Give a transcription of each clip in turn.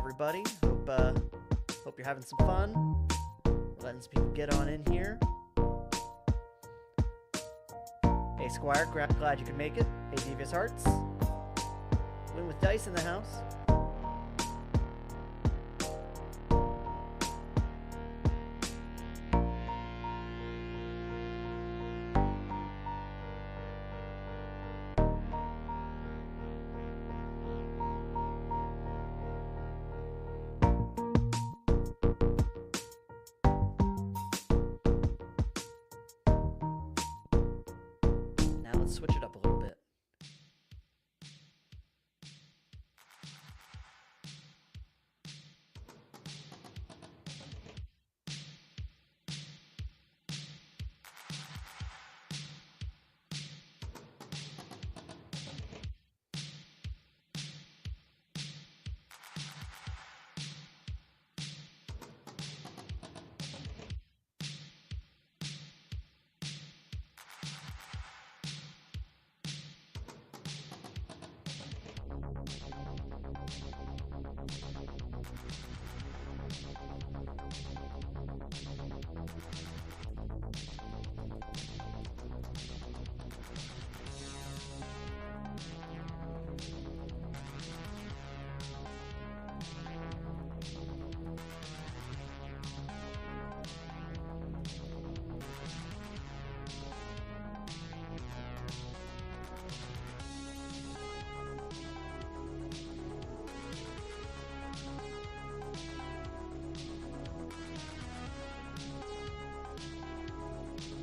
everybody. Hope you're having some fun. Letting some people get on in here. Hey Squire, glad you could make it. Hey Devious Hearts. Win with Dice in the house. Switch it up a little bit.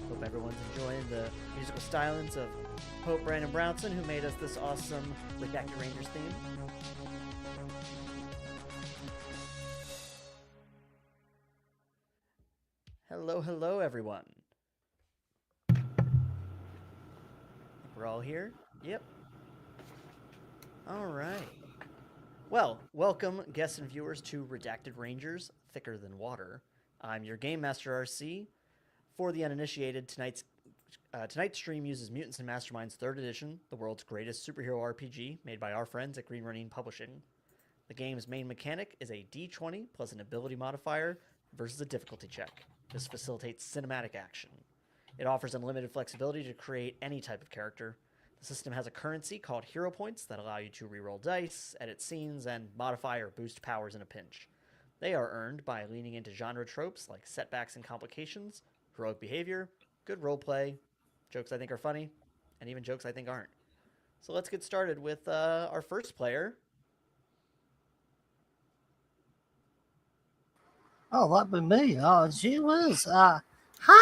Hope everyone's enjoying the musical stylings of Hope Brandon Brownson, who made us this awesome Redacted Rangers theme. Hello, everyone. We're all here? Yep. All right. Well, welcome, guests and viewers, to Redacted Rangers, Thicker Than Water. I'm your Game Master RC. For the uninitiated, tonight's stream uses Mutants and Masterminds 3rd Edition, the world's greatest superhero RPG, made by our friends at Green Running Publishing. The game's main mechanic is a D20 plus an ability modifier versus a difficulty check. This facilitates cinematic action. It offers unlimited flexibility to create any type of character. The system has a currency called Hero Points that allow you to reroll dice, edit scenes, and modify or boost powers in a pinch. They are earned by leaning into genre tropes like setbacks and complications, heroic behavior, good roleplay, jokes I think are funny, and even jokes I think aren't. So let's get started with our first player. Oh, that'd be me. Oh, gee whiz. Hi,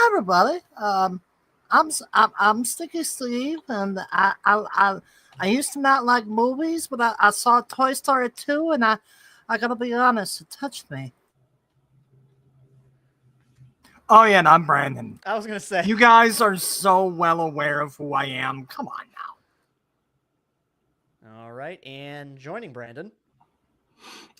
everybody. I'm Sticky Steve, and I used to not like movies, but I saw Toy Story 2, and I gotta be honest, it touched me. Oh, yeah, and I'm Brandon. I was going to say. You guys are so well aware of who I am. Come on now. All right, and joining Brandon.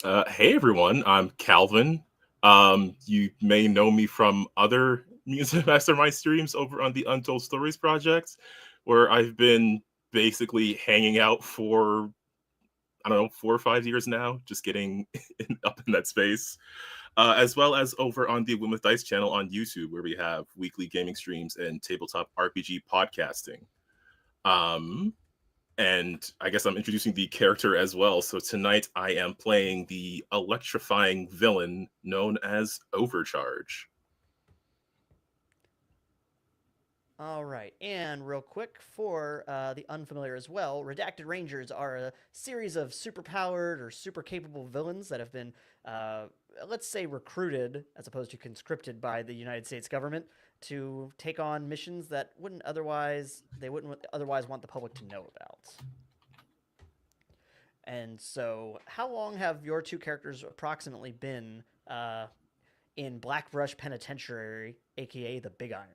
Hey, everyone. I'm Calvin. You may know me from other Music Mastermind streams over on the Untold Stories project, where I've been basically hanging out for, 4 or 5 years now, just getting up in that space. As well as over on the Win with Dice channel on YouTube, where we have weekly gaming streams and tabletop RPG podcasting. And I guess I'm introducing the character as well. So tonight I am playing the electrifying villain known as Overcharge. All right, and real quick for the unfamiliar as well, Redacted Rangers are a series of superpowered or super capable villains that have been, let's say, recruited as opposed to conscripted by the United States government to take on missions that they wouldn't otherwise want the public to know about. And so, how long have your two characters approximately been in Blackbrush Penitentiary, aka the Big Iron?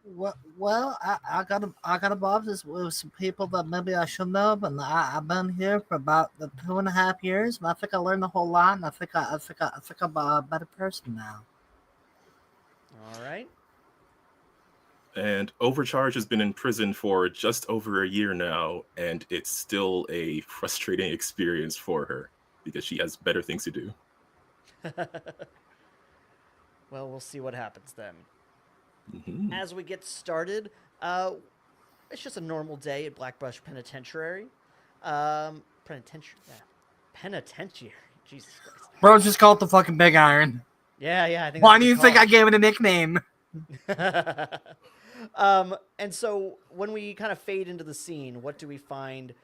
Well, I got involved with some people that maybe I shouldn't have, and I've been here for about 2.5 years, and I think I learned a whole lot, and I think I'm a better person now. All right. And Overcharge has been in prison for just over a year now, and it's still a frustrating experience for her because she has better things to do. Well, we'll see what happens then. Mhm. As we get started, it's just a normal day at Blackbush Penitentiary. Penitentiary. Jesus Christ. Bro, just call it the fucking Big Iron. Yeah, I think. Why That's do you think I gave it a nickname? And so when we kind of fade into the scene, what do we find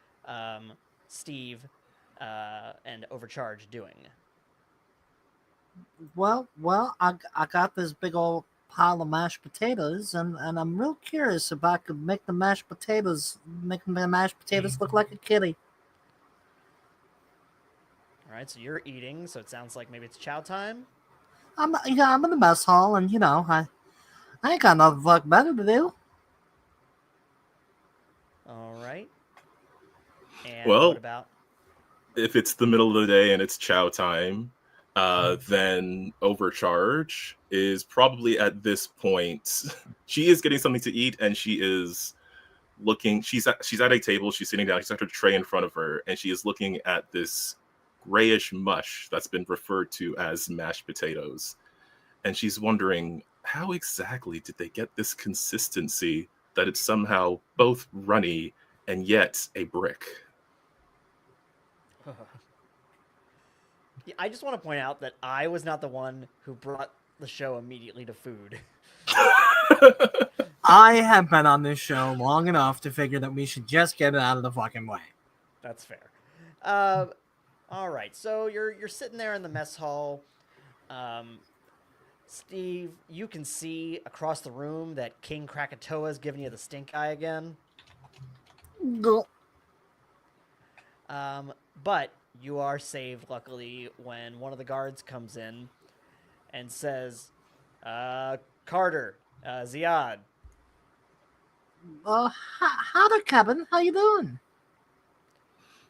Steve and Overcharge doing? Well, I got this big old pile of mashed potatoes, and I'm real curious if I could make the mashed potatoes look like a kitty. All right, so you're eating, so it sounds like maybe it's chow time. I'm in the mess hall, and I ain't got nothing fuck better to do. All right. And Well, what about? if it's the middle of the day and it's chow time, then Overcharge is probably at this point. She is getting something to eat, and she is looking. She's at a table. She's sitting down. She's got her tray in front of her, and she is looking at this grayish mush that's been referred to as mashed potatoes. And she's wondering, how exactly did they get this consistency that it's somehow both runny and yet a brick? Yeah, I just want to point out that I was not the one who brought the show immediately to food. I have been on this show long enough to figure that we should just get it out of the fucking way. That's fair. All right, so you're sitting there in the mess hall. Steve, you can see across the room that King Krakatoa is giving you the stink eye again. Go. But you are saved, luckily, when one of the guards comes in and says, Carter, Ziad. Howdy, Kevin. How you doing?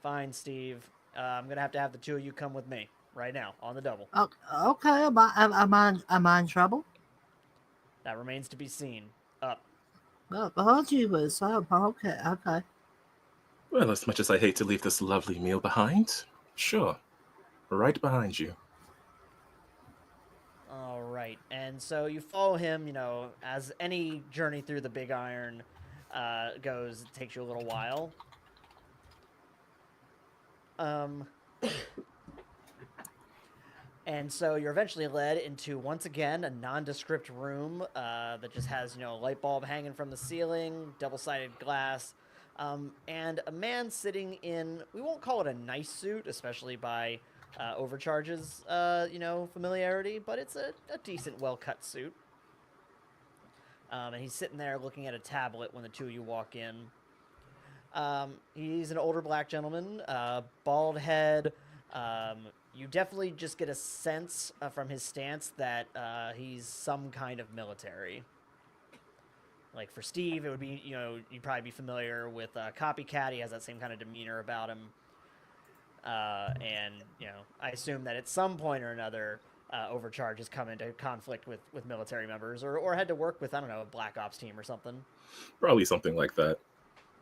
Fine, Steve. I'm going to have the two of you come with me right now on the double. Okay, am I in trouble? That remains to be seen. Up. Oh, gee whiz. Okay. Well, as much as I hate to leave this lovely meal behind, sure. Right behind you. All right. And so you follow him, as any journey through the Big Iron goes, it takes you a little while. And so you're eventually led into, once again, a nondescript room that just has, a light bulb hanging from the ceiling, double-sided glass, and a man sitting in, we won't call it a nice suit, especially by Overcharge's, familiarity, but it's a decent, well-cut suit. And he's sitting there looking at a tablet when the two of you walk in. He's an older black gentleman, bald head. You definitely just get a sense from his stance that he's some kind of military. Like for Steve, it would be, you'd probably be familiar with Copycat. He has that same kind of demeanor about him. And, I assume that at some point or another, Overcharge has come into conflict with military members or had to work with, I don't know, a Black Ops team or something. Probably something like that.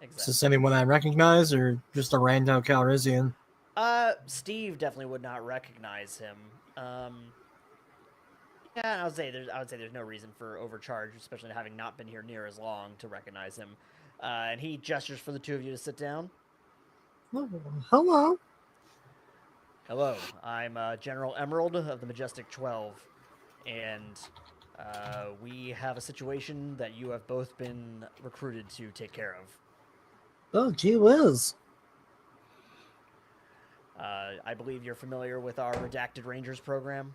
Exactly. Is this anyone I recognize or just a random Calrissian? Steve definitely would not recognize him. Yeah, I would say there's no reason for Overcharge, especially having not been here near as long, to recognize him. And he gestures for the two of you to sit down. Oh, hello. Hello, I'm General Emerald of the Majestic 12, and we have a situation that you have both been recruited to take care of. Oh, gee whiz. I believe you're familiar with our Redacted Rangers program.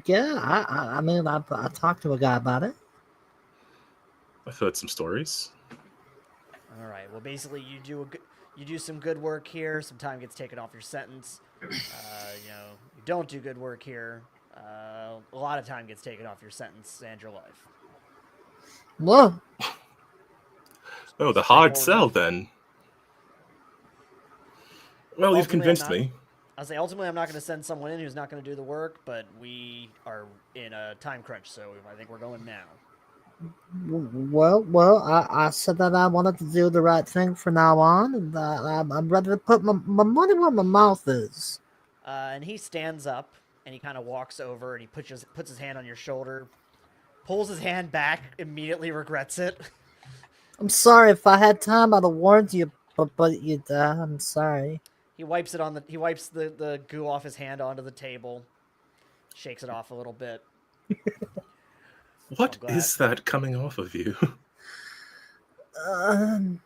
Yeah, I mean, I talked to a guy about it. I've heard some stories. All right. Well, basically, you do some good work here. Some time gets taken off your sentence. You don't do good work here. A lot of time gets taken off your sentence and your life. Whoa. Oh, the hard sell then. Well, you've convinced me. I'll say ultimately I'm not going to send someone in who's not going to do the work, but we are in a time crunch, so I think we're going now. I said that I wanted to do the right thing from now on, and I'm ready to put my money where my mouth is. And he stands up and he kind of walks over and he puts his hand on your shoulder, pulls his hand back, immediately regrets it. I'm sorry if I had time, I'd have warned you, but you. I'm sorry. He wipes the goo off his hand onto the table, shakes it off a little bit. What I'm glad. is that coming off of you?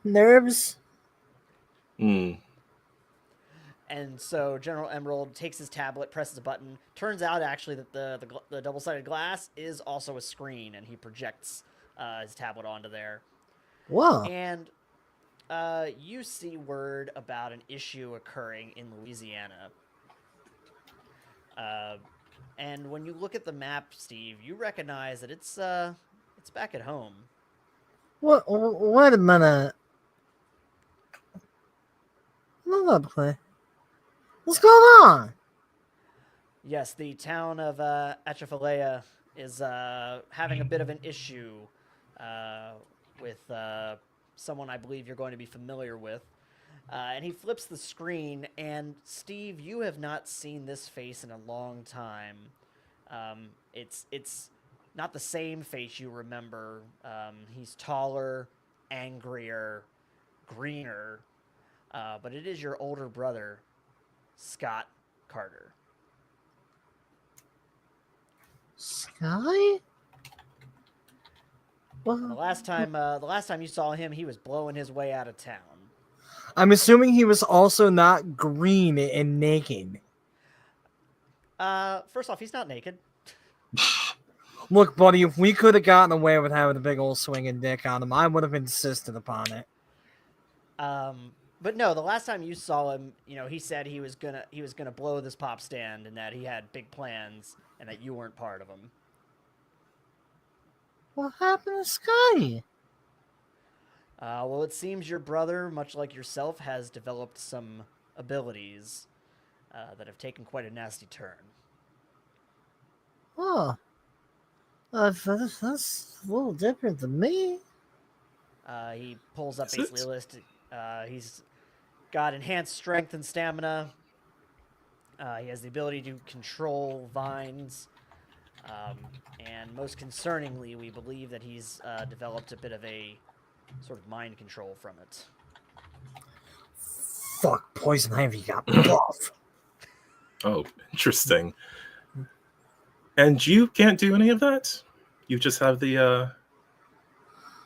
Nerves. Hmm. And so General Emerald takes his tablet, presses a button. Turns out actually that the double-sided glass is also a screen, and he projects his tablet onto there. Whoa. And you see word about an issue occurring in Louisiana. And when you look at the map, Steve, you recognize that it's back at home. What? Wait a minute. Lovely. What's going on? Yes, the town of Atchafalaya is having a bit of an issue with someone I believe you're going to be familiar with. And he flips the screen, and Steve, you have not seen this face in a long time. It's not the same face you remember. He's taller, angrier, greener, but it is your older brother, Scott Carter. Sky? The Well, last time you saw him, he was blowing his way out of town. I'm assuming he was also not green and naked. First off, he's not naked. Look, buddy, if we could have gotten away with having a big old swinging dick on him, I would have insisted upon it. But no, the last time you saw him, he said he was gonna blow this pop stand and that he had big plans and that you weren't part of them. What happened to Sky? Well, it seems your brother, much like yourself, has developed some abilities that have taken quite a nasty turn. Oh, that's a little different than me. He pulls up Is basically it? a list. He's got enhanced strength and stamina. He has the ability to control vines. And most concerningly, we believe that he's developed a bit of a sort of mind control from it. Fuck, poison ivy got buff. Oh, interesting. And you can't do any of that? You just have the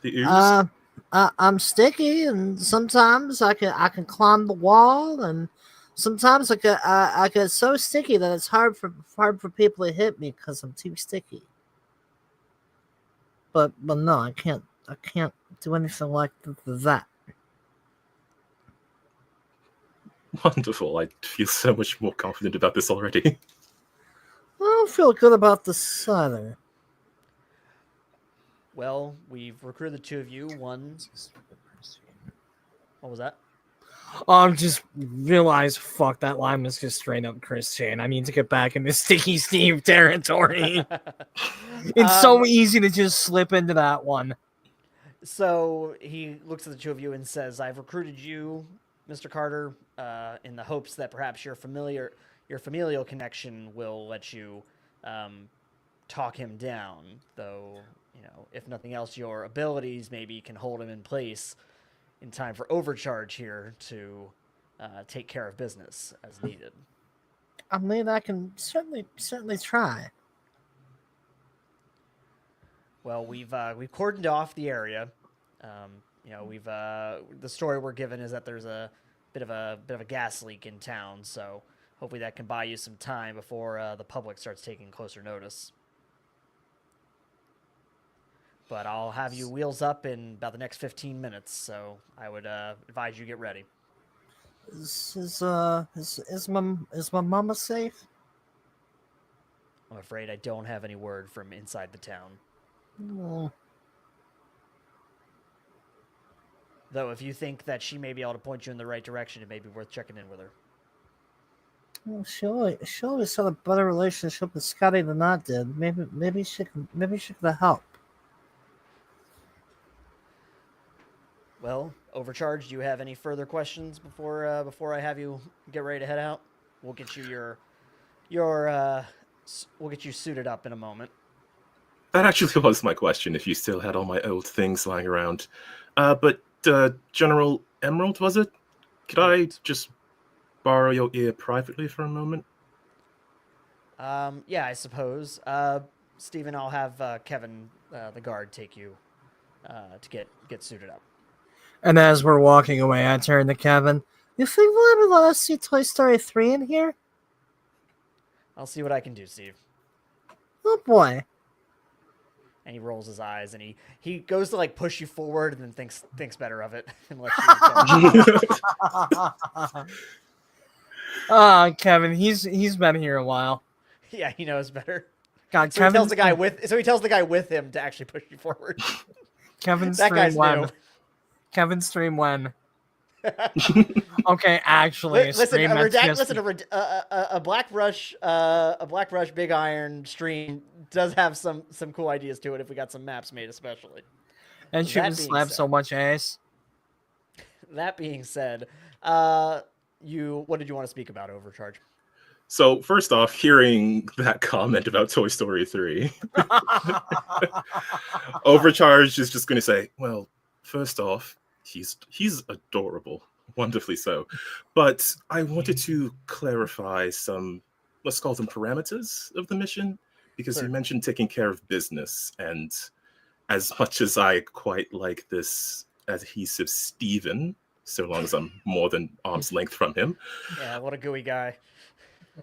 ooze? I'm sticky, and sometimes I can climb the wall, and sometimes I get so sticky that it's hard for people to hit me because I'm too sticky. But no, I can't do anything like that. Wonderful. I feel so much more confident about this already. I don't feel good about this either. Well, we've recruited the two of you. One, what was that? Just realized, fuck, that line was just straight up Christian. I mean, to get back into Sticky Steve territory. It's so easy to just slip into that one. So he looks at the two of you and says, "I've recruited you, Mr. Carter, in the hopes that perhaps your familial connection will let you talk him down. Though, if nothing else, your abilities maybe can hold him in place in time for overcharge here to take care of business as needed." I mean, I can certainly try. Well, we've cordoned off the area. We've the story we're given is that there's a bit of a gas leak in town, so hopefully that can buy you some time before the public starts taking closer notice. But I'll have you wheels up in about the next 15 minutes, so I would advise you get ready. Is my mama safe? I'm afraid I don't have any word from inside the town. Oh. Though if you think that she may be able to point you in the right direction, it may be worth checking in with her. Well, she always had a better relationship with Scotty than I did. Maybe she could help. Well, Overcharge, do you have any further questions before I have you get ready to head out? We'll get you we'll get you suited up in a moment. That actually was my question, if you still had all my old things lying around. But General Emerald, was it? Could I Correct. just borrow your ear privately for a moment? Yeah, I suppose. Stephen, I'll have Kevin, the guard, take you to get suited up. And as we're walking away, I turn to Kevin. You think we'll ever let us see Toy Story 3 in here? I'll see what I can do, Steve. Oh boy. And he rolls his eyes and he goes to like push you forward and then thinks better of it and lets you go. Oh, Kevin, he's been here a while. Yeah, he knows better. God, So he tells Kevin's the guy with him to actually push you forward. Kevin's That stream guy's when? new. Kevin's stream when? Okay, actually, Listen, stream a Black Rush Big Iron stream does have some cool ideas to it if we got some maps made, especially. and shooting that being slab said- so much ace. That being said, what did you want to speak about, Overcharge? So, first off, hearing that comment about Toy Story 3, Overcharge is just going to say, well, first off, he's adorable, wonderfully so. But I wanted to clarify some, let's call them parameters of the mission, because you Certainly. mentioned taking care of business. And as much as I quite like this adhesive Steven, so long as I'm more than arm's length from him, Yeah, what a gooey guy.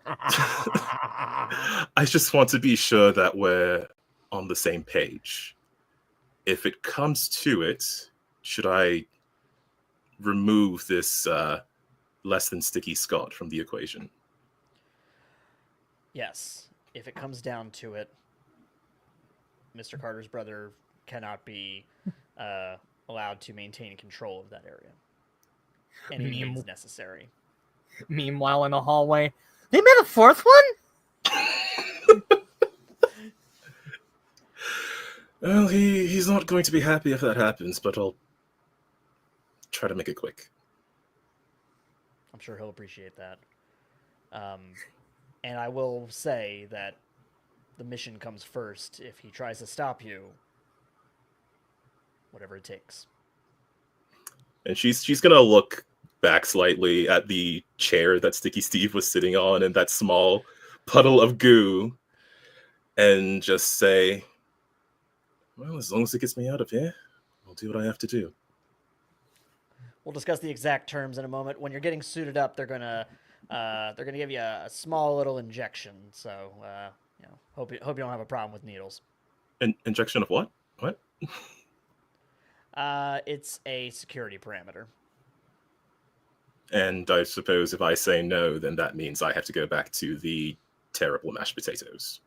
I just want to be sure that we're on the same page. If it comes to it, should I remove this less than sticky Scott from the equation? Yes, if it comes down to it, Mr. Carter's brother cannot be allowed to maintain control of that area. Any means necessary. Meanwhile, in the hallway, they made a fourth one? Well, he's not going to be happy if that happens, but I'll try to make it quick. I'm sure he'll appreciate that. And I will say that the mission comes first. If he tries to stop you, whatever it takes. And she's gonna look back slightly at the chair that Sticky Steve was sitting on and that small puddle of goo, and just say, well, as long as it gets me out of here, I'll do what I have to do. We'll discuss the exact terms in a moment. When you're getting suited up, they're gonna give you a small little injection. So hope you don't have a problem with needles. An injection of what? What? It's a security parameter. And I suppose if I say no, then that means I have to go back to the terrible mashed potatoes.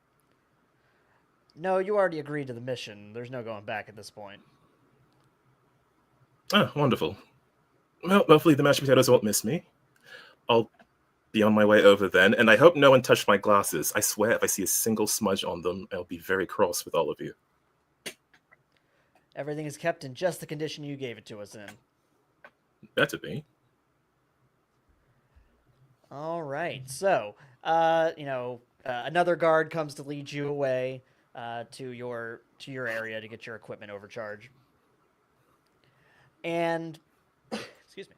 No, you already agreed to the mission. There's no going back at this point. Oh, wonderful. Well, hopefully the mashed potatoes won't miss me. I'll be on my way over then, and I hope no one touched my glasses. I swear if I see a single smudge on them, I'll be very cross with all of you. Everything is kept in just the condition you gave it to us in. Better be. All right. So, another guard comes to lead you away to your area to get your equipment overcharged. And, excuse me.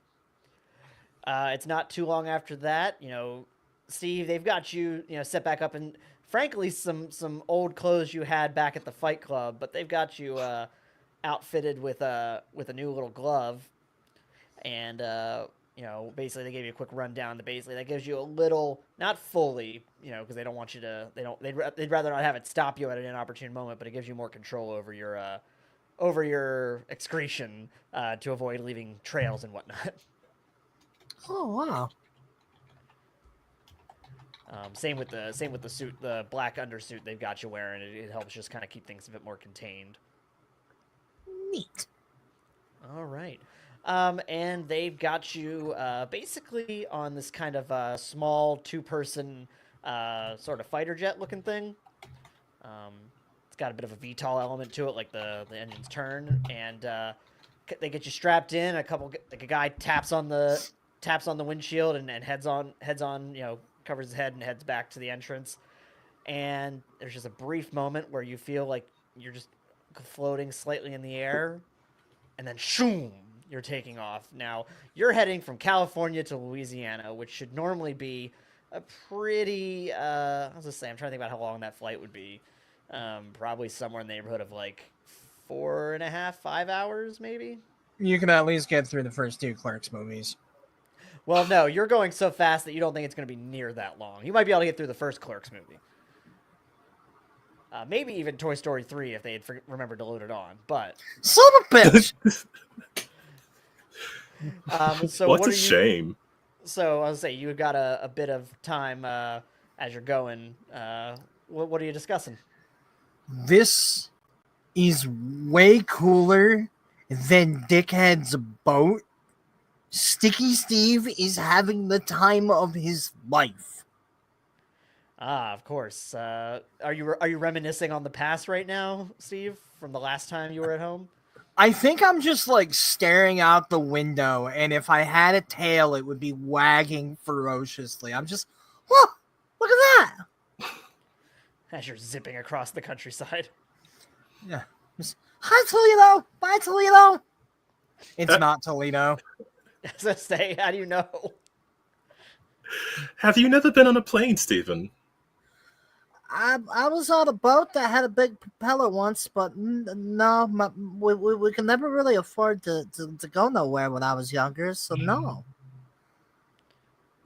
It's not too long after that, Steve, they've got you, set back up in, frankly, some old clothes you had back at the Fight Club, but they've got you outfitted with a new little glove. And, basically they gave you a quick rundown. That gives you a little, not fully, because they don't want you to, they'd rather not have it stop you at an inopportune moment, but it gives you more control over your excretion to avoid leaving trails and whatnot. Oh wow! Same with the suit, the black undersuit they've got you wearing. It helps just kind of keep things a bit more contained. Neat. All right. And they've got you basically on this kind of small two-person sort of fighter jet looking thing. It's got a bit of a VTOL element to it, like the engines turn, and they get you strapped in. A guy taps on the windshield and heads on, covers his head and heads back to the entrance. And there's just a brief moment where you feel like you're just floating slightly in the air, and then shoom, you're taking off. Now, you're heading from California to Louisiana, which should normally be a pretty, I was just saying, I'm trying to think about how long that flight would be. Probably somewhere in the neighborhood of like 4.5, 5 hours, maybe? You can at least get through the first 2 Clerks movies. Well, no, you're going so fast that you don't think it's going to be near that long. You might be able to get through the first Clerks movie. Maybe even Toy Story 3 if they had remembered to load it on, but... Son of a bitch! So what a shame. So, I was say you got a bit of time as you're going. What are you discussing? This is way cooler than Dickhead's boat. Sticky Steve is having the time of his life. Ah, of course. Are you reminiscing on the past right now, Steve, from the last time you were at home? I think I'm just like staring out the window, and if I had a tail, it would be wagging ferociously. I'm just, whoa, look at that! As you're zipping across the countryside. Yeah. Hi, Toledo! Bye, Toledo! It's not Toledo. As I say, how do you know? Have you never been on a plane, Stephen? I was on a boat that had a big propeller once, but no, we could never really afford to go nowhere when I was younger, so no.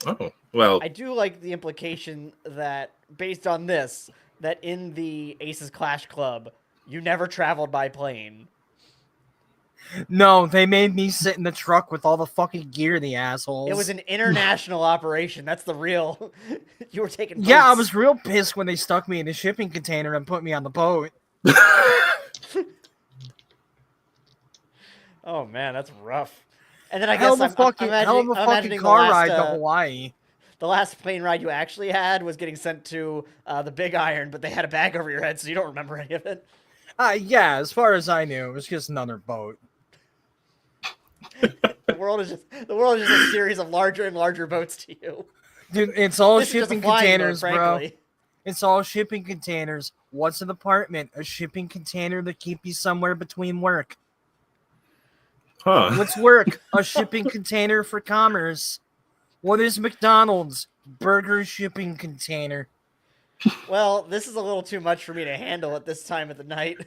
Oh, well. I do like the implication that, based on this, that in the Aces Clash Club, you never traveled by plane. No, they made me sit in the truck with all the fucking gear, the assholes. It was an international operation. That's the real... You were taking boats. Yeah, I was real pissed when they stuck me in a shipping container and put me on the boat. Oh, man, that's rough. And then I hell guess of a fucking car ride to Hawaii. The last plane ride you actually had was getting sent to the Big Iron, but they had a bag over your head, so you don't remember any of it. Yeah, as far as I knew, it was just another boat. The world is just a series of larger and larger boats to you. Dude, it's all This is just a shipping flying containers, boat, bro. frankly. It's all shipping containers. What's an apartment? A shipping container to keep you somewhere between work. Huh. What's work? A shipping container for commerce. What is McDonald's? Burger shipping container. Well, this is a little too much for me to handle at this time of the night.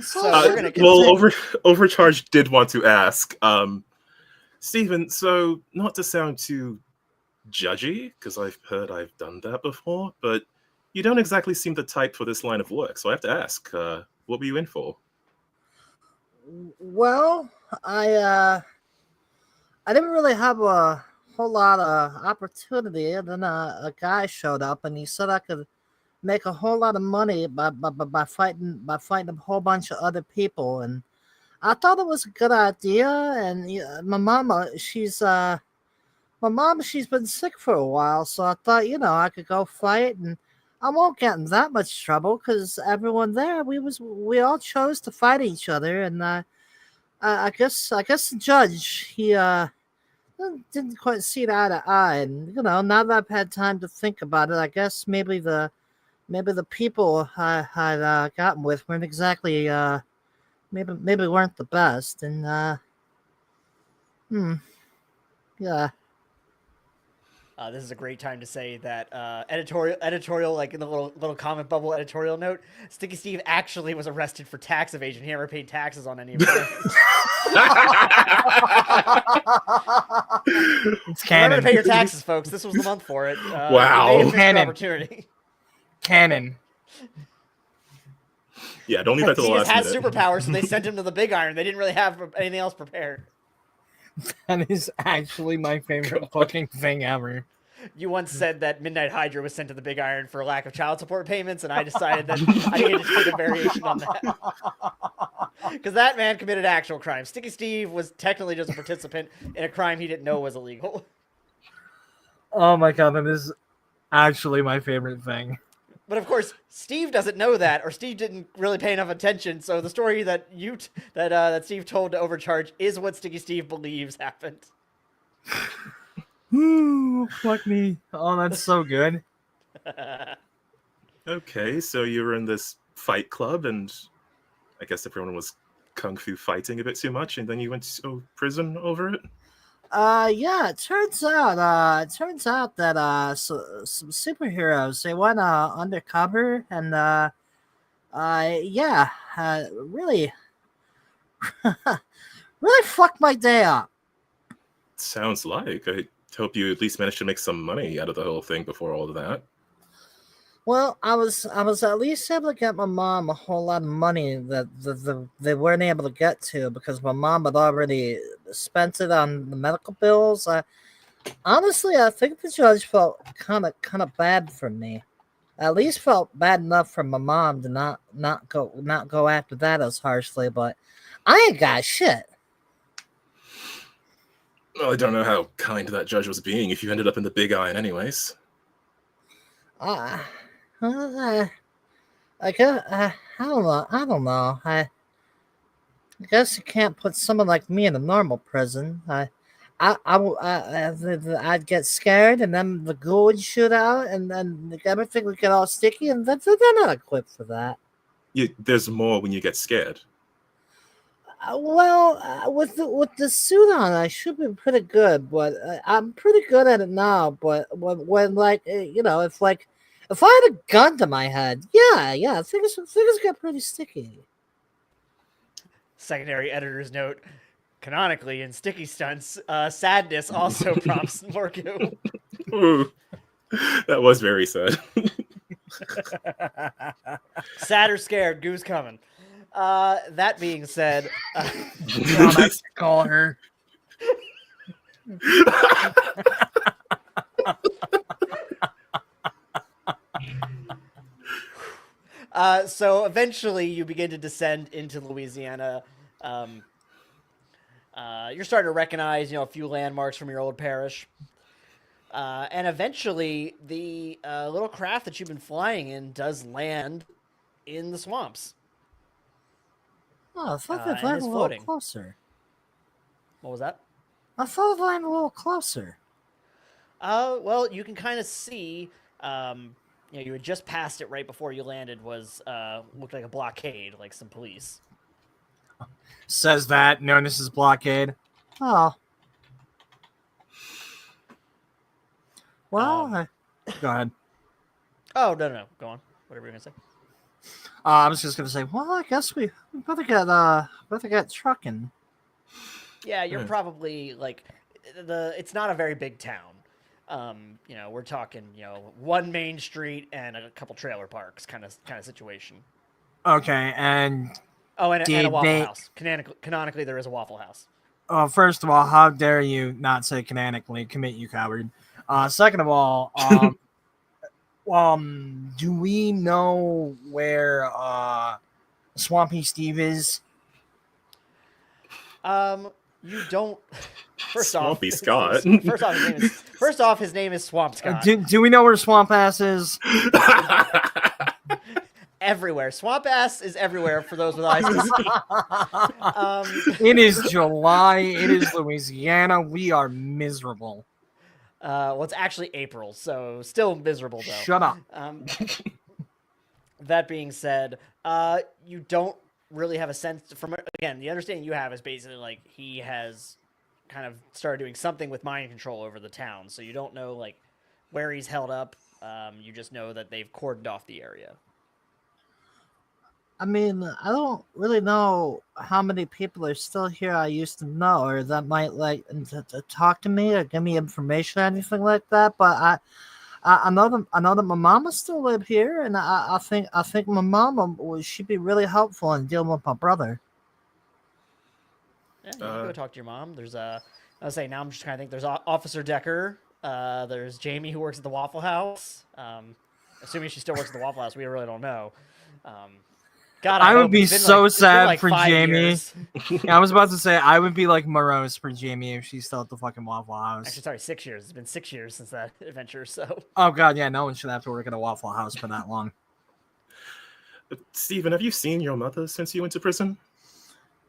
So Uh, we're gonna continue. Well, Overcharge did want to ask, Stephen, so not to sound too judgy, because I've heard I've done that before, but you don't exactly seem the type for this line of work, so I have to ask, what were you in for? Well, I didn't really have a whole lot of opportunity, and then a guy showed up and he said I could make a whole lot of money by fighting a whole bunch of other people, and I thought it was a good idea. And my mama, she's been sick for a while, so I thought I could go fight, and I won't get in that much trouble because everyone there we all chose to fight each other, and I guess the judge he didn't quite see it eye to eye, and now that I've had time to think about it, I guess maybe the people I had gotten with weren't exactly maybe weren't the best, and yeah. This is a great time to say that editorial, like in the little comment bubble editorial note, Sticky Steve actually was arrested for tax evasion. He never paid taxes on any of it. It's Remember canon. to pay your taxes, folks. This was the month for it. Wow. You may have missed your Canon. opportunity. Canon. Yeah, don't leave that to the He just last has minute. superpowers, so they sent him to the Big Iron. They didn't really have anything else prepared. That is actually my favorite fucking thing ever. You once said that Midnight Hydra was sent to the Big Iron for lack of child support payments, and I decided that I needed to take a variation on that. Because that man committed actual crime. Sticky Steve was technically just a participant in a crime he didn't know was illegal. Oh my god, that is actually my favorite thing. But of course, Steve doesn't know that, or Steve didn't really pay enough attention. So the story that that Steve told to Overcharge is what Sticky Steve believes happened. Ooh, fuck me. Oh, that's so good. Okay, so you were in this fight club, and I guess everyone was kung fu fighting a bit too much, and then you went to prison over it. Yeah, it turns out that some superheroes, they went undercover and yeah, really really fucked my day up. Sounds like. I hope you at least managed to make some money out of the whole thing before all of that. Well, I was at least able to get my mom a whole lot of money that they weren't able to get to because my mom had already spent it on the medical bills. Honestly, I think the judge felt kind of bad for me. At least felt bad enough for my mom to not go after that as harshly. But I ain't got shit. Well, I don't know how kind that judge was being if you ended up in the Big Iron anyways. Uh, I guess I don't know. I guess you can't put someone like me in a normal prison. I'd get scared, and then the ghoul would shoot out, and then everything would get all sticky, and they're not equipped for that. There's more when you get scared. With the suit on, I should be pretty good, but I'm pretty good at it now. But when like if I had a gun to my head, yeah, things get pretty sticky. Secondary editor's note. Canonically, in Sticky Stunts, sadness also prompts more goo. Ooh, that was very sad. Sad or scared, goo's coming. That being said, Now I should call her. so eventually you begin to descend into Louisiana. You're starting to recognize, a few landmarks from your old parish. And eventually, the little craft that you've been flying in does land in the swamps. Oh, I thought And they'd land is a little floating. closer. What was that? I thought they'd land a little closer. Well, you can kind of see, you had just passed it right before you landed. Looked like a blockade, like some police. Says that, knowing this is blockade. Oh. Well, Go ahead. Oh no, go on. Whatever you're gonna say. I was just gonna say, well, I guess we better get trucking. Yeah, you're probably like it's not a very big town. We're talking, one main street and a couple trailer parks kind of situation. Okay, and Oh, and a Waffle they- House. Canonically, there is a Waffle House. first of all, how dare you not say canonically? Commit, you coward. Second of all, do we know where Swampy Steve is? You don't. First off, Swampy Scott. First off, his name is Swamp Scott. Do we know where Swamp Ass is? Everywhere. Swamp Ass is everywhere for those with eyes to see. It is July. It is Louisiana. We are miserable. It's actually April, so still miserable though. Shut up. That being said, you don't really have a sense from, again, the understanding you have is basically like he has kind of started doing something with mind control over the town, so you don't know like where he's held up. You just know that they've cordoned off the area. I mean, I don't really know how many people are still here I used to know, or that might like to talk to me or give me information or anything like that. But I know that my mama still live here, and I think my mama she'd be really helpful in dealing with my brother. Yeah, you can go talk to your mom. There's I was saying, now I'm just kind of think there's Officer Decker. There's Jamie who works at the Waffle House. Assuming she still works at the Waffle House, we really don't know. God, I would hope. be It's been so it's been sad like for 5 Jamie. years. I was about to say I would be like morose for Jamie if she's still at the fucking Waffle House. Actually, sorry, 6 years. It's been 6 years since that adventure. So Oh god, yeah, no one should have to work at a Waffle House for that long. Stephen, have you seen your mother since you went to prison?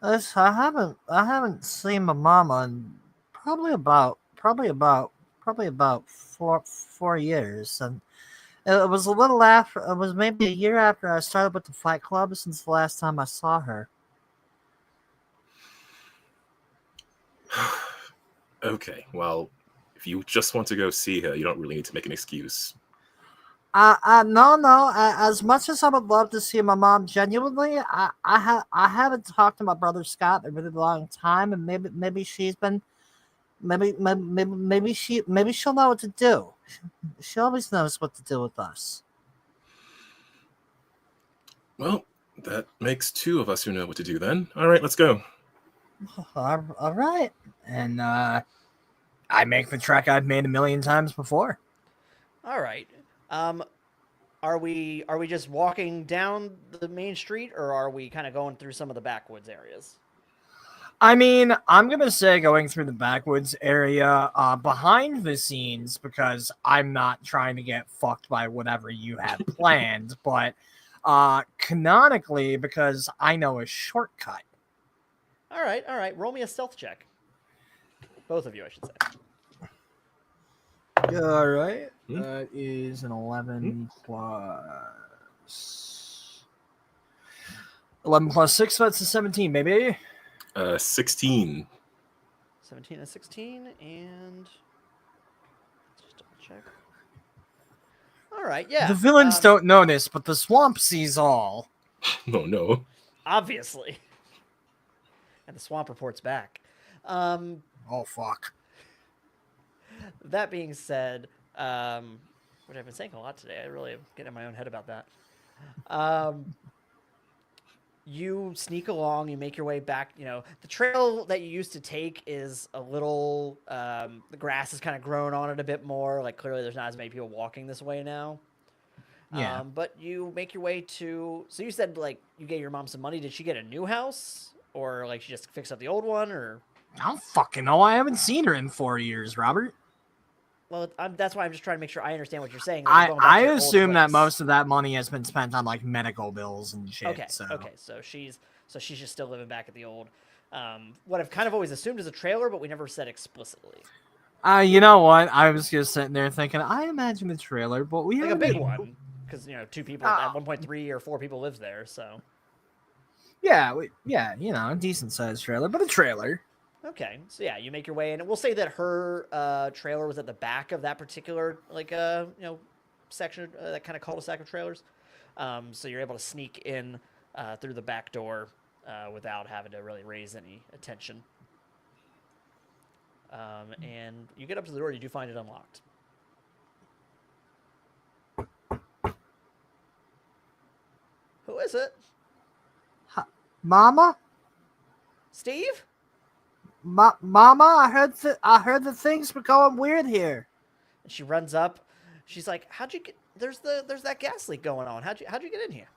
Yes, I haven't seen my mama in probably about 4 years, and it was a little after. It was maybe a year after I started with the Fight Club since the last time I saw her. Okay, well, if you just want to go see her, you don't really need to make an excuse. No. As much as I would love to see my mom, genuinely, I haven't talked to my brother Scott in a really long time, and maybe she's been, maybe she'll know what to do. She always knows what to do with us. Well, that makes 2 of us who know what to do then. All right, let's go. All right. And I make the trek I've made a million times before. all right. Are we just walking down the main street, or are we kind of going through some of the backwoods areas? I mean, I'm gonna say going through the backwoods area, behind the scenes, because I'm not trying to get fucked by whatever you have planned, but canonically because I know a shortcut. All right. Roll me a stealth check. Both of you, I should say. All right, Hmm? that is an 11 plus 11 plus 6. So that's a 17, baby. 16. 17 and 16, and just double check. All right, yeah. The villains don't notice, but the swamp sees all. Oh, no. Obviously. And the swamp reports back. Oh fuck. That being said, which I've been saying a lot today, I really am getting in my own head about that. You sneak along, you make your way back. You know, the trail that you used to take is a little, the grass has kind of grown on it a bit more. Like, clearly there's not as many people walking this way now. Yeah. But you make your way to, so you said, like, you gave your mom some money. Did she get a new house? Or, like, she just fixed up the old one? Or, I don't fucking know. I haven't seen her in 4 years, Robert. well, that's why I'm just trying to make sure I understand what you're saying. Like, you're going back to I your old assume that place. most of that money has been spent on like medical bills and shit. Okay. So. Okay. So she's just still living back at the old. What I've kind of always assumed is a trailer, but we never said explicitly. You know what? I was just sitting there thinking, I imagine a trailer, but we Like a haven't big even- one, because 2 people at 1.3 or 4 people lives there. So Yeah, a decent sized trailer, but a trailer. okay. So yeah, you make your way in, and we'll say that her trailer was at the back of that particular section, that kind of cul-de-sac of trailers. So you're able to sneak in through the back door without having to really raise any attention. And you get up to the door, you do find it unlocked. Who is it? Mama, Steve? Mama, I heard that things were going weird here. And she runs up. She's like, "How'd you get? There's that gas leak going on. How'd you get in here?"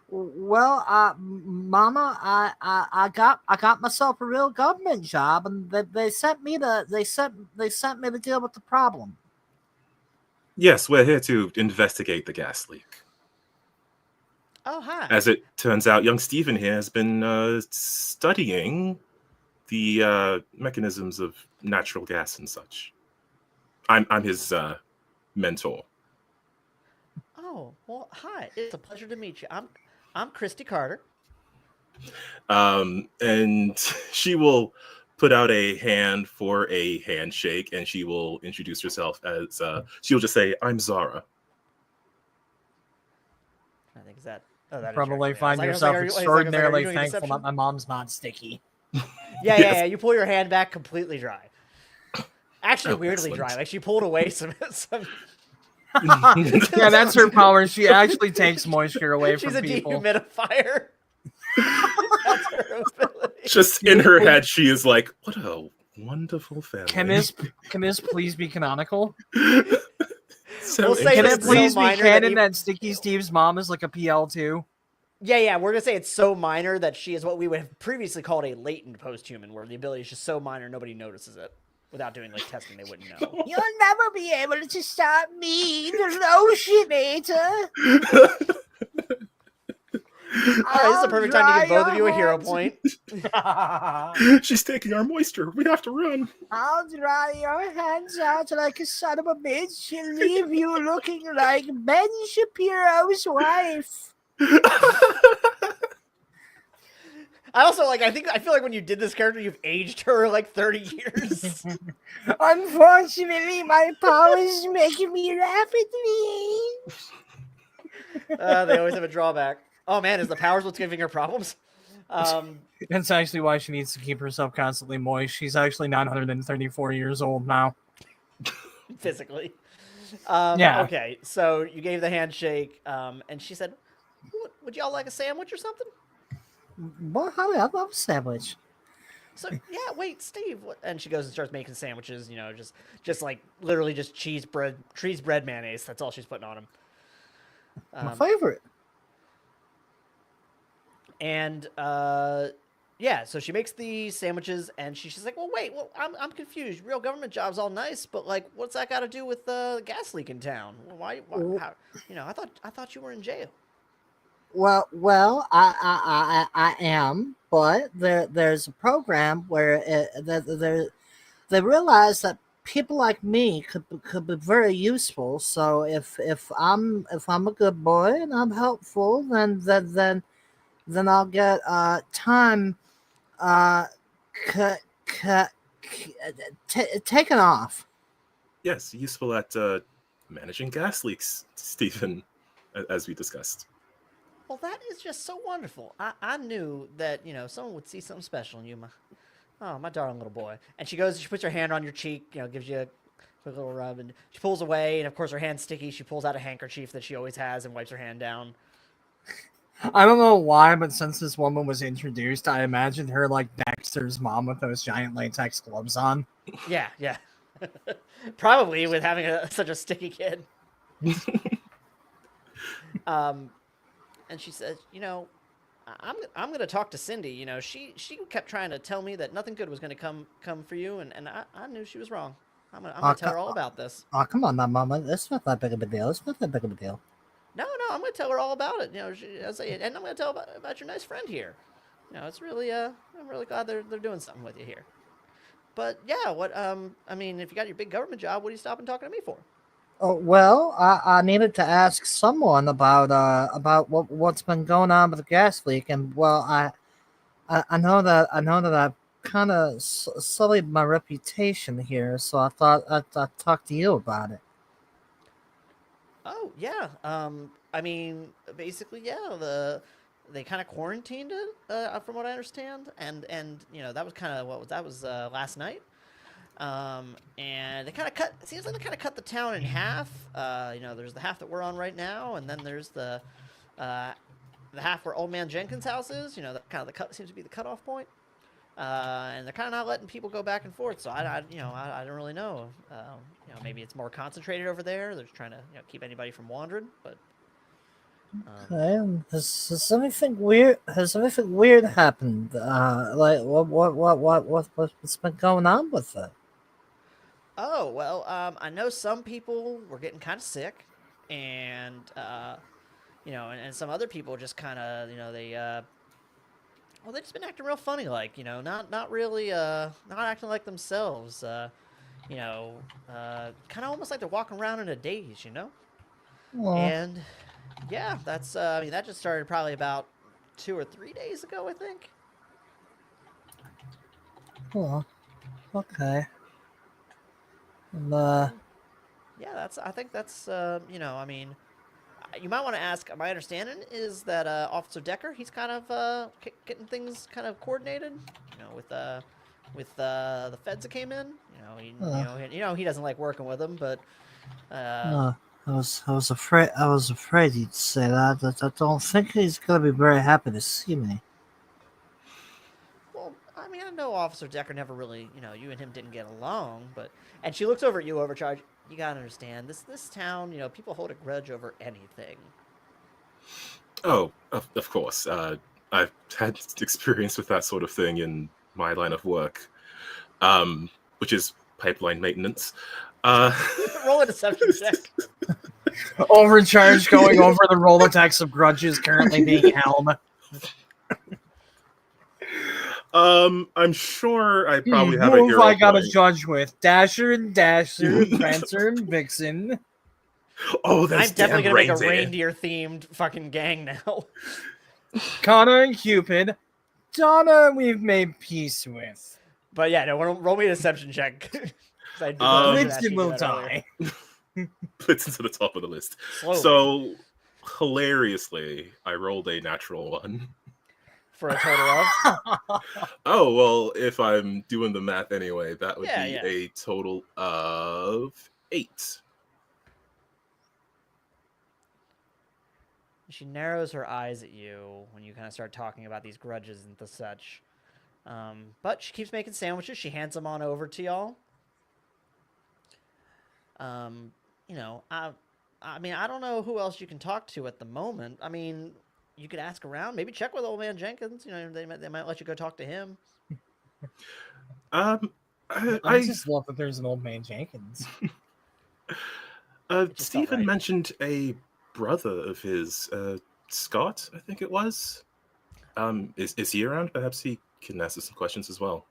Well, Mama, I got myself a real government job, and they sent me to deal with the problem. Yes, we're here to investigate the gas leak. Oh, hi. As it turns out, young Stephen here has been studying the mechanisms of natural gas and such. I'm his mentor. Oh, well, hi. It's a pleasure to meet you. I'm Christy Carter. And she will put out a hand for a handshake, and she will introduce herself as she'll just say, "I'm Zara." I think that. Oh, that is Probably right. find I was yourself like, are you extraordinarily doing a thankful deception? that my mom's not sticky. Yeah. You pull your hand back completely dry. Actually, Oh, weirdly excellent. dry. Like she pulled away some. Yeah, that's her power. She actually takes moisture away She's from a people. dehumidifier. That's her ability. Just in her head, she is like, "What a wonderful family." Can this please be canonical? So We'll say Can that it it's interesting. please so be minor canon that that Sticky Steve's mom is like a PL2? Yeah, we're gonna say it's so minor that she is what we would have previously called a latent posthuman, where the ability is just so minor nobody notices it. Without doing like testing, they wouldn't know. You'll never be able to stop me, the Lotionator. All right, this is a perfect time to give both of you a hero point. She's taking our moisture. We have to run. I'll dry your hands out like a son of a bitch and leave you looking like Ben Shapiro's wife. I feel like when you did this character, you've aged her like 30 years. Unfortunately, my powers make me rapidly. They always have a drawback. Oh man, is the powers what's giving her problems? That's actually why she needs to keep herself constantly moist. She's actually 934 years old now. Physically. Yeah. Okay, so you gave the handshake, and she said, "Would y'all like a sandwich or something?" Well, honey, I love a sandwich. So yeah, wait, Steve. And she goes and starts making sandwiches. Just like literally just cheese bread mayonnaise. That's all she's putting on them. My favorite. And yeah, so she makes the sandwiches, and she's like, "Well, wait, I'm confused. Real government job's all nice, but like, what's that got to do with the gas leak in town? Why how, I thought you were in jail." Well, I am, but there's a program where they realize that people like me could be very useful. So if I'm a good boy and I'm helpful, then I'll get time taken off. Yes, useful at managing gas leaks, Stephen, as we discussed. Well, that is just so wonderful. I knew that someone would see something special in you, my darling little boy. And she puts her hand on your cheek, gives you a quick little rub, and she pulls away. And of course, her hand's sticky. She pulls out a handkerchief that she always has and wipes her hand down. I don't know why, but since this woman was introduced, I imagined her like Dexter's mom with those giant latex gloves on. Yeah. Probably with having such a sticky kid. And she says, I'm going to talk to Cindy. She kept trying to tell me that nothing good was going to come for you, and I knew she was wrong. I'm going to tell her all about this. Oh, come on now, Mama. It's not that big of a deal. It's not that big of a deal. No, I'm going to tell her all about it. And I'm going to tell about your nice friend here. It's really, I'm really glad they're doing something with you here. But yeah, if you got your big government job, what are you stopping talking to me for? Oh, well, I needed to ask someone about what's been going on with the gas leak, and well, I know that I've kind of sullied my reputation here, so I thought I'd talk to you about it. Oh yeah, basically, yeah. They kind of quarantined it, from what I understand, and that was kind of that was last night. And they kind of it seems like they kind of cut the town in half. There's the half that we're on right now, and then there's the half where Old Man Jenkins' house is. That kind of seems to be the cutoff point. And they're kind of not letting people go back and forth. So I don't really know. Maybe it's more concentrated over there. They're trying to keep anybody from wandering. But Okay, has anything weird? Has anything weird happened? Like what's been going on with it? oh well, I know some people were getting kind of sick, and and some other people just kind of they just been acting real funny, like not really not acting like themselves. Kind of almost like they're walking around in a daze, Oh, And yeah, that's that just started probably about 2 or 3 days ago, I think. oh, okay. And, Yeah, I think that's you might want to ask. My understanding is that Officer Decker, he's kind of getting things kind of coordinated, with the feds that came in. He doesn't like working with them, but I was afraid you'd say that. I don't think he's gonna be very happy to see me. well, I know Officer Decker never really, you and him didn't get along, and she looks over at you, Overcharge. You gotta understand, this town, people hold a grudge over anything. Oh, of course. I've had experience with that sort of thing in my line of work, which is pipeline maintenance. Uh, Roll a deception check. Overcharge going over the Rolodex of grudges currently being held. I'm sure I probably have a Who have hero I got to point. judge with? Dasher and Dasher, Prancer and Vixen. Oh, that's I'm definitely damn gonna make a reindeer. reindeer themed fucking gang now. Connor and Cupid. Donna, we've made peace with. But yeah, no, roll me a deception check. 'Cause I did I should ask Blitzen you will that earlier. die. Puts into the top of the list. Slowly. So hilariously, I rolled a natural one. For a total of? Oh, well, if I'm doing the math anyway, that would Yeah, be yeah. a total of 8. She narrows her eyes at you when you kind of start talking about these grudges and the such. But she keeps making sandwiches. She hands them on over to y'all. You know, I mean, I don't know who else you can talk to at the moment. I mean, you could ask around. Maybe check with old man Jenkins. You know, they might let you go talk to him. I I just love that there's an old man Jenkins. It just felt Stephen right. mentioned a brother of his, Scott, I think it was. Is he around? Perhaps he can ask us some questions as well.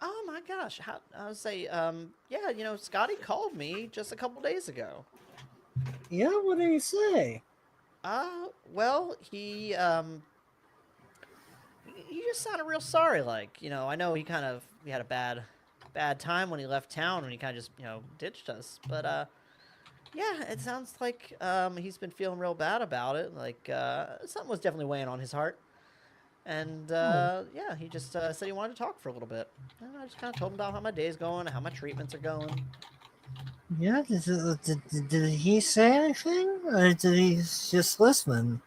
Oh my gosh! I would say, yeah, you know, Scotty called me just a couple days ago. Yeah, what did he say? Well, he just sounded real sorry. Like, you know, I know he had a bad time when he left town, when he kind of just, you know, ditched us. But yeah, it sounds like he's been feeling real bad about it. Like, something was definitely weighing on his heart. And yeah, he just said he wanted to talk for a little bit. And I just kind of told him about how my day's going, how my treatments are going. Yeah, did he say anything? Or did he just listen?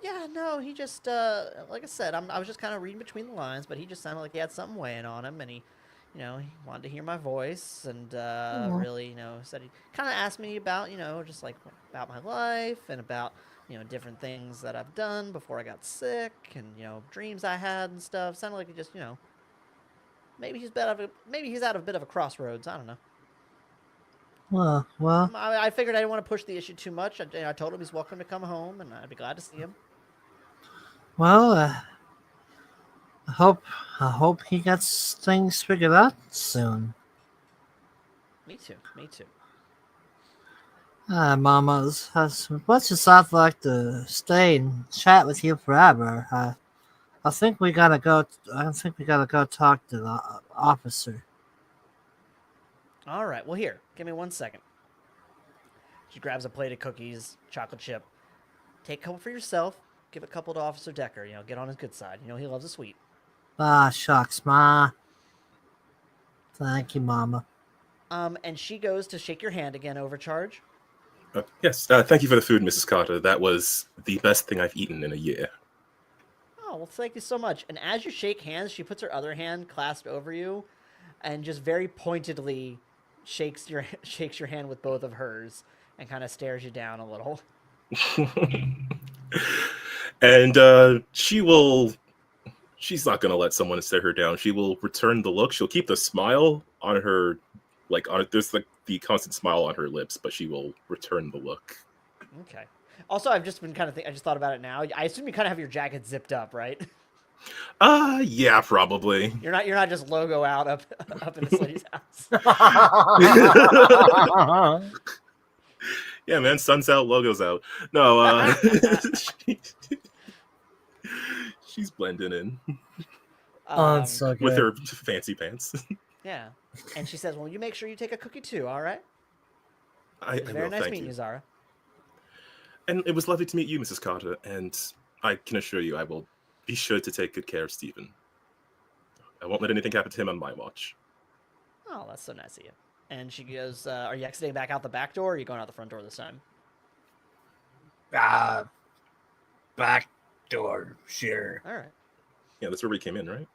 Yeah, no, he just, like I said, I was just kind of reading between the lines, but he just sounded like he had something weighing on him, and he, you know, he wanted to hear my voice, and really, you know, said he kind of asked me about, you know, just like about my life and about, you know, different things that I've done before I got sick, and you know, dreams I had and stuff. Sounded like he just, you know, maybe he's at a bit of a crossroads. I don't know. Well, I figured I didn't want to push the issue too much. I told him he's welcome to come home, and I'd be glad to see him. well. I hope he gets things figured out soon. Me too. Me too. Mama, as much as I'd like to stay and chat with you forever, I think we gotta go. I think we gotta go talk to the officer. All right. Well, here, give me 1 second. She grabs a plate of cookies, chocolate chip. Take a couple for yourself. Give a couple to Officer Decker. You know, get on his good side. You know, he loves a sweet. Ah, shucks, Ma. Thank you, Mama. And she goes to shake your hand again, Overcharge. Yes, thank you for the food, Mrs. Carter. That was the best thing I've eaten in a year. Oh, well, thank you so much. And as you shake hands, she puts her other hand clasped over you, and just very pointedly shakes your hand with both of hers, and kind of stares you down a little. And she's not going to let someone stare her down. She will return the look. She'll keep the smile on her, there's the constant smile on her lips, but she will return the look. Okay. Also, I've just been I just thought about it now. I assume you kind of have your jacket zipped up, right? Yeah, probably. You're not just logo out up in this lady's house. Yeah, man, sun's out, logo's out. No, she's blending in So with good. her fancy pants. Yeah. And she says, "Well, you make sure you take a cookie too, all right?" I It's very will, nice thank meeting you. you, Zara. And it was lovely to meet you, Mrs. Carter, and I can assure you I will be sure to take good care of Stephen. I won't let anything happen to him on my watch. Oh, that's so nice of you. And she goes, "Are you exiting back out the back door, or are you going out the front door this time?" Back door, sure. All right. Yeah, that's where we came in, right?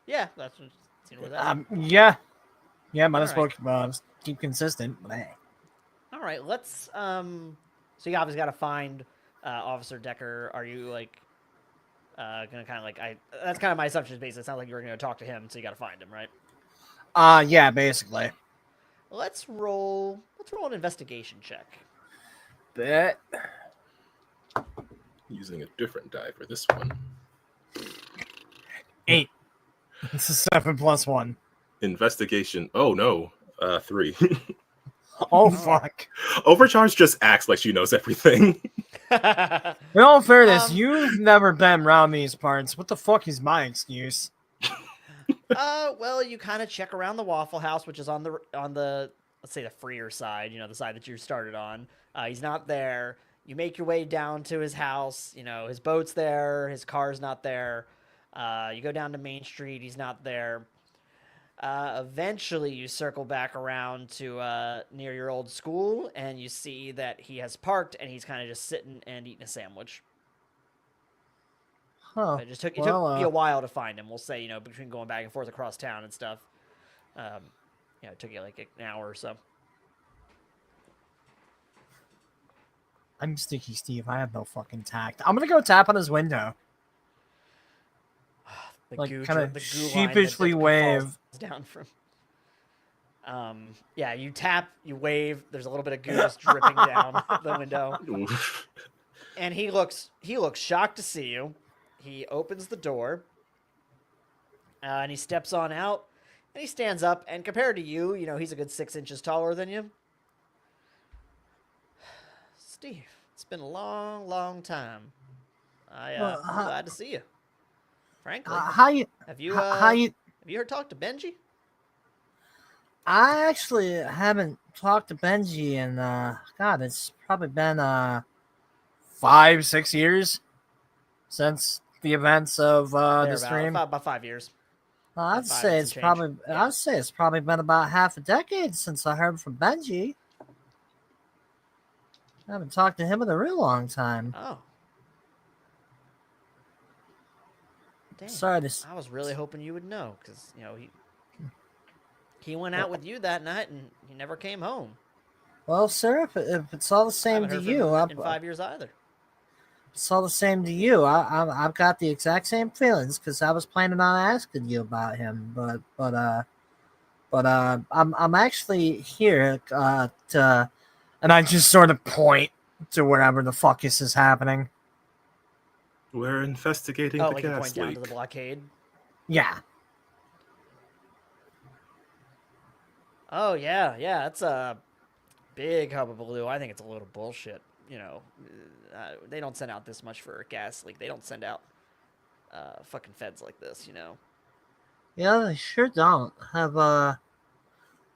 Yeah, that's where that. Yeah. Might as well Alright. keep consistent. But hey. All right, let's. So you obviously got to find Officer Decker, are you like gonna kind of like that's kind of my assumption. Basically, it sounds like you were gonna talk to him, so you got to find him, right? Yeah, basically. Let's roll an investigation check. Bet. Using a different die for this one. 8. It's a 7 plus 1. Investigation. Oh no. 3. Oh, fuck. Overcharge just acts like she knows everything. In all fairness, Um, you've never been around these parts. What the fuck is my excuse? Well, you kind of check around the Waffle House, which is on the let's say the freer side, the side that you started on. He's not there. You make your way down to his house. His boat's there. His car's not there. You go down to Main Street. He's not there. Eventually, you circle back around to near your old school, and you see that he has parked, and he's kind of just sitting and eating a sandwich. Huh. It took me Well, a while to find him. We'll say, between going back and forth across town and stuff. It took you like an hour or so. I'm Sticky Steve. I have no fucking tact. I'm gonna go tap on his window. The Like, goo, kinda the goo line sheepishly that wave. falls down from. Yeah, you tap, you wave. There's a little bit of goo just dripping down the window, and he looks shocked to see you. He opens the door, and he steps on out, and he stands up. And compared to you, he's a good 6 inches taller than you. Steve, it's been a long, long time. I'm glad to see you. Frankly, have you heard talk to Benji? I actually haven't talked to Benji in God, it's probably been 5-6 years since the events of the stream. About 5 years. I'd Five say and it's some change. probably Yeah. I'd say it's probably been about half a decade since I heard from Benji. I haven't talked to him in a real long time. Oh. Dang. Sorry to I was really hoping you would know, because he went out with you that night and he never came home. Well, sir, if it's all the I same haven't to heard from you, him in 5 years either. it's all the same to you. I've got the exact same feelings because I was planning on asking you about him, but I'm actually here to. And I just sort of point to wherever the fuck this is happening. We're investigating Oh, the like you point gas down leak. to the blockade. Yeah. Oh yeah, that's a big hubbubaloo. I think it's a little bullshit. They don't send out this much for a gas leak. They don't send out fucking feds like this. Yeah, they sure don't have.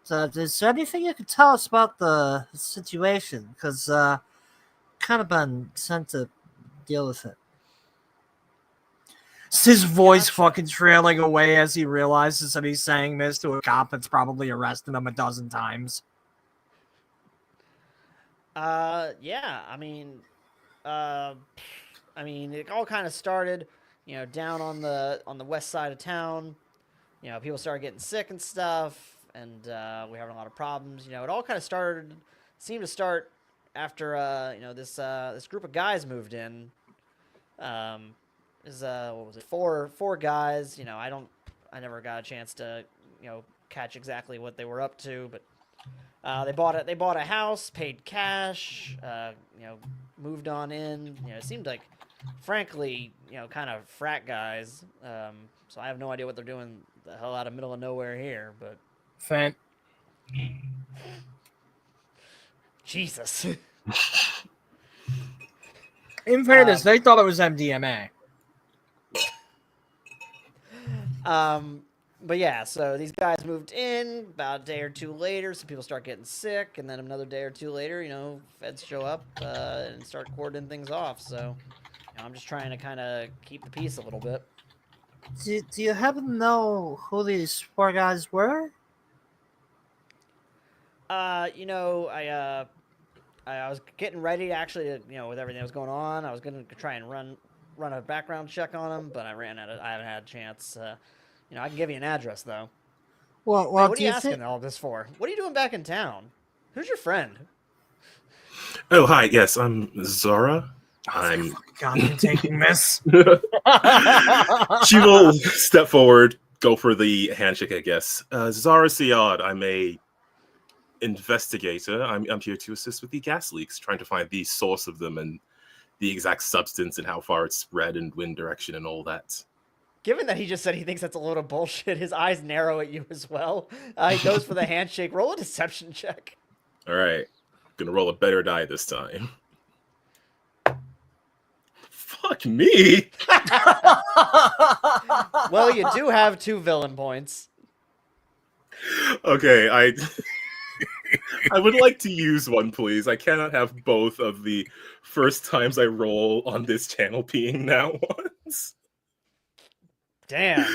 So is there anything you could tell us about the situation? Because kind of been sent to deal with it. His voice Gotcha. fucking trailing away as he realizes that he's saying this to a cop that's probably arrested him a dozen times. Yeah. It all kind of started, down on the west side of town. People started getting sick and stuff, and we're having a lot of problems. It all kind of seemed to start after this group of guys moved in. What was it? Four guys. I never got a chance to catch exactly what they were up to, but they bought a house, paid cash, moved on in. It seemed like, frankly, kind of frat guys. So I have no idea what they're doing the hell out of middle of nowhere here, but Fent. Jesus. In fairness, they thought it was MDMA. But yeah, so these guys moved in. About a day or two later, some people start getting sick, and then another day or two later, feds show up and start cordoning things off. So I'm just trying to kind of keep the peace a little bit. Do you happen to know who these four guys were? I was getting ready actually to, with everything that was going on, I was gonna try and run a background check on them, but I haven't had a chance. I can give you an address though. Well, Hey, well, what are do you you asking think? all this for? What are you doing back in town? Who's your friend? Oh, hi. Yes, I'm Zara. I'm. God, you're taking this. She will step forward, go for the handshake, I guess. Zara Siad, I'm a investigator. I'm here to assist with the gas leaks, trying to find the source of them and the exact substance and how far it's spread and wind direction and all that. Given that he just said he thinks that's a load of bullshit, his eyes narrow at you as well. He goes for the handshake. Roll a deception check. All right, gonna roll a better die this time. Fuck me. Well, you do have 2 villain points. Okay, I would like to use one, please. I cannot have both of the first times I roll on this channel being now once. Damn.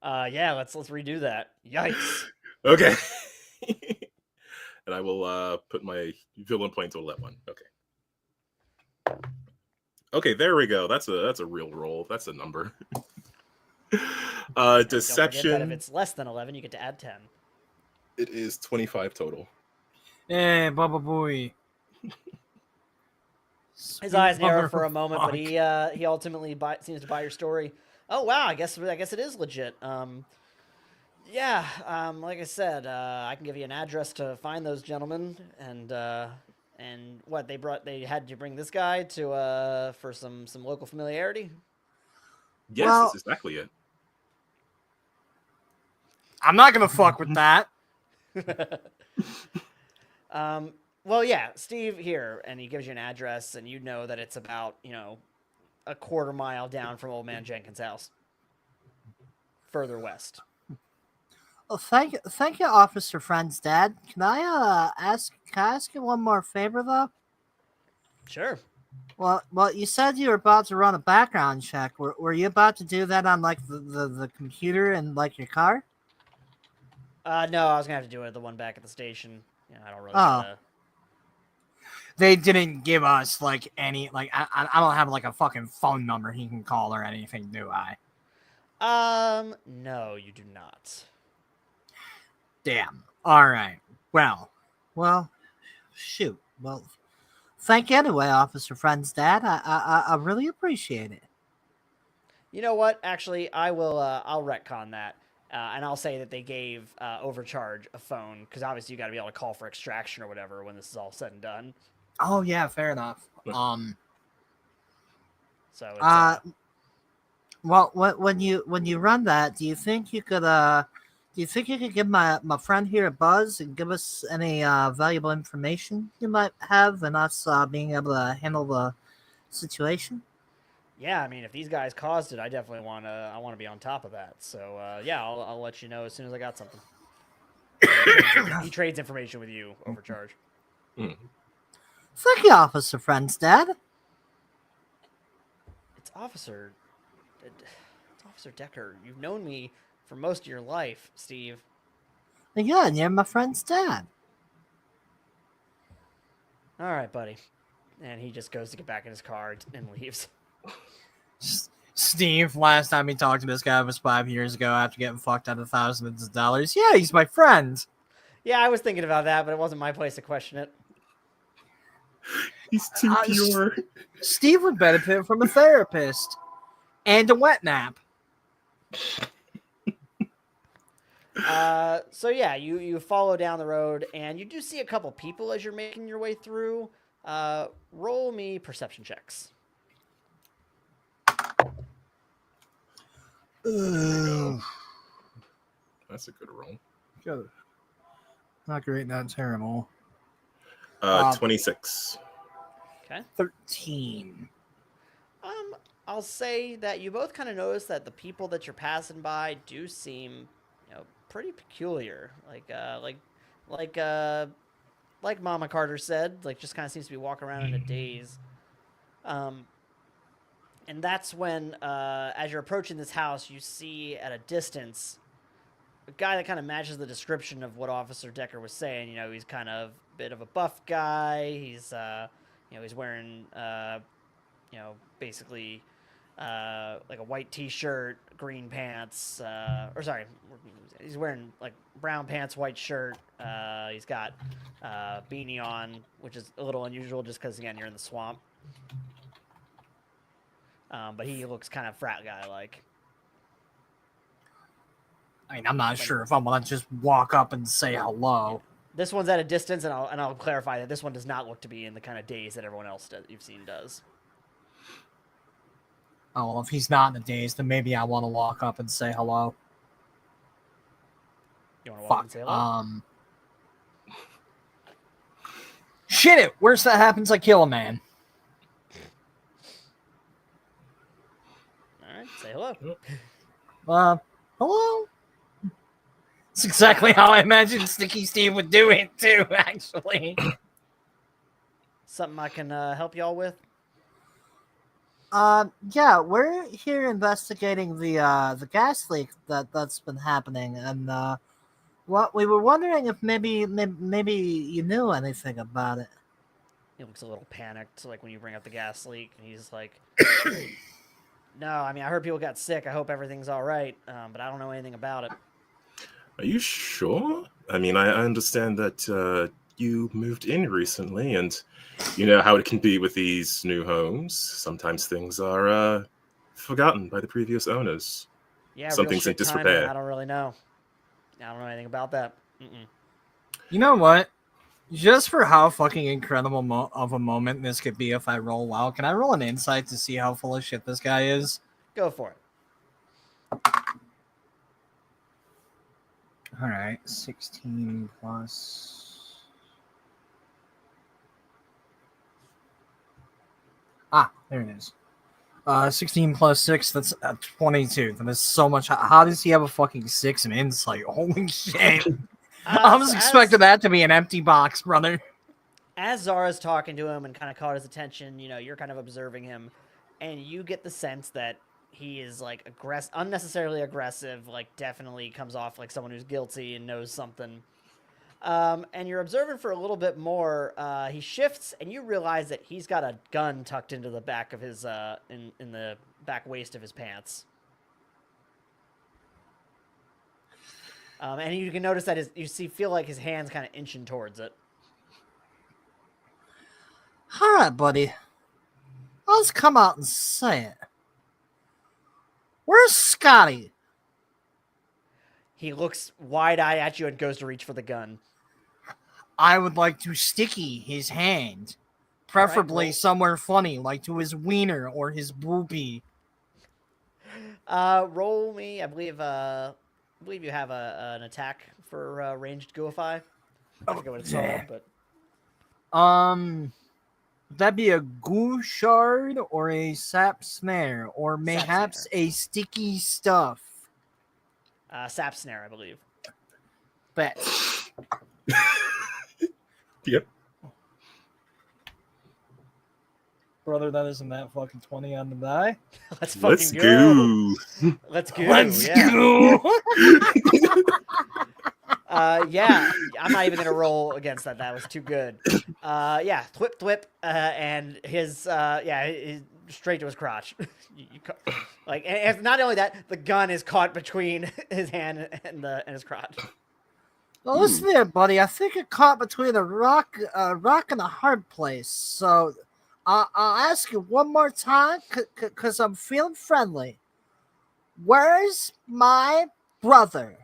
Yeah, let's redo that. Yikes. Okay. And I will put my villain point total at 1. Okay. Okay, there we go. That's a real roll. That's a number. Don't Deception. forget that if it's less than 11, you get to add 10. It is 25 total. Hey, Baba Boy. His eyes narrow for a moment, but he ultimately seems to buy your story. Oh wow, I guess it is legit. Yeah, like I said, I can give you an address to find those gentlemen, and what they had you bring this guy to for some local familiarity. Yes, Well- that's exactly it. I'm not gonna fuck with that. Well, yeah, Steve here, and he gives you an address, and you know that it's about, a quarter mile down from Old Man Jenkins' house. Further west. Well, thank you, Officer Friend's dad. Can I ask you one more favor though? Sure. Well, you said you were about to run a background check. Were you about to do that on like the computer and like your car? No, I was gonna have to do it, the one back at the station. I don't really. Oh. They didn't give us like any like I don't have like a fucking phone number he can call or anything, do I? No, you do not. Damn. All right. Well, Shoot. Well, thank you anyway, Officer Friend's dad. I really appreciate it. You know what? Actually, I'll retcon that, and I'll say that they gave Overcharge a phone because obviously you got to be able to call for extraction or whatever when this is all said and done. oh yeah, fair enough. So it's, Well, when you run that, do you think you could give my friend here a buzz and give us any valuable information you might have and us being able to handle the situation? yeah, I mean, if these guys caused it, I definitely want to be on top of that. So yeah, I'll let you know as soon as I got something. He trades information with you, Overcharge. Thank you, Officer Friend's dad. It's Officer Decker. You've known me for most of your life, Steve. Yeah, and you're my friend's dad. All right, buddy. And he just goes to get back in his car and leaves. Steve, last time he talked to this guy was 5 years ago after getting fucked out of thousands of dollars. Yeah, he's my friend. Yeah, I was thinking about that, but it wasn't my place to question it. He's too pure. Steve would benefit from a therapist and a wet nap. So yeah, you follow down the road, and you do see a couple people as you're making your way through. Roll me perception checks. That's a good roll. Good. Not great, not terrible. 26. Okay. 13. I'll say that you both kind of notice that the people that you're passing by do seem, pretty peculiar. Like Mama Carter said, like just kind of seems to be walking around in a daze. And that's when, as you're approaching this house, you see at a distance a guy that kind of matches the description of what Officer Decker was saying. He's kind of a bit of a buff guy. He's, he's wearing, basically like a white t-shirt, green pants, he's wearing like brown pants, white shirt. He's got beanie on, which is a little unusual just because again you're in the swamp. But he looks kind of frat guy like. I mean, I'm not sure if I'm gonna just walk up and say hello. This one's at a distance, and I'll clarify that this one does not look to be in the kind of daze that everyone else you've seen does. Oh, well, if he's not in the daze, then maybe I want to walk up and say hello. You want to walk and say hello? Shit it! Worst that happens, I kill a man. All right, say hello. Hello? It's exactly how I imagined Sticky Steve would do it, too, actually. Something I can help y'all with? Yeah, we're here investigating the gas leak that's been happening, and what we were wondering if maybe you knew anything about it. He looks a little panicked, like when you bring up the gas leak, and he's like, "No, I mean I heard people got sick. I hope everything's all right, but I don't know anything about it." Are you sure? I mean, I understand that you moved in recently, and you know how it can be with these new homes. Sometimes things are forgotten by the previous owners. Yeah, Something's in real shit timing. disrepair. I don't really know. I don't know anything about that. You know what? Just for how fucking incredible of a moment this could be if I roll well, can I roll an insight to see how full of shit this guy is? Go for it. All right, 16 plus. There it is. 16 plus 6, that's 22. That is so much. How does he have a fucking 6 in insight? Holy shit. I was expecting that to be an empty box, brother. As Zara's talking to him and kind of caught his attention, you know, you're kind of observing him, and you get the sense that he is like unnecessarily aggressive, like definitely comes off like someone who's guilty and knows something. And you're observing for a little bit more. He shifts, and you realize that he's got a gun tucked into the back of his in the back waist of his pants. And you can notice that feel like his hands kind of inching towards it. All right, buddy. Let's come out and say it. Where's Scotty? He looks wide-eyed at you and goes to reach for the gun. I would like to sticky his hand, preferably right, somewhere funny, like to his wiener or his boopy. Roll me. I believe you have an attack for ranged Gooify. I forget what it's called, but would that be a Gouchard or a Sap Snare, or mayhaps a Sticky Stuff? Sap Snare, I believe. Bet. Yep. Brother, that isn't that fucking 20 on the die. Let's go. Let's go. Let's Yeah. go. Yeah, I'm not even gonna roll against that. That was too good. Yeah, thwip, and his straight to his crotch. And not only that, the gun is caught between his hand and his crotch. Well, listen there, buddy. I think you're caught between a rock and a hard place. So I'll ask you one more time, because I'm feeling friendly. Where's my brother?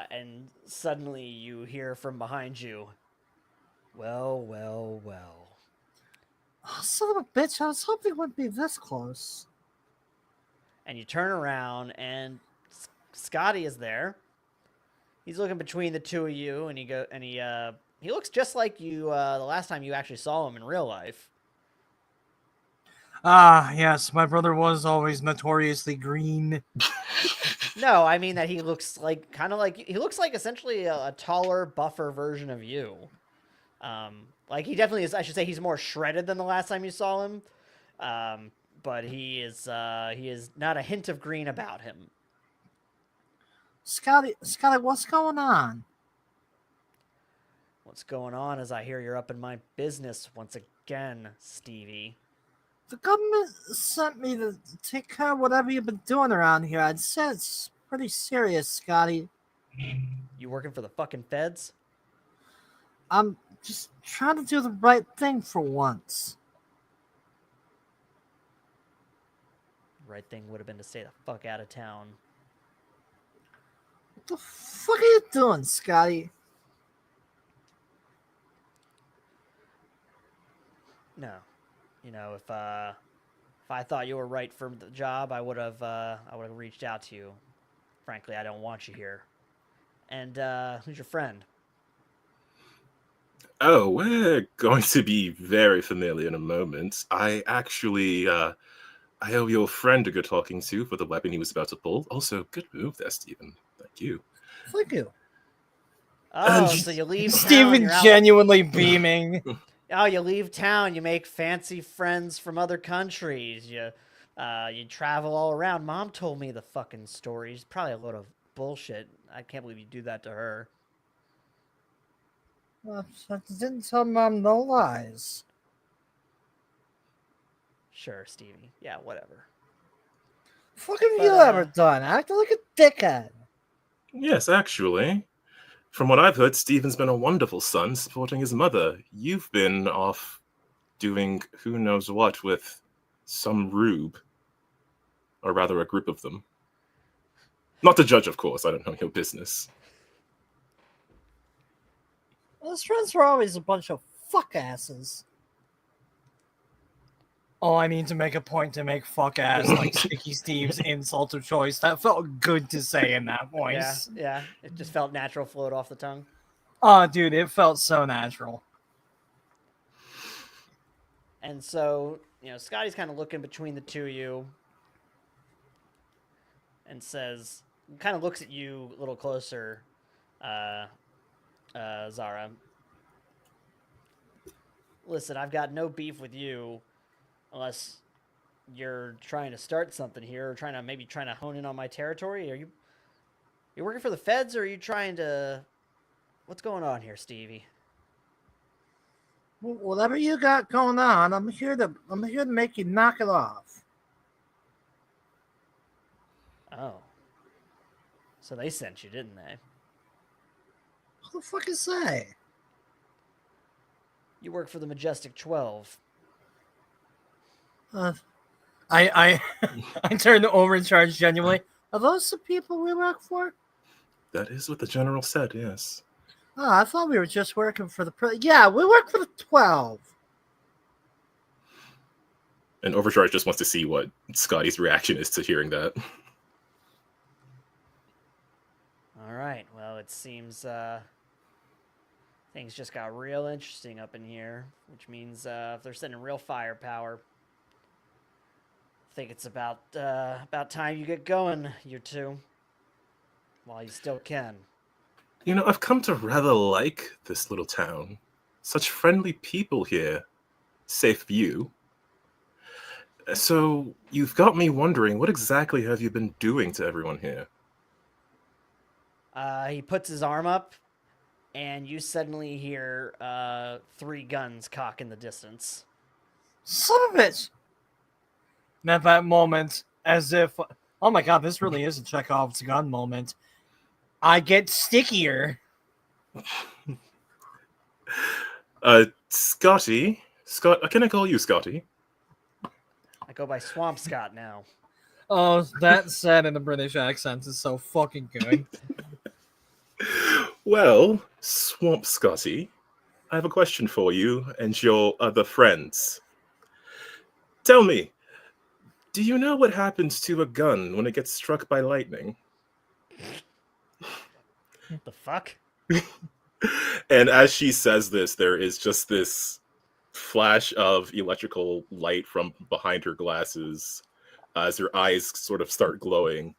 And suddenly you hear from behind you, well. Oh, son of a bitch, I was hoping it wouldn't be this close. And you turn around, and Scotty is there. He's looking between the two of you, and he looks just like you the last time you actually saw him in real life. Yes, my brother was always notoriously green. No, I mean that he looks like he looks like essentially a taller, buffer version of you. Like he definitely is. I should say he's more shredded than the last time you saw him. But he is not a hint of green about him. Scotty, what's going on? What's going on is I hear you're up in my business once again, Stevie. The government sent me to take care of whatever you've been doing around here. I'd say it's pretty serious, Scotty. You working for the fucking feds? I'm just trying to do the right thing for once. Right thing would have been to stay the fuck out of town. What the fuck are you doing, Scotty? No. You know, if I thought you were right for the job, I would have reached out to you. Frankly, I don't want you here. And who's your friend? Oh, we're going to be very familiar in a moment. I actually, I owe your friend a good talking to for the weapon he was about to pull. Also, good move there, Stephen. Thank you. Thank you. Oh, so you leave town. Steven You're out. genuinely beaming. Oh, you leave town. You make fancy friends from other countries. You travel all around. Mom told me the fucking stories. Probably a load of bullshit. I can't believe you do that to her. Well, I didn't tell Mom no lies. Sure, Stevie. Yeah, whatever. Fuck have But, you ever done? Acting like a dickhead. Yes, actually. From what I've heard, Stephen's been a wonderful son supporting his mother. You've been off doing who knows what with some rube. Or rather, a group of them. Not to judge, of course. I don't know your business. His friends were always a bunch of fuck asses. Oh, I mean to make a point to make fuck ass like Sticky Steve's insult of choice. That felt good to say in that voice. Yeah. It just felt natural, flowed off the tongue. Oh, dude, it felt so natural. And so, you know, Scotty's kind of looking between the two of you and says, kind of looks at you a little closer, Zara. Listen, I've got no beef with you unless you're trying to start something here or trying to hone in on my territory. Are you working for the feds or are you trying to... What's going on here, Stevie? Whatever you got going on, I'm here to make you knock it off. Oh. So they sent you, didn't they? What the fuck is that? You work for the Majestic 12. Uh, I turned to overcharge genuinely. are those the people we work for? That is what the general said, yes. Oh, I thought we were just working for the... Yeah, we work for the 12. And Overcharge just wants to see what Scotty's reaction is to hearing that. All right. Well, it seems things just got real interesting up in here, which means if they're sending real firepower, I think it's about time you get going, you two, while you still can. You know, I've come to rather like this little town. Such friendly people here. Safe view. So, you've got me wondering, what exactly have you been doing to everyone here? He puts his arm up, and you suddenly hear 3 guns cock in the distance. Son of a bitch! And at that moment, as if, oh my god, this really is a Chekhov's gun moment, I get stickier. Scotty? Can I call you Scotty? I go by Swamp Scott now. Oh, that said in a British accent is so fucking good. Well, Swamp Scotty, I have a question for you and your other friends. Tell me, do you know what happens to a gun when it gets struck by lightning? The fuck? And as she says this, there is just this flash of electrical light from behind her glasses as her eyes sort of start glowing,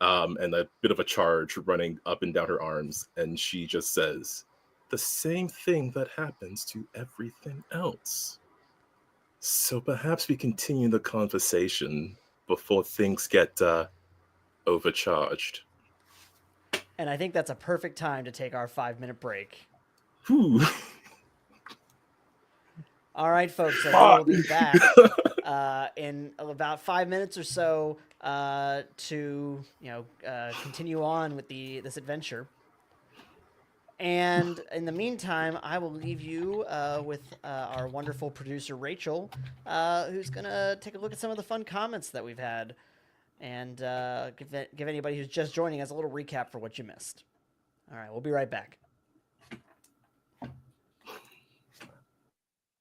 and a bit of a charge running up and down her arms. And she just says, the same thing that happens to everything else. So perhaps we continue the conversation before things get overcharged. And I think that's a perfect time to take our 5-minute break. Whew. All right, folks, so we'll be back in about 5 minutes or so to continue on with this adventure. And in the meantime, I will leave you with our wonderful producer Rachel, who's gonna take a look at some of the fun comments that we've had, and give anybody who's just joining us a little recap for what you missed. All right, we'll be right back.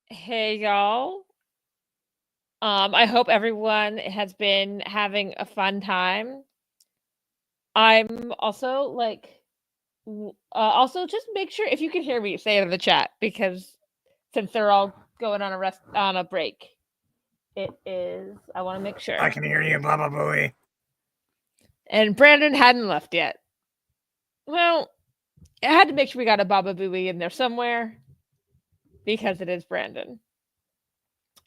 Hey y'all. I hope everyone has been having a fun time. I'm also also just make sure if you can hear me, say it in the chat, because since they're all going on a break, I want to make sure. I can hear you, Baba Booey. And Brandon hadn't left yet. Well, I had to make sure we got a Baba Booey in there somewhere because it is Brandon.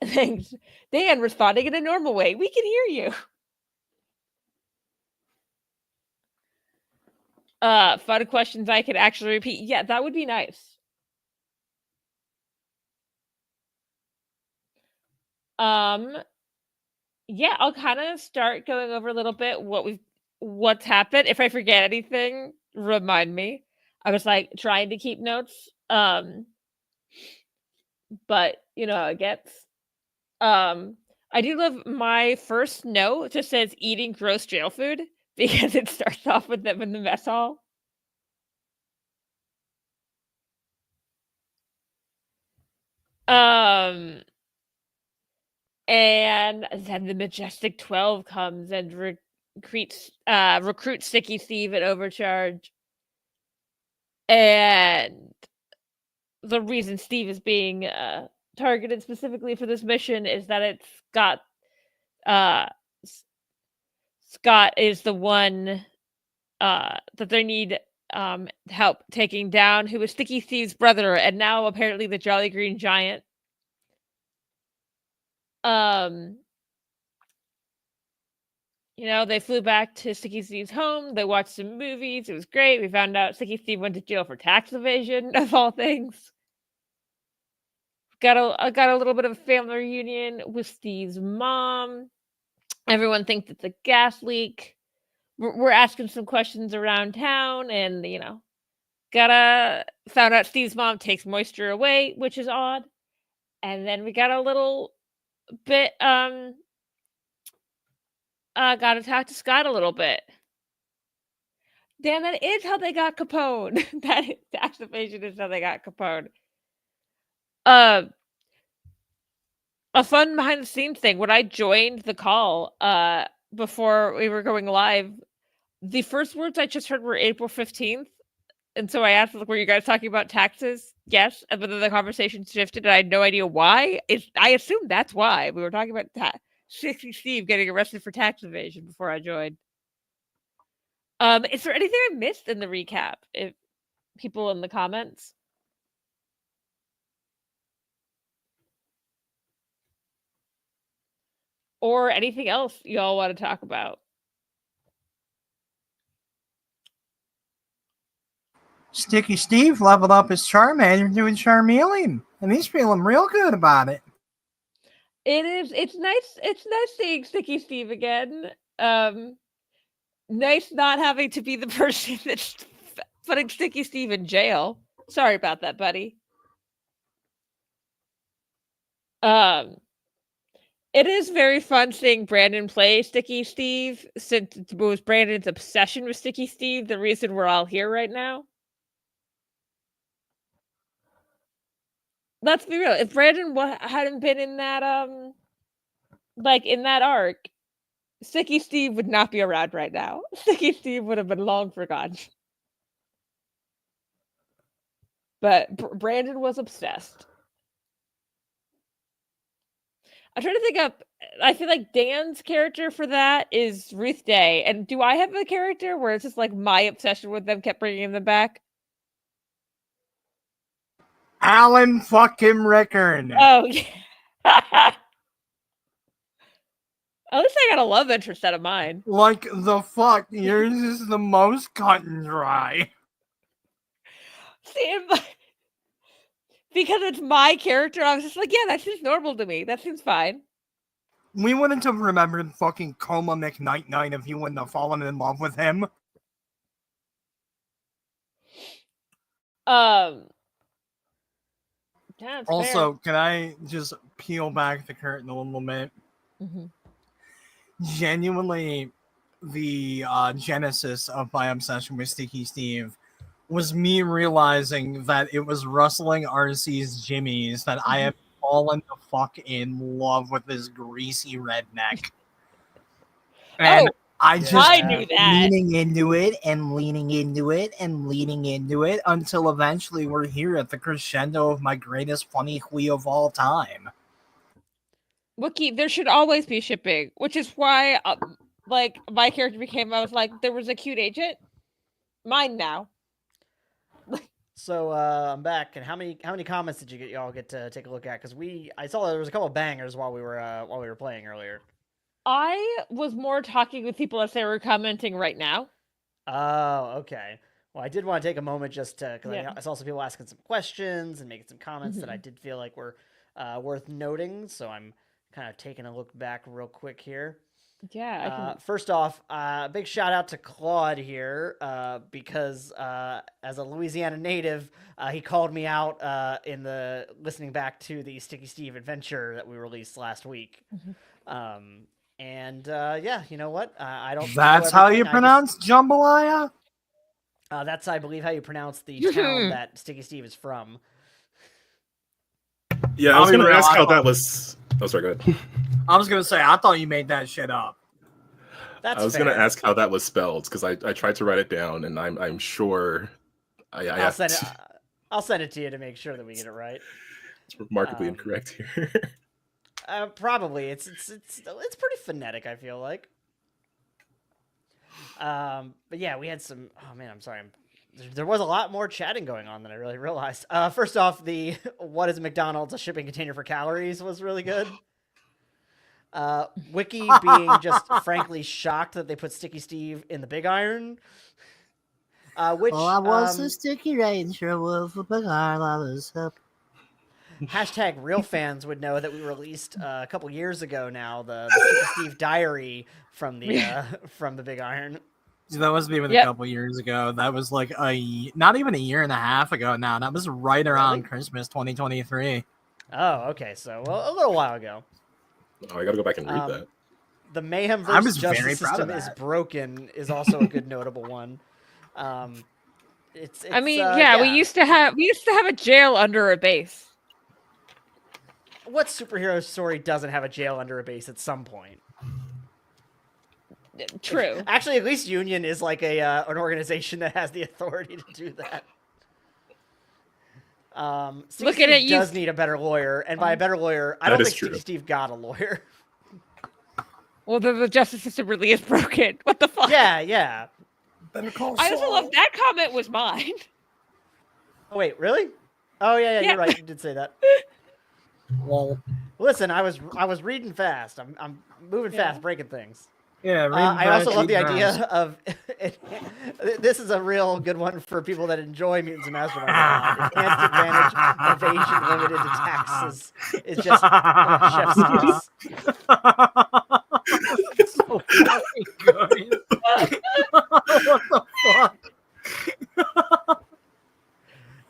Thanks. Dan responding in a normal way. We can hear you. Fun questions I could actually repeat. Yeah, that would be nice. Yeah, I'll kind of start going over a little bit what's happened. If I forget anything, remind me. I was trying to keep notes. But you know how it gets. I do love my first note. It just says eating gross jail food because it starts off with them in the mess hall. And then the Majestic 12 comes and recruits Sticky Steve at overcharge. And the reason Steve is being targeted specifically for this mission is that it's Scott is the one that they need help taking down, who is Sticky Steve's brother and now apparently the Jolly Green Giant. They flew back to Sticky Steve's home. They watched some movies. It was great. We found out Sticky Steve went to jail for tax evasion, of all things. Got a little bit of a family reunion with Steve's mom. Everyone thinks it's a gas leak. We're asking some questions around town, and found out Steve's mom takes moisture away, which is odd. And then we got a little bit got to talk to Scott a little bit. Damn, that is how they got Capone. That is, tax evasion is how they got Capone. A fun behind the scenes thing. When I joined the call before we were going live, the first words I just heard were April 15th. And so I asked, were you guys talking about taxes? Yes. And then the conversation shifted and I had no idea why. I assumed that's why. We were talking about Steve getting arrested for tax evasion before I joined. Is there anything I missed in the recap? If people in the comments? Or anything else y'all want to talk about? Sticky Steve leveled up his Charmander doing Charmeleon, and he's feeling real good about it. It's nice. It's nice seeing Sticky Steve again. Nice not having to be the person that's putting Sticky Steve in jail. Sorry about that, buddy. It is very fun seeing Brandon play Sticky Steve, since it was Brandon's obsession with Sticky Steve the reason we're all here right now. Let's be real. If Brandon hadn't been in that in that arc, Sticky Steve would not be around right now. Sticky Steve would have been long forgotten. But Brandon was obsessed. I'm trying to think of. I feel like Dan's character for that is Ruth Day. And do I have a character where it's just my obsession with them kept bringing them back? Alan fucking Rickard. Oh, yeah. At least I got a love interest out of mine. Like the fuck, yours is the most cut and dry. See, because it's my character, I was just yeah, that seems normal to me. That seems fine. We wouldn't have remembered fucking Coma McKnight if you wouldn't have fallen in love with him. Yeah, it's Also, can I just peel back the curtain a little bit? fair. Mhm. Genuinely, the genesis of my obsession with Sticky Steve was me realizing that it was rustling RC's Jimmy's that I have fallen the fuck in love with this greasy redneck. And I just I Yeah. knew keep that. leaning into it and leaning into it and leaning into it until eventually we're here at the crescendo of my greatest funny hui of all time. Wookie, there should always be shipping, which is why, like, my character became. I was like, there was a cute agent. Mine now. So I'm back, and how many comments did y'all get to take a look at? Because I saw there was a couple of bangers while we were playing earlier. I was more talking with people as they were commenting right now. Oh, okay. Well, I did want to take a moment just to because Yeah. I saw some people asking some questions and making some comments that I did feel like were worth noting. So I'm kind of taking a look back real quick here. Yeah. First off, big shout out to Claude here because as a Louisiana native, he called me out in the listening back to the Sticky Steve adventure that we released last week. And yeah, you know what? I don't. That's know how you everything. pronounce jambalaya? That's, I believe, how you pronounce the town that Sticky Steve is from. Yeah, I I'll was be going to real, ask I how thought- that was. Oh, sorry, go ahead. I was gonna say, I thought you made that shit up. That's I was fair. going to ask how that was spelled because I tried to write it down, and I'm sure I'll send it. I'll send it to you to make sure that we get it right. It's remarkably incorrect here. Probably it's pretty phonetic. I feel like. But yeah, we had some. Oh man, I'm sorry. There was a lot more chatting going on than I really realized. First off, the what is McDonald's a shipping container for calories was really good. Wiki being just frankly shocked that they put Sticky Steve in the Big Iron. Which Well, I was a Sticky Ranger with a big iron on his hip. hashtag real fans would know that we released a couple years ago now the Sticky Steve diary from the Big Iron. So that wasn't even a Yep. couple years ago. That was like not even a year and a half ago now. That was right around Really? Christmas 2023. Oh, okay. So a little while ago. Oh, I got to go back and read that. The Mayhem I versus was very Justice proud of system is that. broken is also a good notable one. It's I mean, yeah, we used to have a jail under a base. What superhero story doesn't have a jail under a base at some point? True. Actually, at least Union is like an organization that has the authority to do that. Sticky Look at Steve it, you- does need a better lawyer, and by a better lawyer, I That don't is think Sticky true. Steve got a lawyer. Well, the justice system really is broken. What the fuck? Yeah. Better call I also love that comment was mine. Oh wait, really? Oh yeah, Yeah. you're right. You did say that. Well, Listen, I was reading fast. I'm moving fast, breaking things. yeah. I also love the idea of this is a real good one for people that enjoy Mutants and Mastermind. Enhanced advantage evasion limited to taxes is just chef's kiss. So fucking good. What the fuck?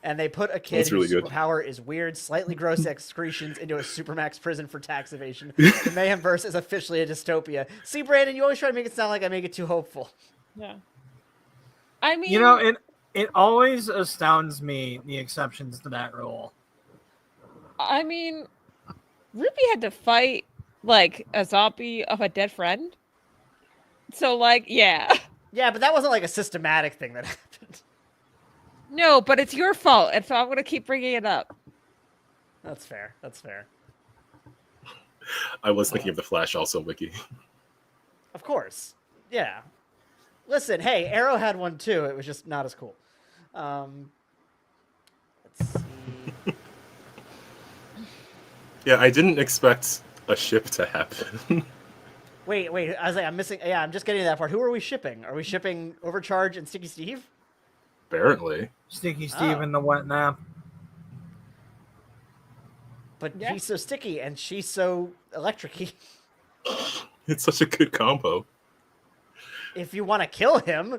And they put a kid That's really whose good. superpower is weird, slightly gross excretions into a supermax prison for tax evasion. The Mayhemverse is officially a dystopia. See, Brandon, you always try to make it sound like I make it too hopeful. Yeah. I mean, You know, it always astounds me the exceptions to that rule. I mean, Ruby had to fight like a zombie of a dead friend. So, like, yeah. Yeah, but that wasn't like a systematic thing that happened. No, but it's your fault, and so I'm gonna keep bringing it up. That's fair. That's fair. I was thinking of the Flash also, Wiki. Of course. Yeah. Listen, hey, Arrow had one too. It was just not as cool. Let's see. Yeah, I didn't expect a ship to happen. Wait. I was like, I'm missing. Yeah, I'm just getting to that part. Who are we shipping? Are we shipping Overcharge and Sticky Steve? Apparently. Sticky Steve Oh. in the wet nap. But Yeah. he's so sticky and she's so electric-y. It's such a good combo. If you want to kill him,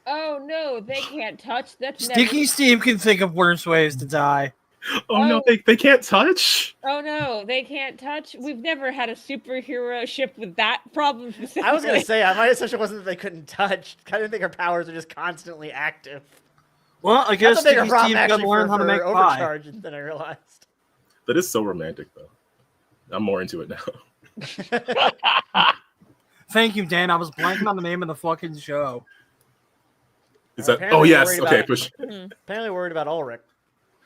Oh no, they can't touch. That's Sticky never. Steve can think of worse ways to die. Oh no, they can't touch. Oh no, they can't touch. We've never had a superhero ship with that problem specifically. I was gonna say my assumption wasn't that they couldn't touch. I didn't think her powers are just constantly active. Well, I guess That's a bigger Sticky problem Steve got actually to learn how to make pie. overcharge than I realized. That is so romantic, though. I'm more into it now. Thank you, Dan. I was blanking on the name of the fucking show. Is that? Apparently Oh you're yes. worried Okay. about- Push. Apparently worried about Ulrich.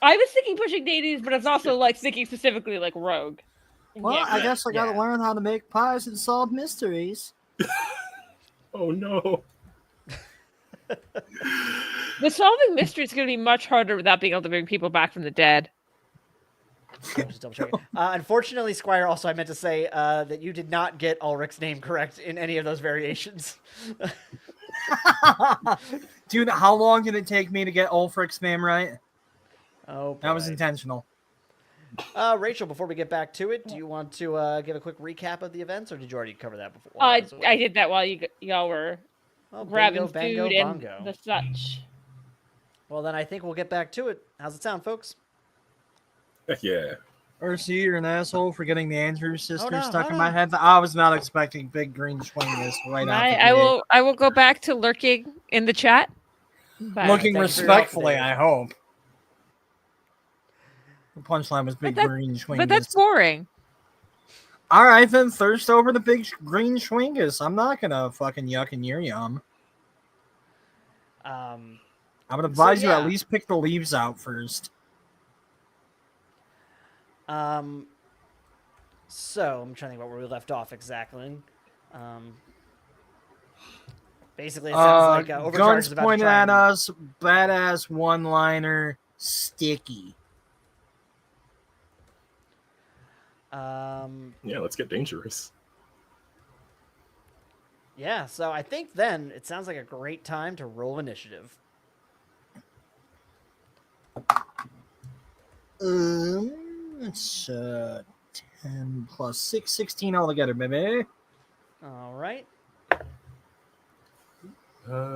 I was thinking pushing daisies, but it's also like thinking specifically like Rogue. Well, Yeah. I guess I gotta Yeah. learn how to make pies and solve mysteries. Oh no. The solving mystery is going to be much harder without being able to bring people back from the dead. Just double checking. Unfortunately, Squire, also I meant to say that you did not get Ulrich's name correct in any of those variations. Dude, how long did it take me to get Ulfric's name right? Oh, That was boy. intentional. Rachel, before we get back to it, do you want to give a quick recap of the events, or did you already cover that before? I did that while y'all were Oh, grabbing bingo, bango, food and bongo. the such. Well, then I think we'll get back to it. How's it sound, folks? Yeah. RC, you're an asshole for getting the Andrews sister no, stuck hold in my on. head. I was not expecting big green swing this right out the I gate. will go back to lurking in the chat. But Looking Thank you for your respectfully, help, Dave. I hope. The punchline was big that- green swing. but that's boring. All right, then thirst over the big green swingus. I'm not gonna fucking yuck in your yum. Um, I would advise you yeah. at least pick the leaves out first. So I'm trying to think about where we left off exactly. Basically, it sounds like Overcharge guns is about to pointed try at and- us. Badass one-liner. Sticky. Yeah. Let's get dangerous. Yeah, so I think then it sounds like a great time to roll initiative. It's 10 plus 6, 16 altogether, baby. All right.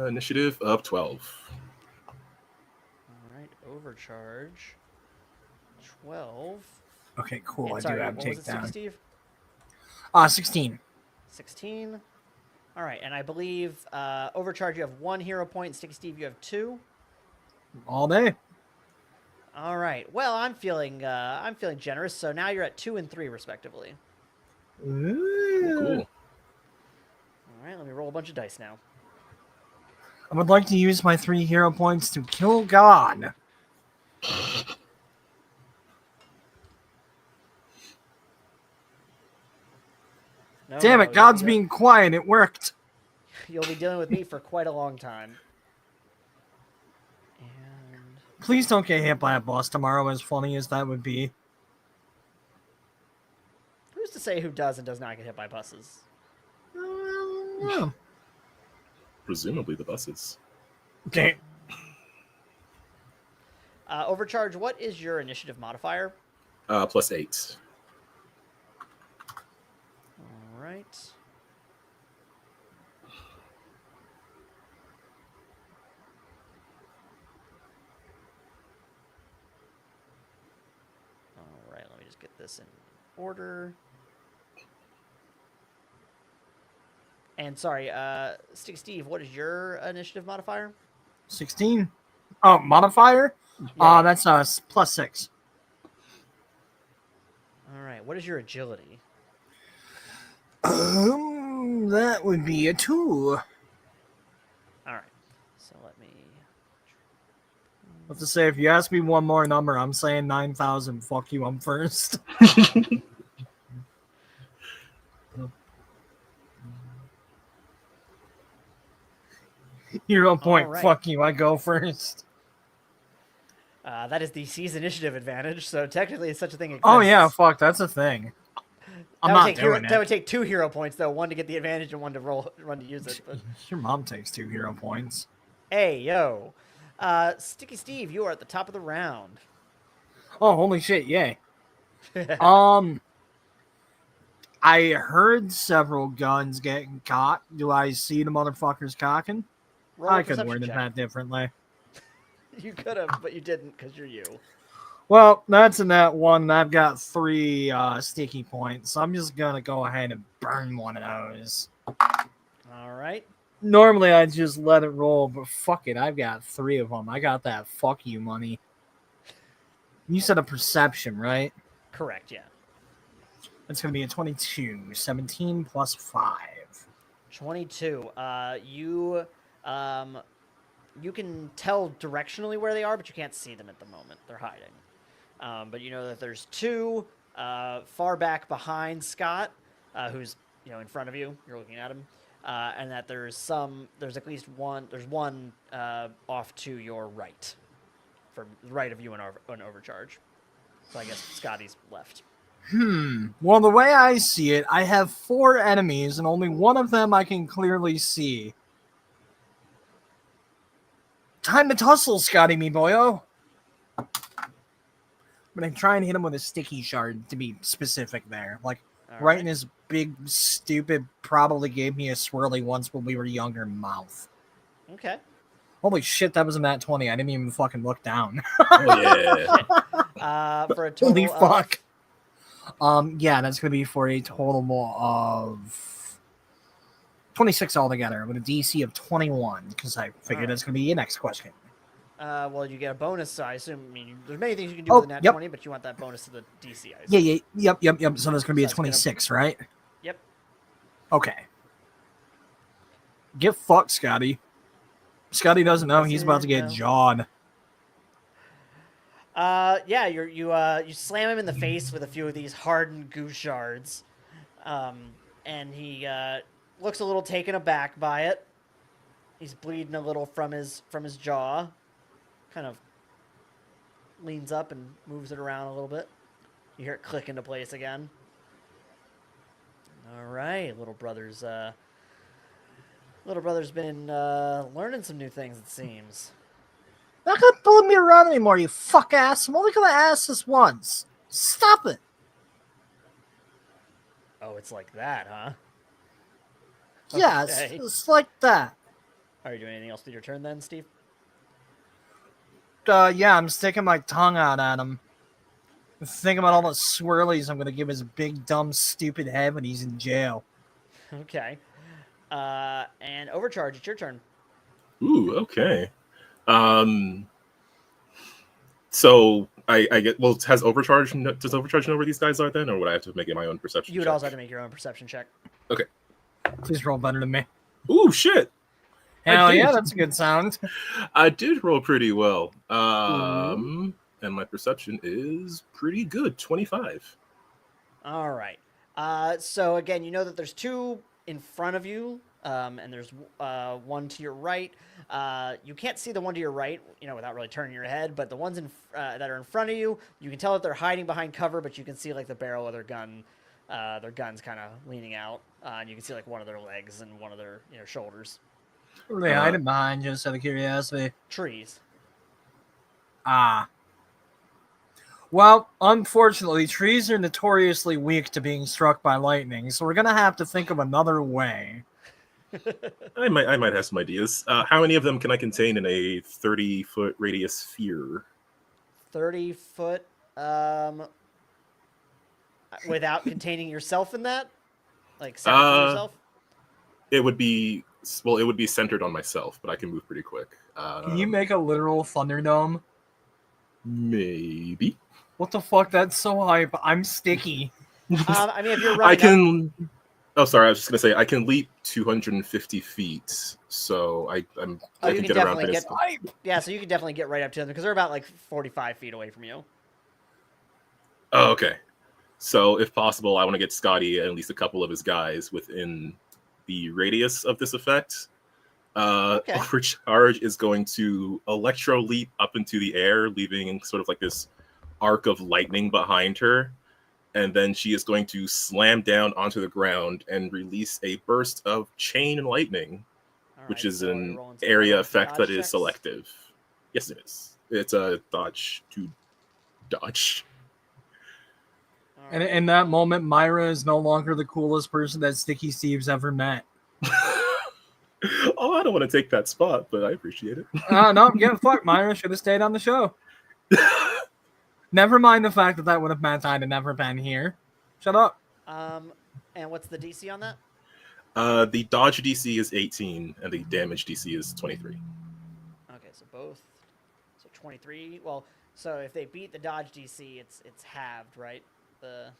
Initiative up 12. All right. Overcharge. 12. Okay, cool. And I do sorry, have what was it, takedown. Steve? 16. 16. All right, and I believe Overcharge you have 1 hero point, Sticky Steve you have 2. All day. All right. Well, I'm feeling generous. So now you're at 2 and 3 respectively. Cool. All right, let me roll a bunch of dice now. I would like to use my 3 hero points to kill God. No, Damn no, it, God's you'll- being quiet. It worked. You'll be dealing with me for quite a long time. And Please don't get hit by a bus tomorrow, as funny as that would be. who's to say who does and does not get hit by buses? Yeah. Presumably the buses. Okay. Overcharge, what is your initiative modifier? Plus 8. All right. All right, let me just get this in order. And sorry, Sticky Steve, what is your initiative modifier? 16. Oh, modifier? Yeah. That's plus 6. All right, what is your agility? That would be a 2. All right, so let me. I have to say, if you ask me one more number, I'm saying 9,000. Fuck you, I'm first. Hero point, Alright. fuck you, I go first. That is the seize initiative advantage, so technically such a thing exists. Oh yeah, fuck, that's a thing. I'm not doing That it. would take 2 hero points, though. 1 to get the advantage and 1 to run to use it. But Your mom takes 2 hero points. hey, yo, Sticky Steve, you are at the top of the round. Oh, holy shit, yay. I I heard several guns getting caught. Do I see the motherfuckers cocking? Roll a I could perception word it check. that differently. You could have, but you didn't because you're you. Well, that's in that one. And I've got 3 sticky points, so I'm just gonna go ahead and burn one of those. All right. Normally, I'd just let it roll, but fuck it. I've got 3 of them. I got that fuck you money. You said a perception, right? Correct, yeah. That's going to be a 22. 17 plus 5. 22. You can tell directionally where they are, but you can't see them at the moment. They're hiding. But you know that there's 2 far back behind Scott, who's in front of you. You're looking at him. And that there's at least one. There's one off to your right, from the right of you in overcharge. So I guess Scotty's left. Well, the way I see it, I have 4 enemies, and only one of them I can clearly see. Time to tussle, Scotty, me boyo. I'm gonna try and hit him with a sticky shard, to be specific there. Like, All right in his big, stupid, probably gave me a swirly once when we were younger mouth. Okay. Holy shit, that was a nat 20. I didn't even fucking look down. Oh, yeah. For a total Holy of fuck. Yeah, that's gonna be for a total of 26 altogether with a DC of 21, because I figured Alright. that's gonna be your next question. Well, you get a bonus, so I assume. I mean, there's many things you can do with a nat 20, but you want that bonus to the DC. I assume. Yep. So that's gonna be a So it's gonna- 26, right? Yep. Okay. Get fucked, Scotty. Scotty doesn't know he's about to get No. jawed. Yeah, you slam him in the face with a few of these hardened goose shards, and he looks a little taken aback by it. He's bleeding a little from his jaw. Kind of leans up and moves it around a little bit. You hear it click into place again. All right, little brother's been learning some new things, it seems. Not gonna pull me around anymore, you fuck ass. I'm only gonna ask this once. Stop it. Oh, it's like that, huh? Yeah, Okay. it's like that. Are you doing anything else with your turn then, Steve? Yeah, I'm sticking my tongue out at him. Think about all the swirlies I'm gonna give his big, dumb, stupid head when he's in jail. Okay. And Overcharge, it's your turn. Ooh, okay. So I get, well, does Overcharge know where these guys are then, or would I have to make it my own perception You would check? also have to make your own perception check. Please roll better than me. Ooh, shit. Hell did. yeah, that's a good sound. I did roll pretty well. And my perception is pretty good, 25. All right. So again, you know that there's 2 in front of you, and there's one to your right. You can't see the one to your right, without really turning your head. But the ones that are in front of you, you can tell that they're hiding behind cover, but you can see like the barrel of their gun. Their gun's kind of leaning out, and you can see like one of their legs and one of their shoulders. What are they hiding behind, just out of curiosity? Trees. Ah. Well, unfortunately, trees are notoriously weak to being struck by lightning, so we're gonna have to think of another way. I might have some ideas. How many of them can I contain in a 30-foot radius sphere? 30 foot. Without containing yourself in that, like centering yourself. It would be centered on myself, but I can move pretty quick. Can you make a literal Thunderdome? Maybe. What the fuck? That's so hype. I'm sticky. I mean, if you're I running, can. Oh, sorry. I was just gonna say I can leap 250 feet, so I can get around. Yeah, so you can definitely get right up to them because they're about like 45 feet away from you. Oh, okay. So, if possible, I want to get Scotty and at least a couple of his guys within the radius of this effect. Okay. Overcharge is going to electro leap up into the air, leaving sort of like this arc of lightning behind her. And then she is going to slam down onto the ground and release a burst of chain lightning, which is an area effect that is selective. Yes, it is. It's a dodge to dodge. And right. in that moment, Myra is no longer the coolest person that Sticky Steve's ever met. Oh, I don't want to take that spot, but I appreciate it. No, get fucked. Myra should have stayed on the show. Never mind the fact that that would have meant I'd have never been here. Shut up. And what's the DC on that? The dodge DC is 18, and the damage DC is 23. Okay, so both. So 23. Well, so if they beat the dodge DC, it's halved, right? The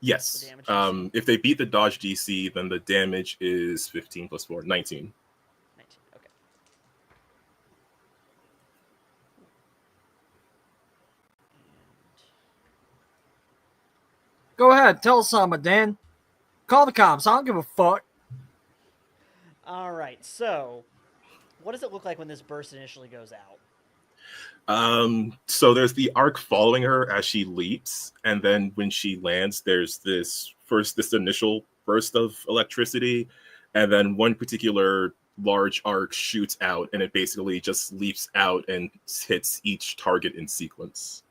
Yes. damage DC? If they beat the dodge DC, then the damage is 15 plus 4, 19. 19. Okay. Go ahead, tell us something, Dan. Call the cops. I don't give a fuck. All right. So, what does it look like when this burst initially goes out? So there's the arc following her as she leaps, and then when she lands, there's this initial burst of electricity, and then one particular large arc shoots out, and it basically just leaps out and hits each target in sequence.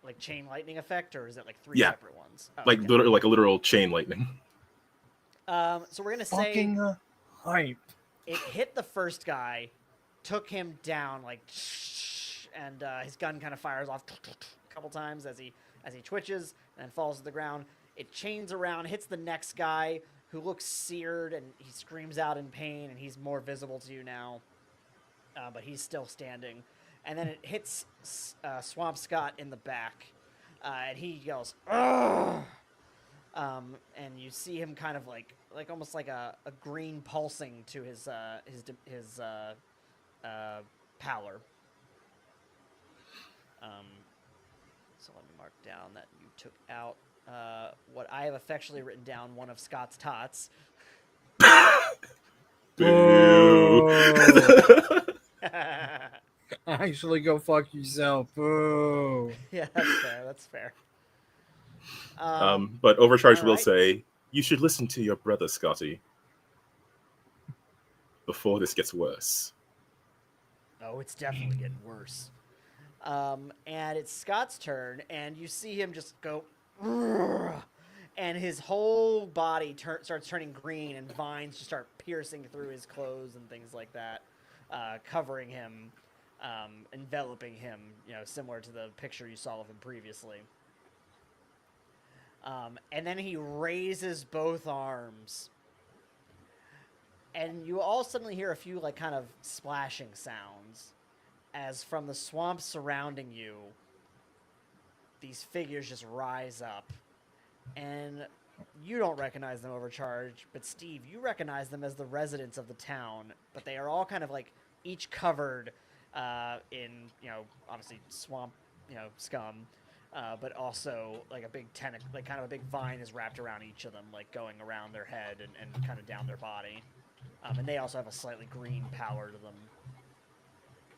Like chain lightning effect, or is it like three Yeah. separate ones? Oh, Like okay. literally, like a literal chain lightning. So we're gonna say Fucking hype. it hit the first guy, took him down like, and his gun kind of fires off a couple times as he twitches and then falls to the ground. It chains around, hits the next guy who looks seared, and he screams out in pain, and he's more visible to you now, but he's still standing. And then it hits Swamp Scott in the back, and he yells, "Ugh!" And you see him kind of like almost like a green pulsing to his pallor. So let me mark down that you took out what I have affectionately written down, one of Scott's tots. Boo. Actually, go fuck yourself. Boo. Yeah, that's fair. That's fair. But Overcharge will Alright. say, "You should listen to your brother, Scotty, before this gets worse." Oh, it's definitely getting worse. And it's Scott's turn, and you see him just go, "Ugh," and his whole body starts turning green, and vines just start piercing through his clothes and things like that, covering him, enveloping him, similar to the picture you saw of him previously. And then he raises both arms, and you all suddenly hear a few like kind of splashing sounds as from the swamp surrounding you, these figures just rise up. And you don't recognize them, Overcharge, but Steve, you recognize them as the residents of the town, but they are all kind of like each covered in, obviously swamp, scum, but also like a big like kind of a big vine is wrapped around each of them, like going around their head and kind of down their body. And they also have a slightly green pallor to them.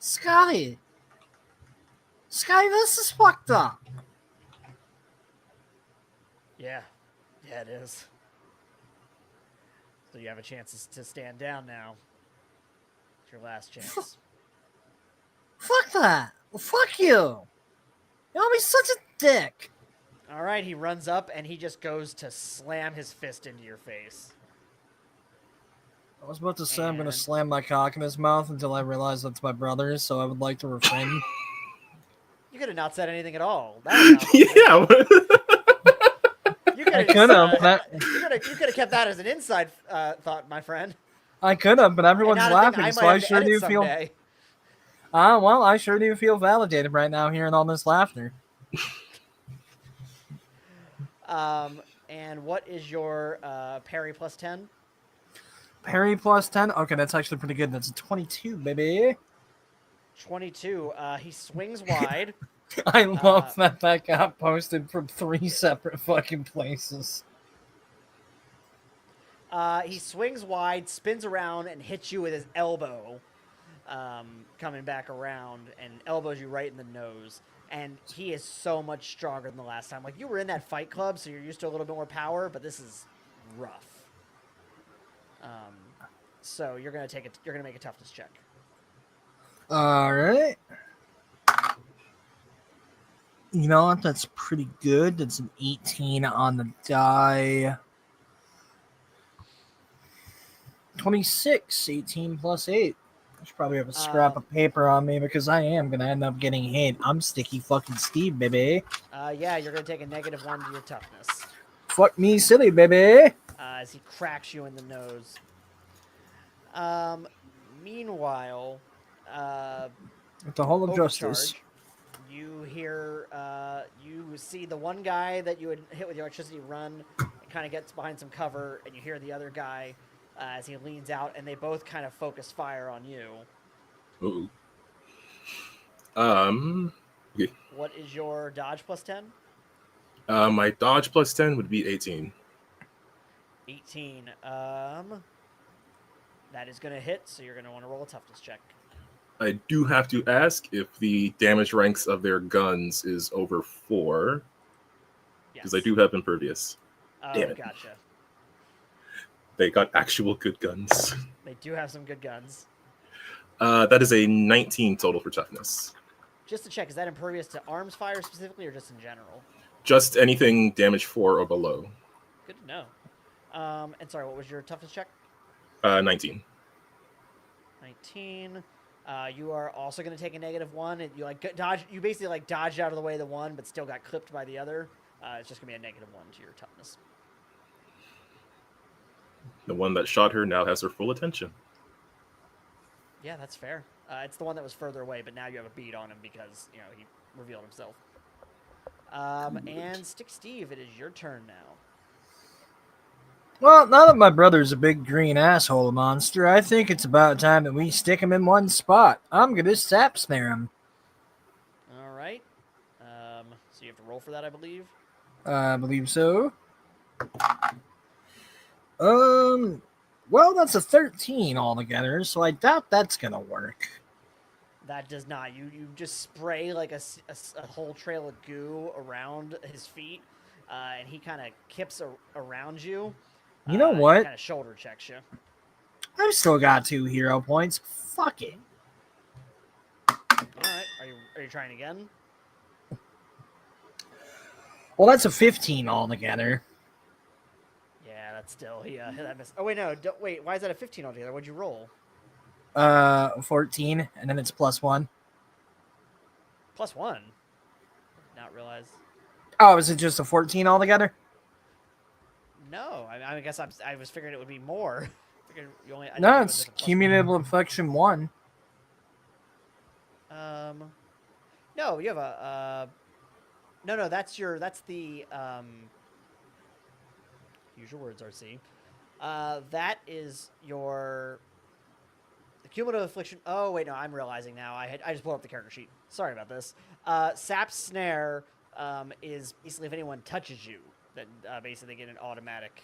Scotty, this is fucked up. Yeah, it is. So you have a chance to stand down now. It's your last chance. Fuck that. Well, fuck you. You'll be such a dick. All right, he runs up and he just goes to slam his fist into your face. I was about to say I'm going And- to slam my cock in his mouth until I realize that's my brother, so I would like to refrain. You could have not said anything at all. That Yeah. You could I have could have. you could have kept that as an inside thought, my friend. I could have, but everyone's And not a thing laughing, I so might I have to sure edit do feel. someday. Well, I sure do feel validated right now hearing all this laughter. And what is your parry plus 10? Parry plus 10? Okay, that's actually pretty good. That's a 22, baby. 22. He swings wide. I love that got posted from 3 separate fucking places. He swings wide, spins around, and hits you with his elbow, coming back around, and elbows you right in the nose. And he is so much stronger than the last time. Like, you were in that fight club, so you're used to a little bit more power, but this is rough. So you're gonna make a toughness check. All right. You know what? That's pretty good. That's an 18 on the die. 26. 18 plus 8. I should probably have a scrap of paper on me because I am going to end up getting hit. I'm Sticky fucking Steve, baby. Yeah, you're going to take a -1 to your toughness. Fuck me silly, baby. As he cracks you in the nose. Meanwhile, With the Hall of Justice. Overcharge, you hear, you see the one guy that you had hit with the electricity run and kind of gets behind some cover, and you hear the other guy as he leans out, and they both kind of focus fire on you. Ooh. Okay. What is your dodge plus 10? My dodge plus 10 would be 18. 18. That is going to hit, so you're going to want to roll a toughness check. I do have to ask if the damage ranks of their guns is over 4, because I do have impervious. Oh, Damn it. Gotcha. They got actual good guns. They do have some good guns. That is a 19 total for toughness. Just to check, is that impervious to arms fire specifically, or just in general? Just anything damage 4 or below. Good to know. And sorry, what was your toughness check? 19. 19. You are also going to take a -1, and you dodge. You basically dodged out of the way of the one, but still got clipped by the other. It's just going to be a -1 to your toughness. The one that shot her now has her full attention. Yeah, that's fair. It's the one that was further away, but now you have a beat on him because he revealed himself. And Stick Steve, it is your turn now. Well, now that my brother's a big green asshole monster, I think it's about time that we stick him in one spot. I'm gonna sap snare him. All right. So you have to roll for that, I believe. I believe so. Well, that's a 13 altogether, so I doubt that's gonna work. That does not. You just spray like a whole trail of goo around his feet, and he kind of kips around you. You know what? Kind of shoulder checks you. I've still got 2 hero points. Fuck it. All right. Are you trying again? Well, that's a 15 altogether. Yeah, that's still that missed. Oh wait, no. Wait, why is that a 15 altogether? What'd you roll? 14, and then it's +1. +1. Did not realize. Oh, is it just a 14 altogether? No, I guess I was figuring it would be more. You only, No, it's cumulative affliction 1. No, you have a. No, that's the use your words, RC. That is the cumulative affliction. Oh wait, no, I'm realizing now. I just pulled up the character sheet. Sorry about this. Sap snare is basically if anyone touches you, then basically they get an automatic.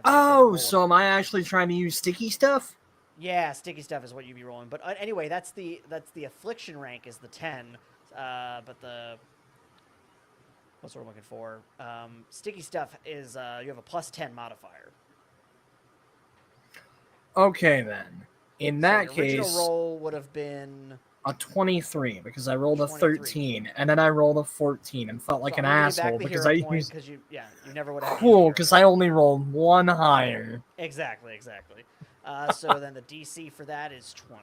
Oh, so am I actually trying to use sticky stuff? Yeah, sticky stuff is what you'd be rolling. But anyway, that's the affliction rank is the 10. But the what's what I'm looking for? Sticky stuff is you have a +10 modifier. Okay then. In that the original case, roll would have been a 23 because I rolled a 23. 13 and then I rolled a 14 and felt like So an I'm gonna give you back asshole the because hero I point used because you never would have cool because I only rolled 1 higher. exactly. So then the DC for that is 20.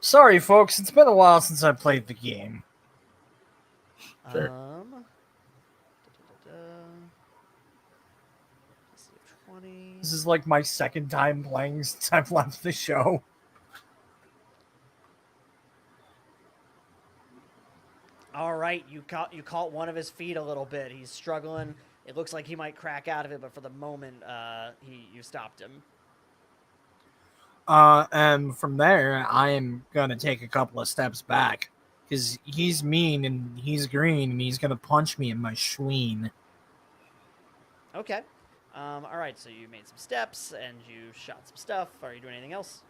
Sorry, folks, it's been a while since I played the game. Fair. DC of 20. This is like my second time playing since I've left the show. All right, you caught one of his feet a little bit. He's struggling. It looks like he might crack out of it, but for the moment, you stopped him. And from there, I am gonna take a couple of steps back because he's mean and he's green and he's gonna punch me in my schween. Okay. All right, so you made some steps and you shot some stuff. Are you doing anything else?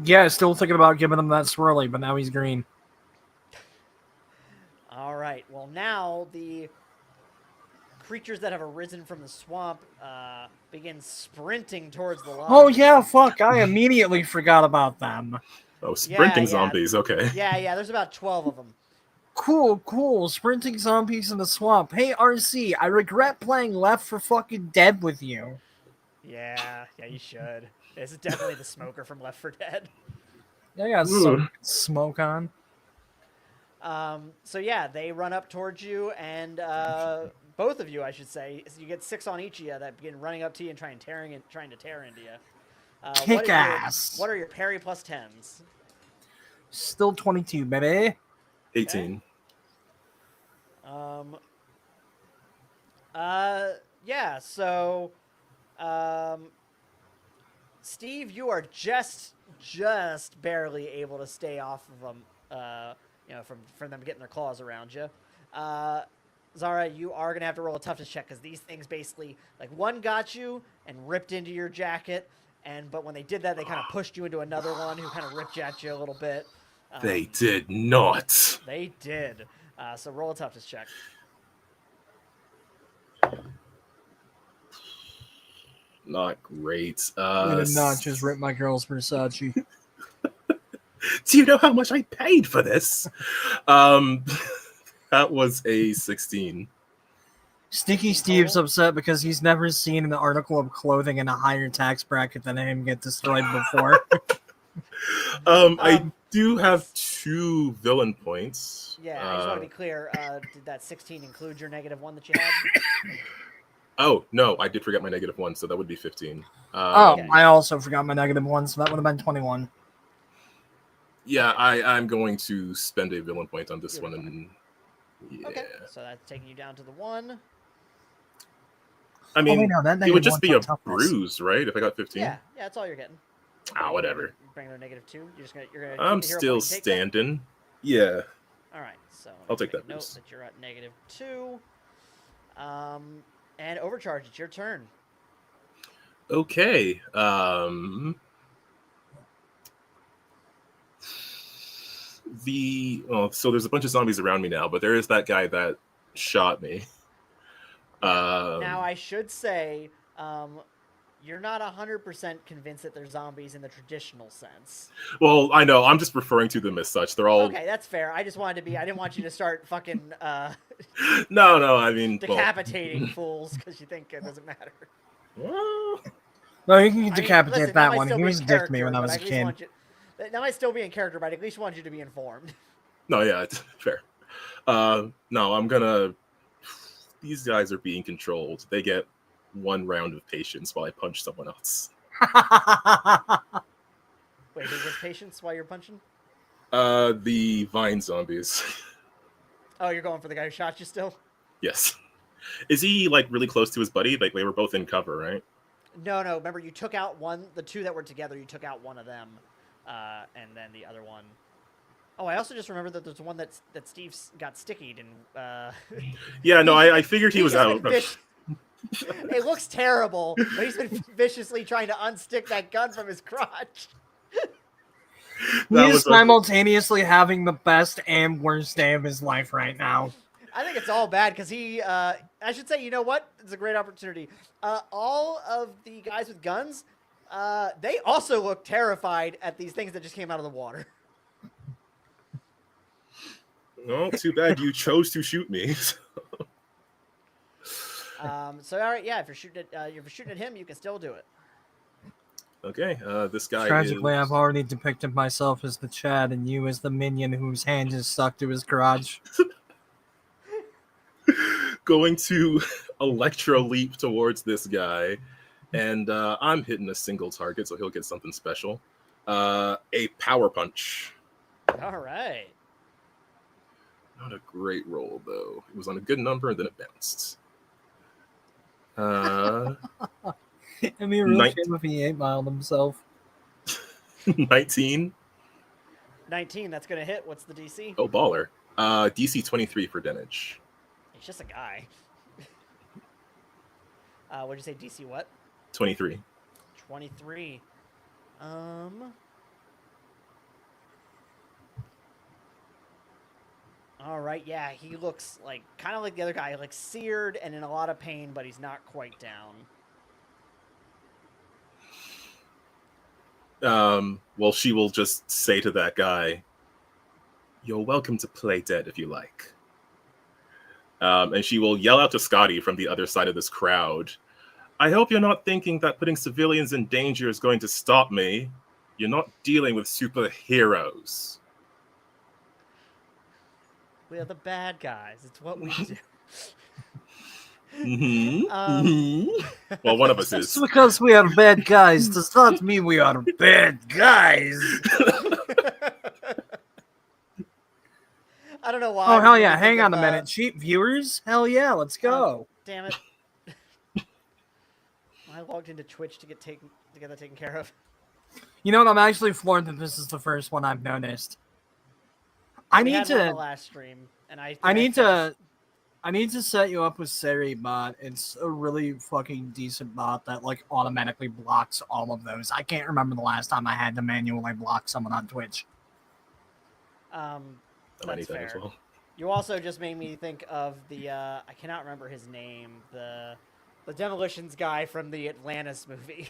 Yeah, still thinking about giving him that swirly, but now he's green. All right. Well, now the creatures that have arisen from the swamp begin sprinting towards the lodge. Oh yeah, fuck! I immediately forgot about them. Oh, sprinting yeah. zombies. Okay. Yeah, there's about 12 of them. Cool. Sprinting zombies in the swamp. Hey, RC, I regret playing Left for fucking Dead with you. Yeah, you should. This is definitely the smoker from Left 4 Dead. I got Ooh. some smoke on. So yeah, they run up towards you, and both of you, I should say, so you get 6 on each of you that begin running up to you and trying to tear into you. Kick ass. What are your parry plus 10s? Still 22, baby. 18. Yeah. So, Steve, you are just barely able to stay off of them. From them getting their claws around you. Zara, you are gonna have to roll a toughness check because these things basically, like, one got you and ripped into your jacket, but when they did that, they kind of pushed you into another one who kind of ripped at you a little bit. They did not. They did. So roll a toughness check. Not great. I did not just rip my girl's Versace. Do you know how much I paid for this? That was a 16. Sticky Steve's upset because he's never seen an article of clothing in a higher tax bracket than him get destroyed before. I do have 2 villain points. Yeah, I just want to be clear. Did that 16 include your -1 that you had? Oh, no, I did forget my -1, so that would be 15. Okay. I also forgot my -1, so that would have been 21. Yeah, I'm going to spend a villain point on this You're one. fine. And yeah. Okay, so that's taking you down to the 1. I mean, wait, no, that it would just -1's be a on toughness. bruise, right? If I got 15? Yeah, that's all you're getting. Ah, whatever. You bring it to -2. You're gonna. I'm keep the hero still point and take that? standing. Yeah. All right, so I'll take make that a note boost. that you're at -2. And overcharge. It's your turn. Okay. So there's a bunch of zombies around me now, but there is that guy that shot me. Now I should say, you're not 100% convinced that they're zombies in the traditional sense. Well, I know. I'm just referring to them as such. They're all. Okay, that's fair. I just wanted to be. I didn't want you to start fucking No. I mean, decapitating fools because you think it doesn't matter. well, No, you can I mean, decapitate listen, that might one. still He be was a in dick to me character, when I but was a at least kid. want you- That might still be in character, but I at least want you to be informed. no, yeah, it's fair. No, I'm gonna. These guys are being controlled. They get 1 round of patience while I punch someone else. Wait, who gets patience while you're punching? The vine zombies. Oh, you're going for the guy who shot you still? Yes. Is he like really close to his buddy? Like they were both in cover, right? No. Remember, you took out the 2 that were together. You took out one of them, and then the other one. Oh, I also just remembered that there's one that Steve's got stickied and. Yeah, no, I figured he was has out. been It looks terrible, but he's been viciously trying to unstick that gun from his crotch. That He's was a- simultaneously having the best and worst day of his life right now. I think it's all bad because he. I should say, you know what? It's a great opportunity. All of the guys with guns, they also look terrified at these things that just came out of the water. Oh, too bad you chose to shoot me. So all right, yeah. If you're shooting at him, you can still do it. Okay, this guy Tragically, is I've already depicted myself as the Chad and you as the minion whose hand is stuck to his garage. going to electro leap towards this guy, and I'm hitting a single target, so he'll get something special. A power punch. All right. Not a great roll though. It was on a good number, and then it bounced. Uh, I mean, real Nin- shame if he 8-miled himself. 19. 19. That's gonna hit. What's the DC? Oh, baller. DC 23 for damage. He's just a guy. What'd you say? DC what? 23. 23. All right, yeah, he looks like kind of like the other guy, like seared and in a lot of pain, but he's not quite down. Well, she will just say to that guy, "You're welcome to play dead if you like." And she will yell out to Scotty from the other side of this crowd, "I hope you're not thinking that putting civilians in danger is going to stop me. You're not dealing with superheroes." We are the bad guys. It's what we do. Well, one of us Just is. because we are bad guys does not mean we are bad guys. I don't know why. Oh, hell but yeah. I think Hang on of, a minute. Cheap viewers? Hell yeah. Let's go. Damn it! I logged into Twitch to get that taken care of. You know what? I'm actually floored that this is the first one I've noticed. I We need had one on the to. last stream, and I need to set you up with Seri bot. It's a really fucking decent bot that like automatically blocks all of those. I can't remember the last time I had to manually block someone on Twitch. That's fair. As well. You also just made me think of the I cannot remember his name, the demolitions guy from the Atlantis movie.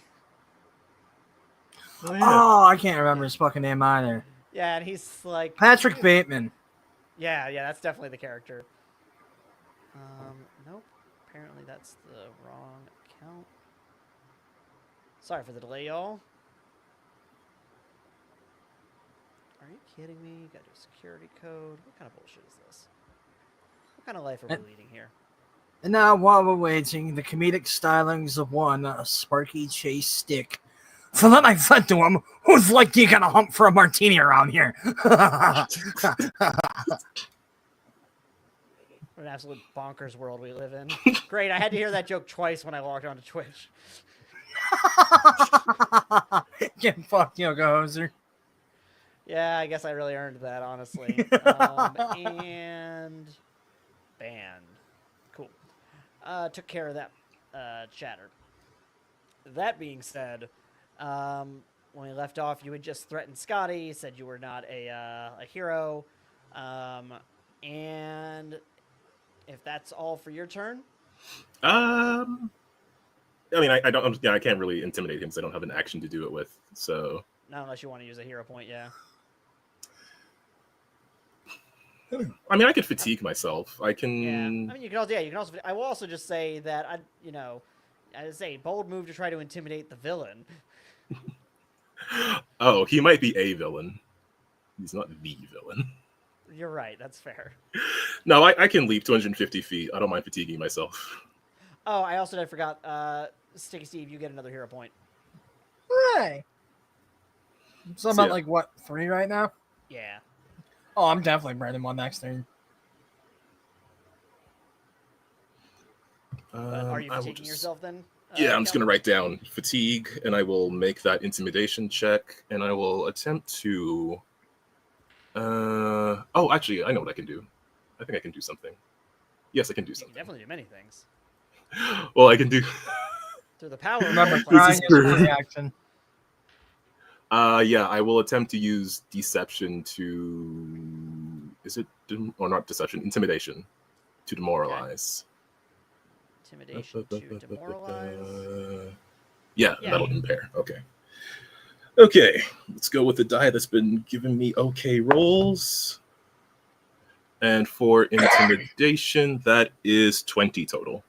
Oh, yeah. Oh, I can't remember his fucking name either. Yeah, and he's like Patrick Bateman. Yeah, that's definitely the character. Nope. Apparently that's the wrong account. Sorry for the delay, y'all. Are you kidding me? You gotta do a security code. What kind of bullshit is this? What kind of life are we leading here? And now, while we're waiting, the comedic stylings of one, a Sparky Chase Stick. So then I said to him, "Who's like you gonna hump for a martini around here?" What an absolute bonkers world we live in. Great, I had to hear that joke twice when I logged onto Twitch. Get fucked, Yoga Hoser. Yeah, I guess I really earned that, honestly. And banned. Cool. Took care of that chatter. That being said, when we left off, you had just threatened Scotty, said you were not a hero, and if that's all for your turn. I mean, I don't. Yeah, I can't really intimidate him because I don't have an action to do it with. So. Not unless you want to use a hero point, yeah. I mean, I could fatigue myself. I can. Yeah, I mean, you can also. Yeah, you can also. I will also just say that I say bold move to try to intimidate the villain. Oh, he might be a villain. He's not the villain. You're right. That's fair. No, I can leap 250 feet. I don't mind fatiguing myself. Oh, I forgot. Sticky Steve, you get another hero point. Hooray! So I'm So, at yeah. like what, 3 right now? Yeah. Oh, I'm definitely burning one next turn. Are you I will fatiguing just- yourself then? Yeah, I'm just gonna Calvin? write down fatigue, and I will make that intimidation check, and I will attempt to. Oh, actually, I know what I can do. I think I can do something. Yes, I can do You can something. definitely do many things. Well, I can do. Through the power of Remember, role crying is is a great. reaction. Yeah, I will attempt to use deception to. Is it or not deception? Intimidation to demoralize. Intimidation to demoralize. Yeah, Yeah. that'll impair. Okay. Okay, let's go with the die that's been giving me okay rolls. And for intimidation, that is 20 total.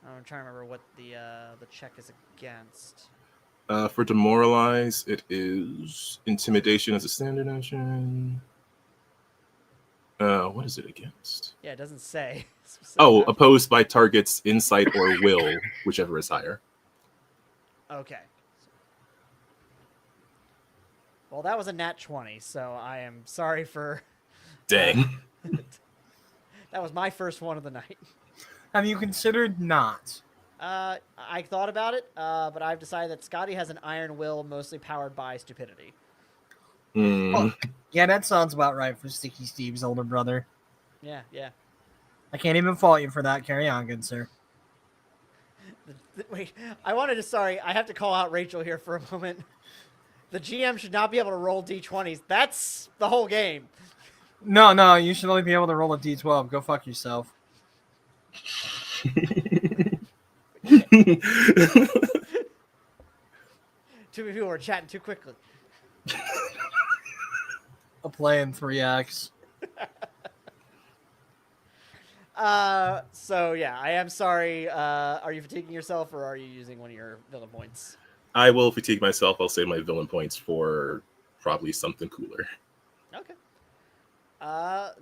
I'm trying to remember what the check is against. For demoralize, it is intimidation as a standard action. What is it against? Yeah, it doesn't say. Oh, opposed by target's insight or will, whichever is higher. Okay. Well, that was a nat 20, so I am sorry for. Dang. That was my first one of the night. Have you considered not? I thought about it, but I've decided that Scotty has an iron will, mostly powered by stupidity. Hmm. Yeah, that sounds about right for Sticky Steve's older brother. Yeah. I can't even fault you for that. Carry on, good sir. Wait, I have to call out Rachel here for a moment. The GM should not be able to roll d20s. That's the whole game. No, you should only be able to roll a d12. Go fuck yourself. To be are chatting too quickly. A play in 3x. So yeah, I am sorry. Are you fatiguing yourself, or are you using one of your villain points? I will fatigue myself. I'll save my villain points for probably something cooler. Okay.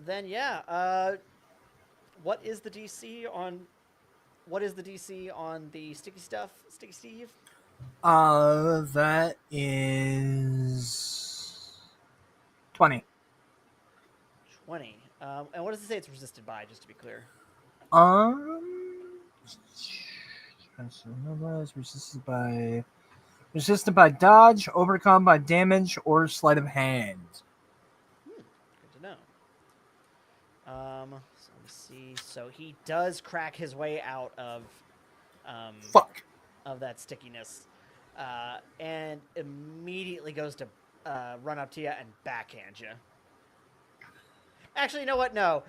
Then yeah. What is the DC on? What is the DC on the sticky stuff, Sticky Steve? That is 20. 20. And what does it say it's resisted by? Just to be clear. Resisted by dodge, overcome by damage, or sleight of hand. Good to know. So let me see. So he does crack his way out of, Fuck. of that stickiness, and immediately goes to run up to you and backhand you. Actually, you know what? No.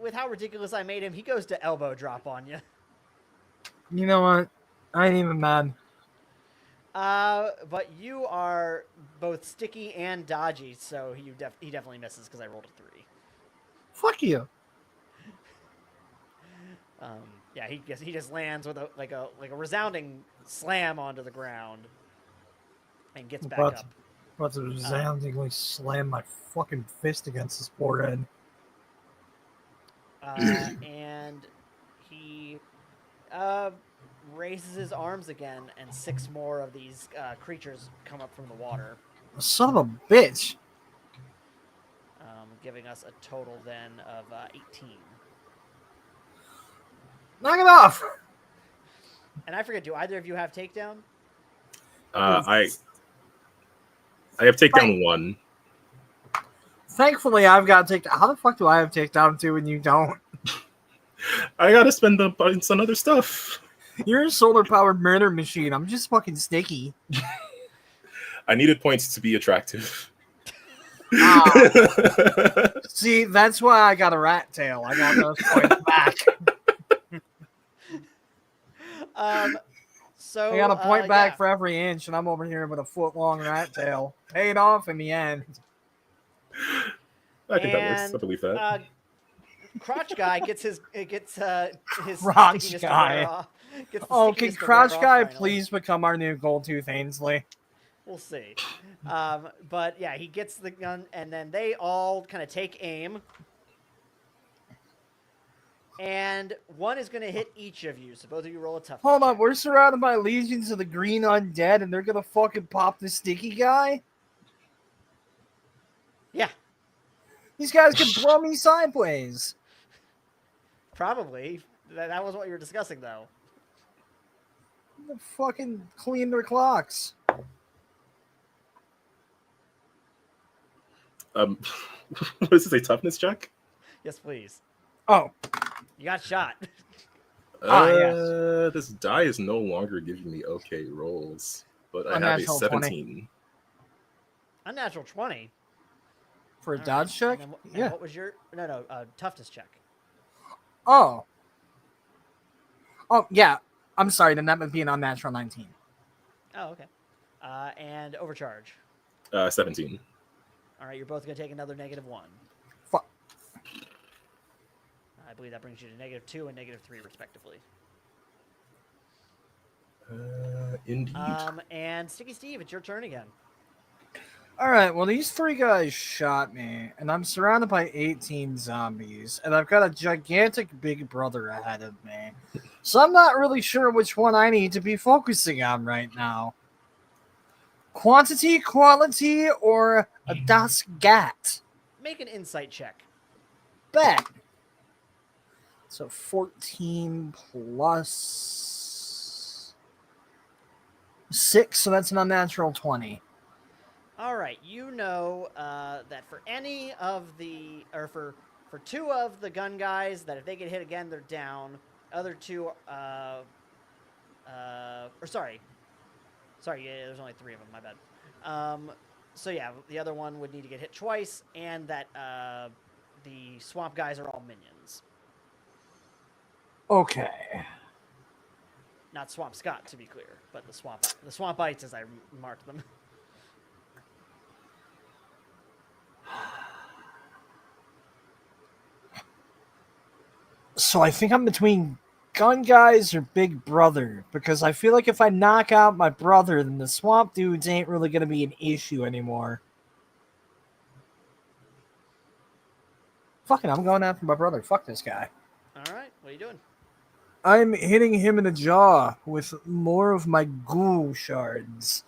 With how ridiculous I made him, he goes to elbow drop on you. You know what? I ain't even mad. But you are both sticky and dodgy, so he definitely misses because I rolled a 3. Fuck you. Yeah, he just lands with a resounding slam onto the ground and gets back up. About to resoundingly slam my fucking fist against his forehead. And he raises his arms again, and 6 more of these creatures come up from the water. Son of a bitch. Giving us a total then of 18. Knock it off. And I forget, do either of you have takedown? I have takedown 1. Thankfully, I've got takedown. How the fuck do I have takedown 2 and you don't? I gotta spend the points on other stuff. You're a solar-powered murder machine. I'm just fucking sticky. I needed points to be attractive. See, that's why I got a rat tail. I got those points back. So I got a point back for every inch, and I'm over here with a foot-long rat tail. Paid off in the end. I think that works. I believe that. Crotch guy gets his Crotch stickiness guy. to wear off. Oh, can Crotch Guy please become our new Goldtooth Ainsley? We'll see. But yeah, he gets the gun, and then they all kind of take aim. And one is going to hit each of you, so both of you roll a toughness Hold on, check. we're surrounded by legions of the green undead, and they're gonna fucking pop the sticky guy? Yeah, These guys can throw me sideways. probably. That was what you were discussing, though. They fucking clean their clocks. What is this, a toughness check? Yes, please. Oh. You got shot. Yes. This die is no longer giving me okay rolls, but I have a Unnatural 17. Unnatural 20. For a All dodge check? And Yeah. what was your... No, toughness check. Oh. Oh, yeah. I'm sorry, then that would be an unnatural 19. Oh, okay. And overcharge. 17. All right, you're both going to take another -1. Fuck. I believe that brings you to -2 and -3, respectively. Indeed. And Sticky Steve, it's your turn again. Alright, well, these 3 guys shot me, and I'm surrounded by 18 zombies, and I've got a gigantic big brother ahead of me. So I'm not really sure which one I need to be focusing on right now. Quantity, quality, or a Das Gat? Make an insight check. Bet. So 14 plus 6, so that's an unnatural 20. All right, you know that for any of the... Or for 2 of the gun guys, that if they get hit again, they're down. Other 2... or sorry. Sorry, yeah, there's only 3 of them, my bad. So yeah, the other one would need to get hit twice, and that the swamp guys are all minions. Okay. Not Swamp Scott, to be clear, but the swampites, as I marked them. So I think I'm between gun guys or big brother, because I feel like if I knock out my brother, then the swamp dudes ain't really going to be an issue anymore. Fucking, I'm going after my brother. Fuck this guy. All right, what are you doing? I'm hitting him in the jaw with more of my ghoul shards.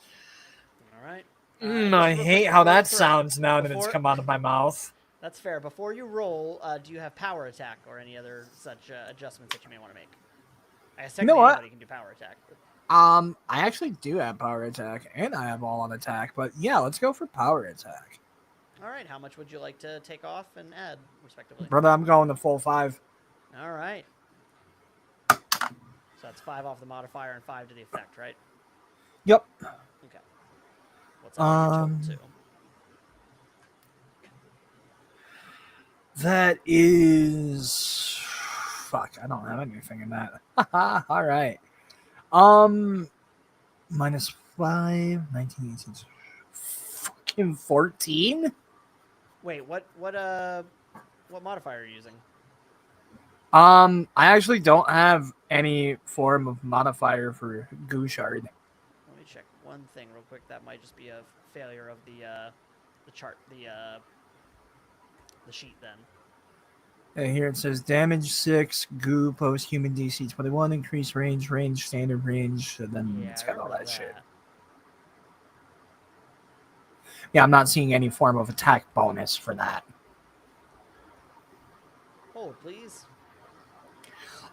All right. I just real hate quick, how before you that throw- sounds now that it's before- come out of my mouth. That's fair. Before you roll, do you have power attack or any other such adjustments that you may want to make? I guess You know technically what? anybody can do power attack. But... I actually do have power attack, and I have all on attack, but yeah, let's go for power attack. All right, how much would you like to take off and add, respectively? Brother, I'm going to full 5. All right. So that's 5 off the modifier and 5 to the effect, right? Yep. Okay. What's up your total, too? That is... Fuck, I don't have anything in that. All right. Minus 5, 19, 18, fucking 14? Wait, what modifier are you using? I actually don't have any form of modifier for Gouchard. Let me check one thing real quick. That might just be a failure of the chart, the sheet then. And here it says damage 6, goo, post human DC 21, increase range, standard range, and then Yeah, it's I got all remember that shit. that. Yeah, I'm not seeing any form of attack bonus for that. Hold, please.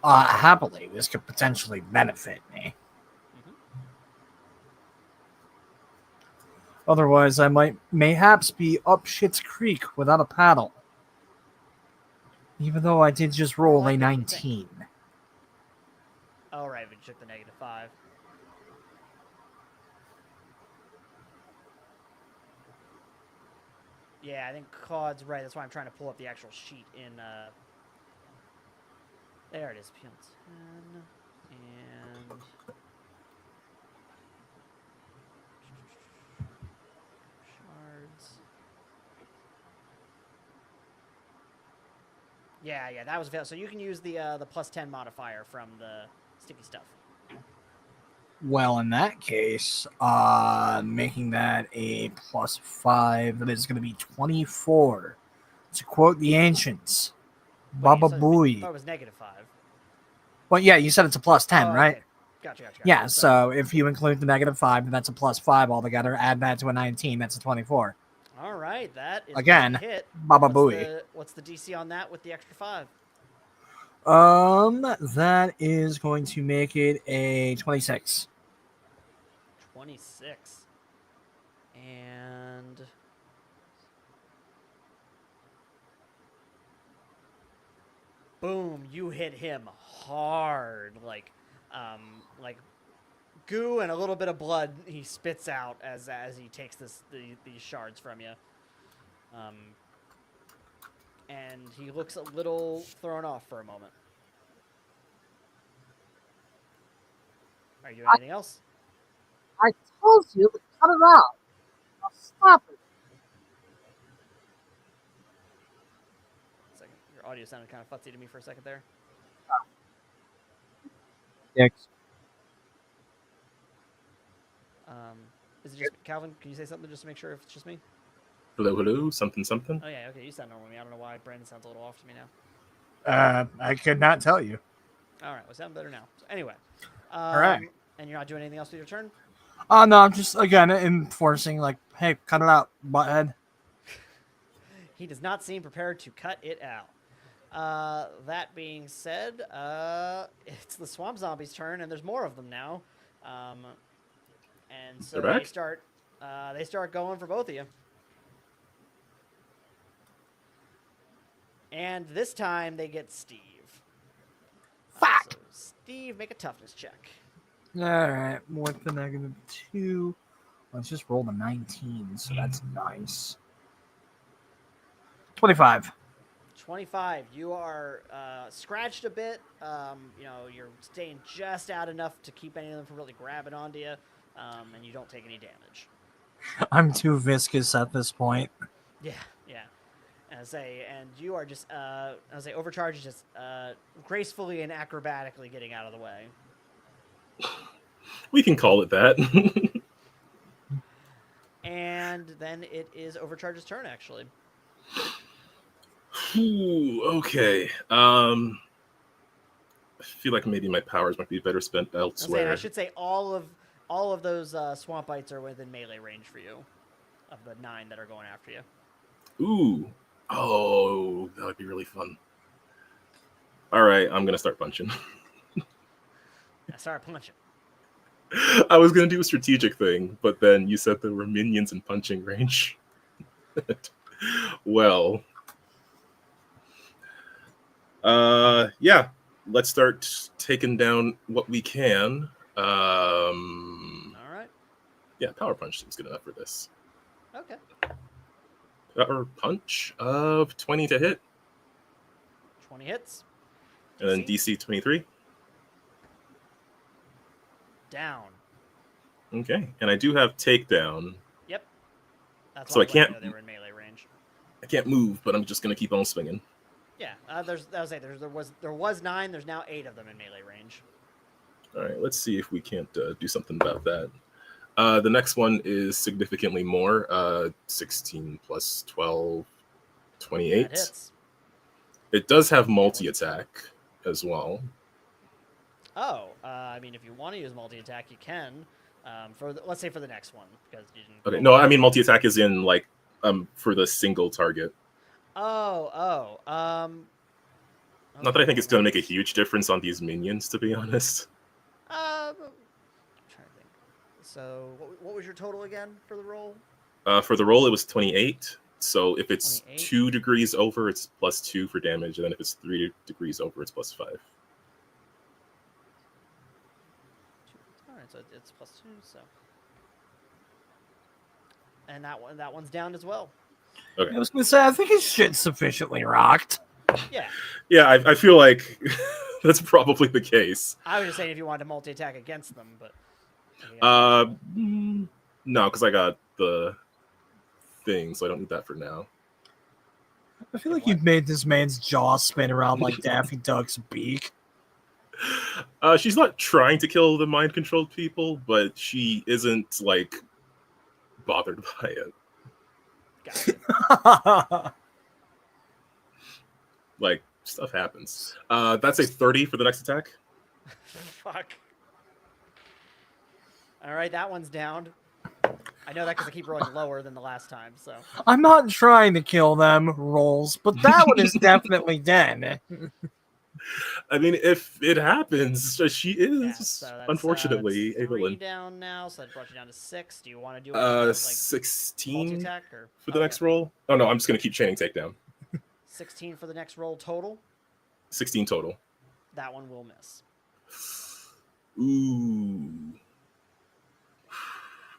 Happily, this could potentially benefit me. Mhm. Otherwise, I might mayhaps be up shit's creek without a paddle. Even though I did just roll Well, I a think you think- 19. Oh, right, but you took the -5. Yeah, I think Claude's right. That's why I'm trying to pull up the actual sheet in. There it is. PL10 and shards. Yeah, that was fail. So you can use the +10 modifier from the sticky stuff. Well, in that case, making that a +5, that is going to be 24. To quote the ancients, Wait, Baba so I Booey. thought it was -5. Well, yeah, you said it's a +10, Oh, right? okay. Gotcha. Yeah, so if you include the -5, then that's a +5 altogether. Add that to a 19, that's a 24. All right, that is Again, a hit. Baba Booey. What's the DC on that with the extra 5? That is going to make it a 26. 26. And boom, you hit him hard, like goo and a little bit of blood he spits out as he takes these shards from you. And he looks a little thrown off for a moment. Are you doing anything else? I told you to cut it out. Now stop it. Second, your audio sounded kind of futzy to me for a second there. Dicks. Is it just Calvin? Can you say something just to make sure if it's just me? Hello, something. Oh yeah, okay. You sound normal to me. I don't know why Brandon sounds a little off to me now. I could not tell you. All right, well, sound better now. So anyway, All right. And you're not doing anything else with your turn? No, I'm just, again, enforcing, like, hey, cut it out, butthead. He does not seem prepared to cut it out. That being said, it's the swamp zombies' turn, and there's more of them now. And so They're they back? start going for both of you. And this time they get Steve. Fuck! So Steve, make a toughness check. All right, with the -2. Let's just roll the 19, so that's nice. 25. 25. You are scratched a bit. You're staying just out enough to keep any of them from really grabbing onto you, and you don't take any damage. I'm too viscous at this point. Yeah. And you are just Overcharge is just gracefully and acrobatically getting out of the way. We can call it that. And then it is Overcharge's turn, actually. Ooh, okay. I feel like maybe my powers might be better spent elsewhere. I should say all of those swamp bites are within melee range for you, of the 9 that are going after you. Ooh. Oh, that would be really fun. All right, I'm gonna start punching. I start punching. I was gonna do a strategic thing, but then you said there were minions in punching range. Well, yeah. Let's start taking down what we can. All right. Yeah, power punch seems good enough for this. Okay. Power punch of 20 to hit, 20 hits. and then DC 23. Down. Okay, and I do have takedown. Yep. That's So why I can't- They were in melee range. I can't move, but I'm just gonna keep on swinging. Yeah. There was 9. There's now 8 of them in melee range. All right, let's see if we can't do something about that. The next one is significantly more. 16 plus 12, 28. That hits. It does have multi-attack as well. Oh, I mean, if you want to use multi-attack, you can. Let's say for the next one, because you didn't. Okay, no, I mean multi-attack is in like for the single target. Oh. Not that I think it's going to make a huge difference on these minions, to be honest. I'm trying to think. So, what was your total again for the roll? For the roll, it was 28. So if it's 28? 2 degrees over, it's plus 2 for damage, and then if it's 3 degrees over, it's plus 5. All right, so it's plus 2. So, and that one's down as well. Okay. I was going to say, I think his shit's sufficiently rocked. Yeah. Yeah, I feel like that's probably the case. I was just saying if you wanted to multi-attack against them, but. No, because I got the thing, so I don't need that for now. I feel like you've made this man's jaw spin around like Daffy Duck's beak. She's not trying to kill the mind-controlled people, but she isn't, like, bothered by it. Got it. Like, stuff happens. That's a 30 for the next attack. Fuck. All right, that one's down. I know that because I keep rolling lower than the last time, so. I'm not trying to kill them, rolls, but that one is definitely dead. I mean, if it happens, she is, Yeah, so that's, unfortunately, that's a 3 villain. down now, so that brought you down to 6. Do you want to do like 16 multi-attack or for the next roll? Oh, no, I'm just going to keep chaining takedown. 16 for the next roll total? 16 total. That one will miss. Ooh.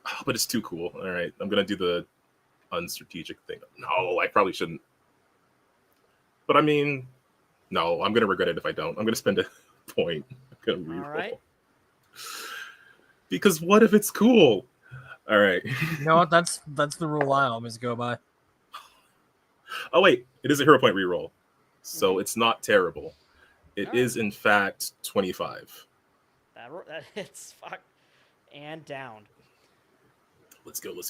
Oh, but it's too cool. All right, I'm going to do the unstrategic thing. No, I probably shouldn't. But I mean, no, I'm going to regret it if I don't. I'm going to spend a point. I'm going to reroll. All right. Because what if it's cool? All right. You know what? That's the rule I always go by. Oh, wait. It is a hero point reroll. So it's not terrible. It All right. is, in fact, 25. That hits. Fuck. And down. Let's go. This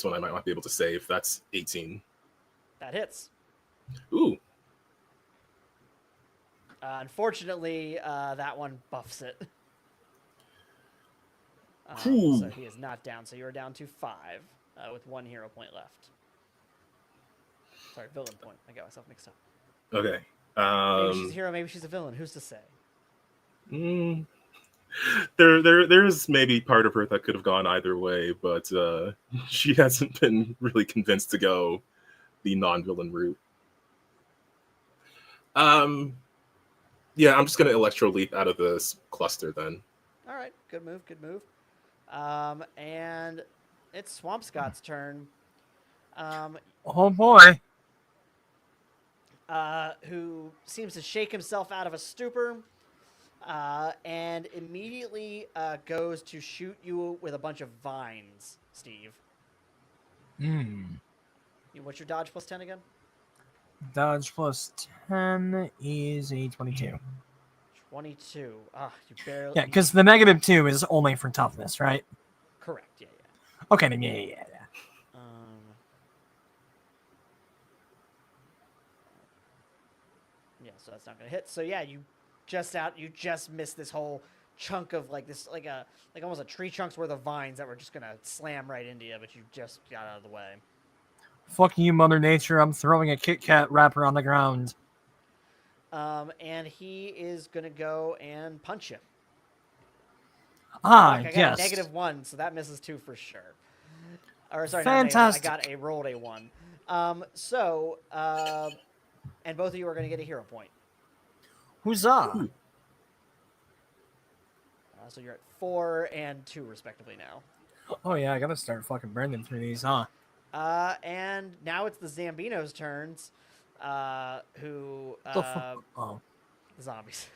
one I might not be able to save. That's 18. That hits. Ooh. Unfortunately, that one buffs it. Ooh. So he is not down. So you're down to 5 with 1 hero point left. Sorry, villain point. I got myself mixed up. Okay. Maybe she's a hero, maybe she's a villain. Who's to say? There's maybe part of her that could have gone either way, but she hasn't been really convinced to go the non-villain route. Yeah, I'm just gonna Electro Leap out of this cluster then. All right, good move. And it's Swampscott's turn. Oh boy. Who seems to shake himself out of a stupor, and immediately goes to shoot you with a bunch of vines, Steve. What's your dodge plus 10 again? Dodge plus 10 is a 22. 22. Ah, you barely. Yeah, because the -2 is only for toughness, right? Correct. Yeah, yeah. Okay, then yeah. Yeah, so that's not gonna hit. So yeah, you just missed this whole chunk of like this, like almost a tree chunk's worth of vines that were just gonna slam right into you, but you just got out of the way. Fuck you, Mother Nature. I'm throwing a Kit Kat wrapper on the ground. And he is gonna go and punch you. Ah, Fuck, I got yes. a -1, so that misses 2 for sure. Or sorry, Fantastic. not negative, I rolled a 1. And both of you are gonna get a hero point. Huzzah. So you're at 4 and 2 respectively now. Oh, yeah, I gotta start fucking burning through these, huh? And now it's the Zambino's turns. Who The fuck? Oh, zombies.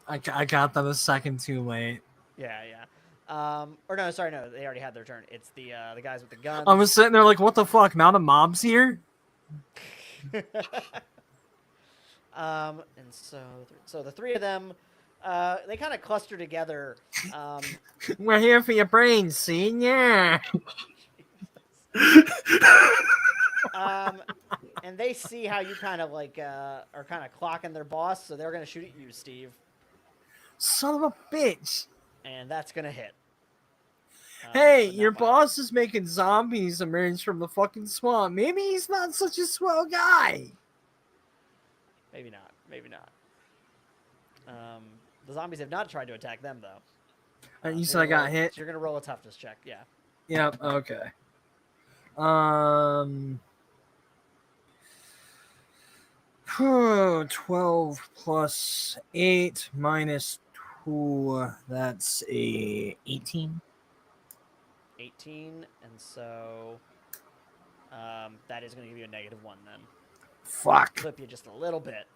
I got that a second too late. Yeah. Or no, sorry, no, they already had their turn. It's the guys with the guns. I was sitting there like, what the fuck? Now the mob's here? And so the three of them, they kind of cluster together. We're here for your brains, senior. And they see how you kind of like are kind of clocking their boss, so they're gonna shoot at you, Steve, Son of a bitch. and that's gonna hit. Hey, but not your by- boss is making zombies emerge from the fucking swamp. Maybe he's not such a swell guy. Maybe not. The zombies have not tried to attack them though. You So said I you're got roll- hit? So you're gonna roll a toughness check, yeah. Yep, okay. 12 plus 8 minus 2, that's a 18. 18, and so that is gonna give you a -1 then. Fuck. Clip you just a little bit.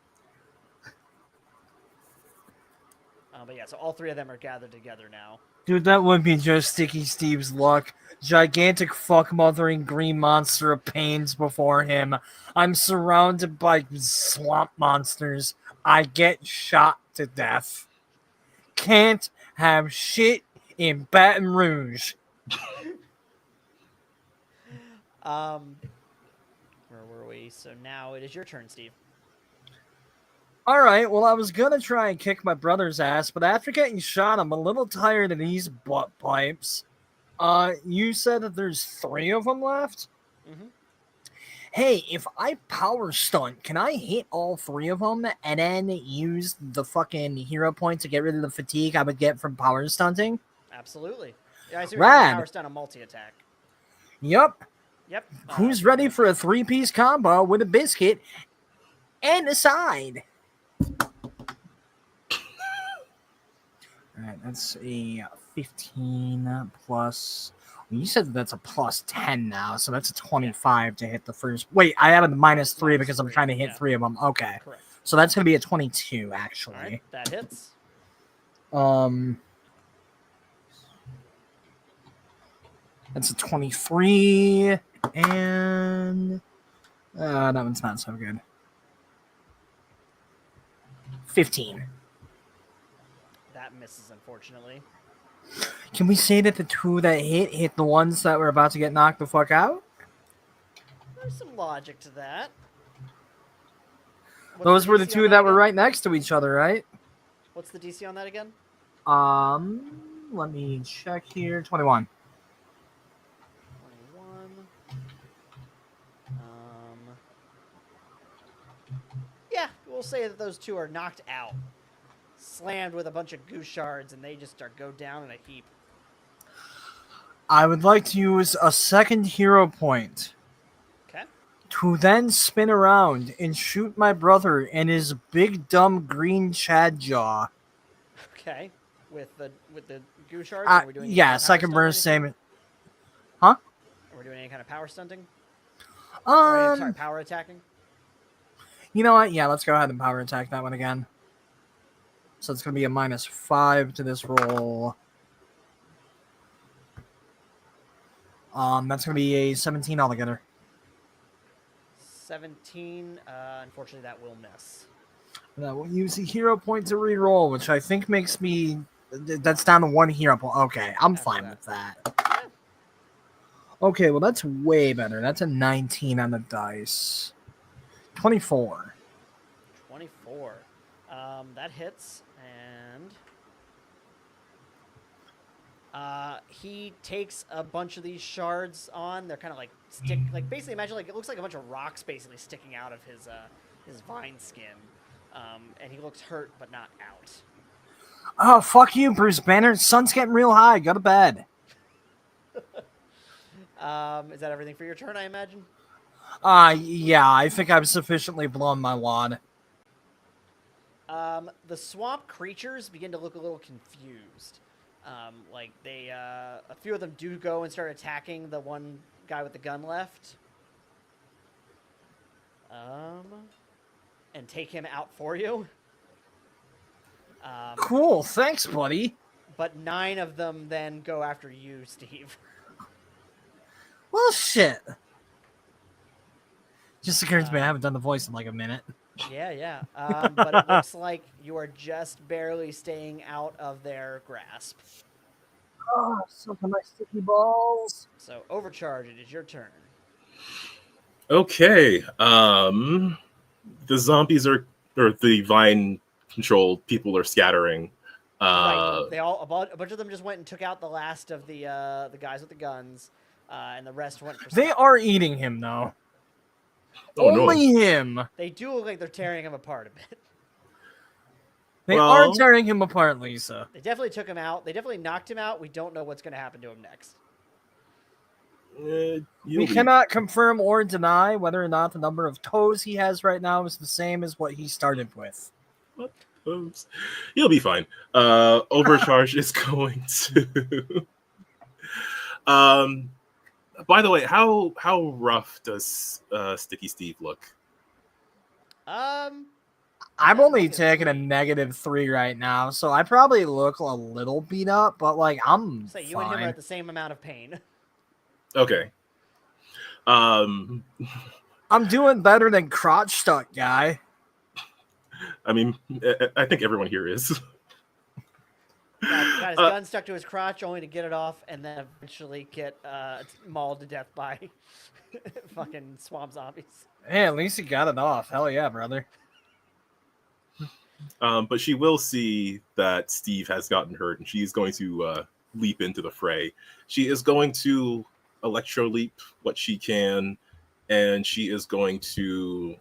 But yeah, so all three of them are gathered together now. Dude, that would be just Sticky Steve's luck. Gigantic fuck-mothering green monster of pains before him. I'm surrounded by swamp monsters. I get shot to death. Can't have shit in Baton Rouge. Where were we? So now it is your turn, Steve. Alright, well, I was gonna try and kick my brother's ass, but after getting shot, I'm a little tired of these butt pipes. You said that there's 3 of them left? Mm-hmm. Hey, if I power stunt, can I hit all 3 of them and then use the fucking hero point to get rid of the fatigue I would get from power stunting? Absolutely. Yeah, I see Rad. power stun a multi-attack. Yep. Yep. Who's ready for a 3-piece combo with a biscuit and a side? Alright, that's a 15 plus... Well, you said that's a plus 10 now, so that's a 25 to hit the first... Wait, I added the -3 because I'm trying to hit 3 of them. Okay. Correct. So that's going to be a 22, actually. All right, that hits. That's a 23, and that one's not so good. 15. That misses, unfortunately. Can we say that the 2 that hit the ones that were about to get knocked the fuck out? There's some logic to that. What's Those were the DC 2 on that were again? right next to each other, right? What's the DC on that again? Let me check here. 21. 21. Yeah, we'll say that those 2 are knocked out. Slammed with a bunch of goose shards, and they just go down in a heap. I would like to use a second hero point Okay. to then spin around and shoot my brother in his big dumb green Chad jaw. Okay. With the goose shards? Are we doing any Yeah, kind of second power burst stunting? same. Huh? Are we doing any kind of power stunting? Or, sorry, Um, power attacking? you know what? Yeah, let's go ahead and power attack that one again. So it's going to be a -5 to this roll. That's going to be a 17 altogether. 17. Unfortunately, that will miss. And I will use a hero point to reroll, which I think makes me. That's down to 1 hero point. Okay, I'm After fine that. with that. Yeah. Okay, well, that's way better. That's a 19 on the dice. 24. 24. That hits, and he takes a bunch of these shards on. They're kind of like basically imagine like it looks like a bunch of rocks basically sticking out of his vine skin, and he looks hurt but not out. Oh, fuck you, Bruce Banner. Sun's getting real high. Go to bed. Is that everything for your turn? I imagine. Yeah, I think I've sufficiently blown my wad. The swamp creatures begin to look a little confused. Like they, a few of them do go and start attacking the one guy with the gun left. And take him out for you. Cool, thanks, buddy. But 9 of them then go after you, Steve. Well, shit. Just occurs to me I haven't done the voice in like a minute. Yeah. But it looks like you are just barely staying out of their grasp. Oh, suck on my sticky balls. So, Overcharge, it is your turn. Okay. The zombies or the vine-controlled people are scattering. Right. They all a bunch of them just went and took out the last of the guys with the guns, and the rest went for. They are eating him, though. Oh, Only no. him. They do look like they're tearing him apart a bit. They Well- are tearing him apart, Lisa. They definitely took him out. They definitely knocked him out. We don't know what's going to happen to him next. We cannot confirm or deny whether or not the number of toes he has right now is the same as what he started with. Oops. You'll be fine. Overcharge is going to. By the way, how rough does Sticky Steve look? I'm Yeah, only like a taking a 3. -3 right now, so I probably look a little beat up, but like I'm So you fine. and him are at the same amount of pain. Okay. I'm doing better than crotch stuck guy. I mean, I think everyone here is. Got his gun stuck to his crotch only to get it off and then eventually get mauled to death by fucking swamp zombies. Hey, at least he got it off. Hell yeah, brother. But she will see that Steve has gotten hurt, and she's going to leap into the fray. She is going to electro leap what she can, and she is going to.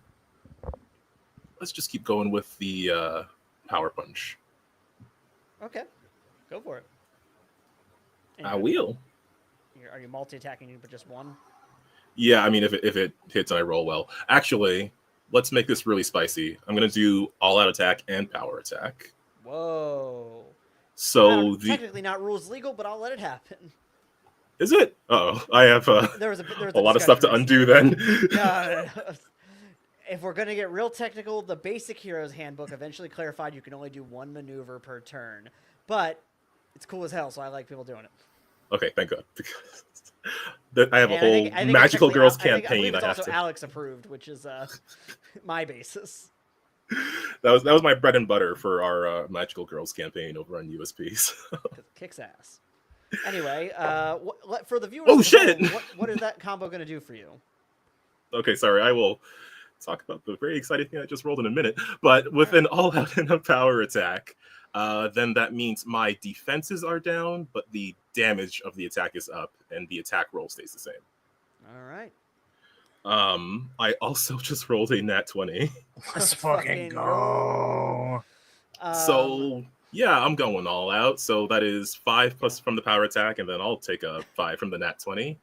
Let's just keep going with the power punch. Okay, go for it. And I will. Are you multi-attacking you but just one? Yeah, I mean, if it hits and I roll well. Actually, let's make this really spicy. I'm going to do all-out attack and power attack. Whoa. So Technically not rules legal, but I'll let it happen. Is it? Uh-oh. I have There was a lot of stuff to discussion undo recently. then. No. If we're going to get real technical, the basic Heroes Handbook eventually clarified you can only do 1 maneuver per turn. But it's cool as hell, so I like people doing it. Okay, thank God. Because I have a And whole I think Magical it's Girls technically- I campaign believe I it's have also to. Alex approved, which is my basis. That was my bread and butter for our Magical Girls campaign over on USP. So. 'Cause it kicks ass. Anyway, for the viewers, Oh, at shit! home, what is that combo going to do for you? Okay, sorry. I will talk about the very exciting thing I just rolled in a minute. But with an all-out and a power attack, then that means my defenses are down, but the damage of the attack is up, and the attack roll stays the same. All right. I also just rolled a nat 20. Let's Fucking fucking go. So yeah, I'm going all out. So that is 5 plus from the power attack, and then I'll take a 5 from the nat 20.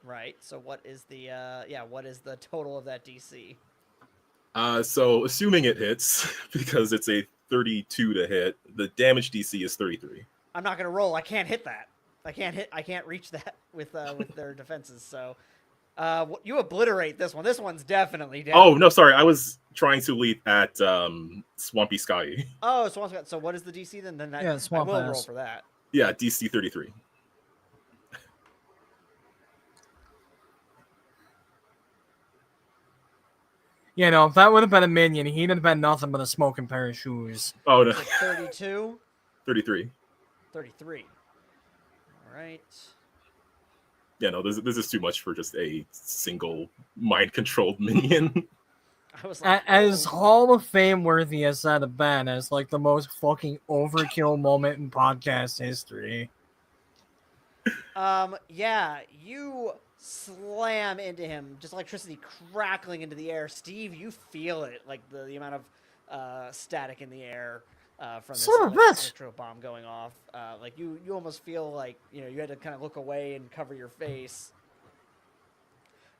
Right. So what is the what is the total of that DC? So assuming it hits, because it's a 32 to hit, the damage DC is 33. I'm not gonna roll. I can't hit that. I can't reach that with their defenses. So, you obliterate this one. This one's definitely down. Oh no, sorry, I was trying to leap at Swampy Sky. Oh, so what is the DC then? Then that, Yeah, I Swamp will Ass. roll for that. Yeah, DC 33. You know, if that would have been a minion, he'd have been nothing but a smoking pair of shoes. Oh no, So 32, 33. 33. All right. Yeah, no, this is too much for just a single mind-controlled minion. I was like, As whoa. Hall of Fame worthy as that have been, as like the most fucking overkill moment in podcast history. Yeah, you slam into him, just electricity crackling into the air. Steve, you feel it, like the amount of static in the air from this Son of a bitch! electro bomb going off. Like you almost feel like you had to kind of look away and cover your face.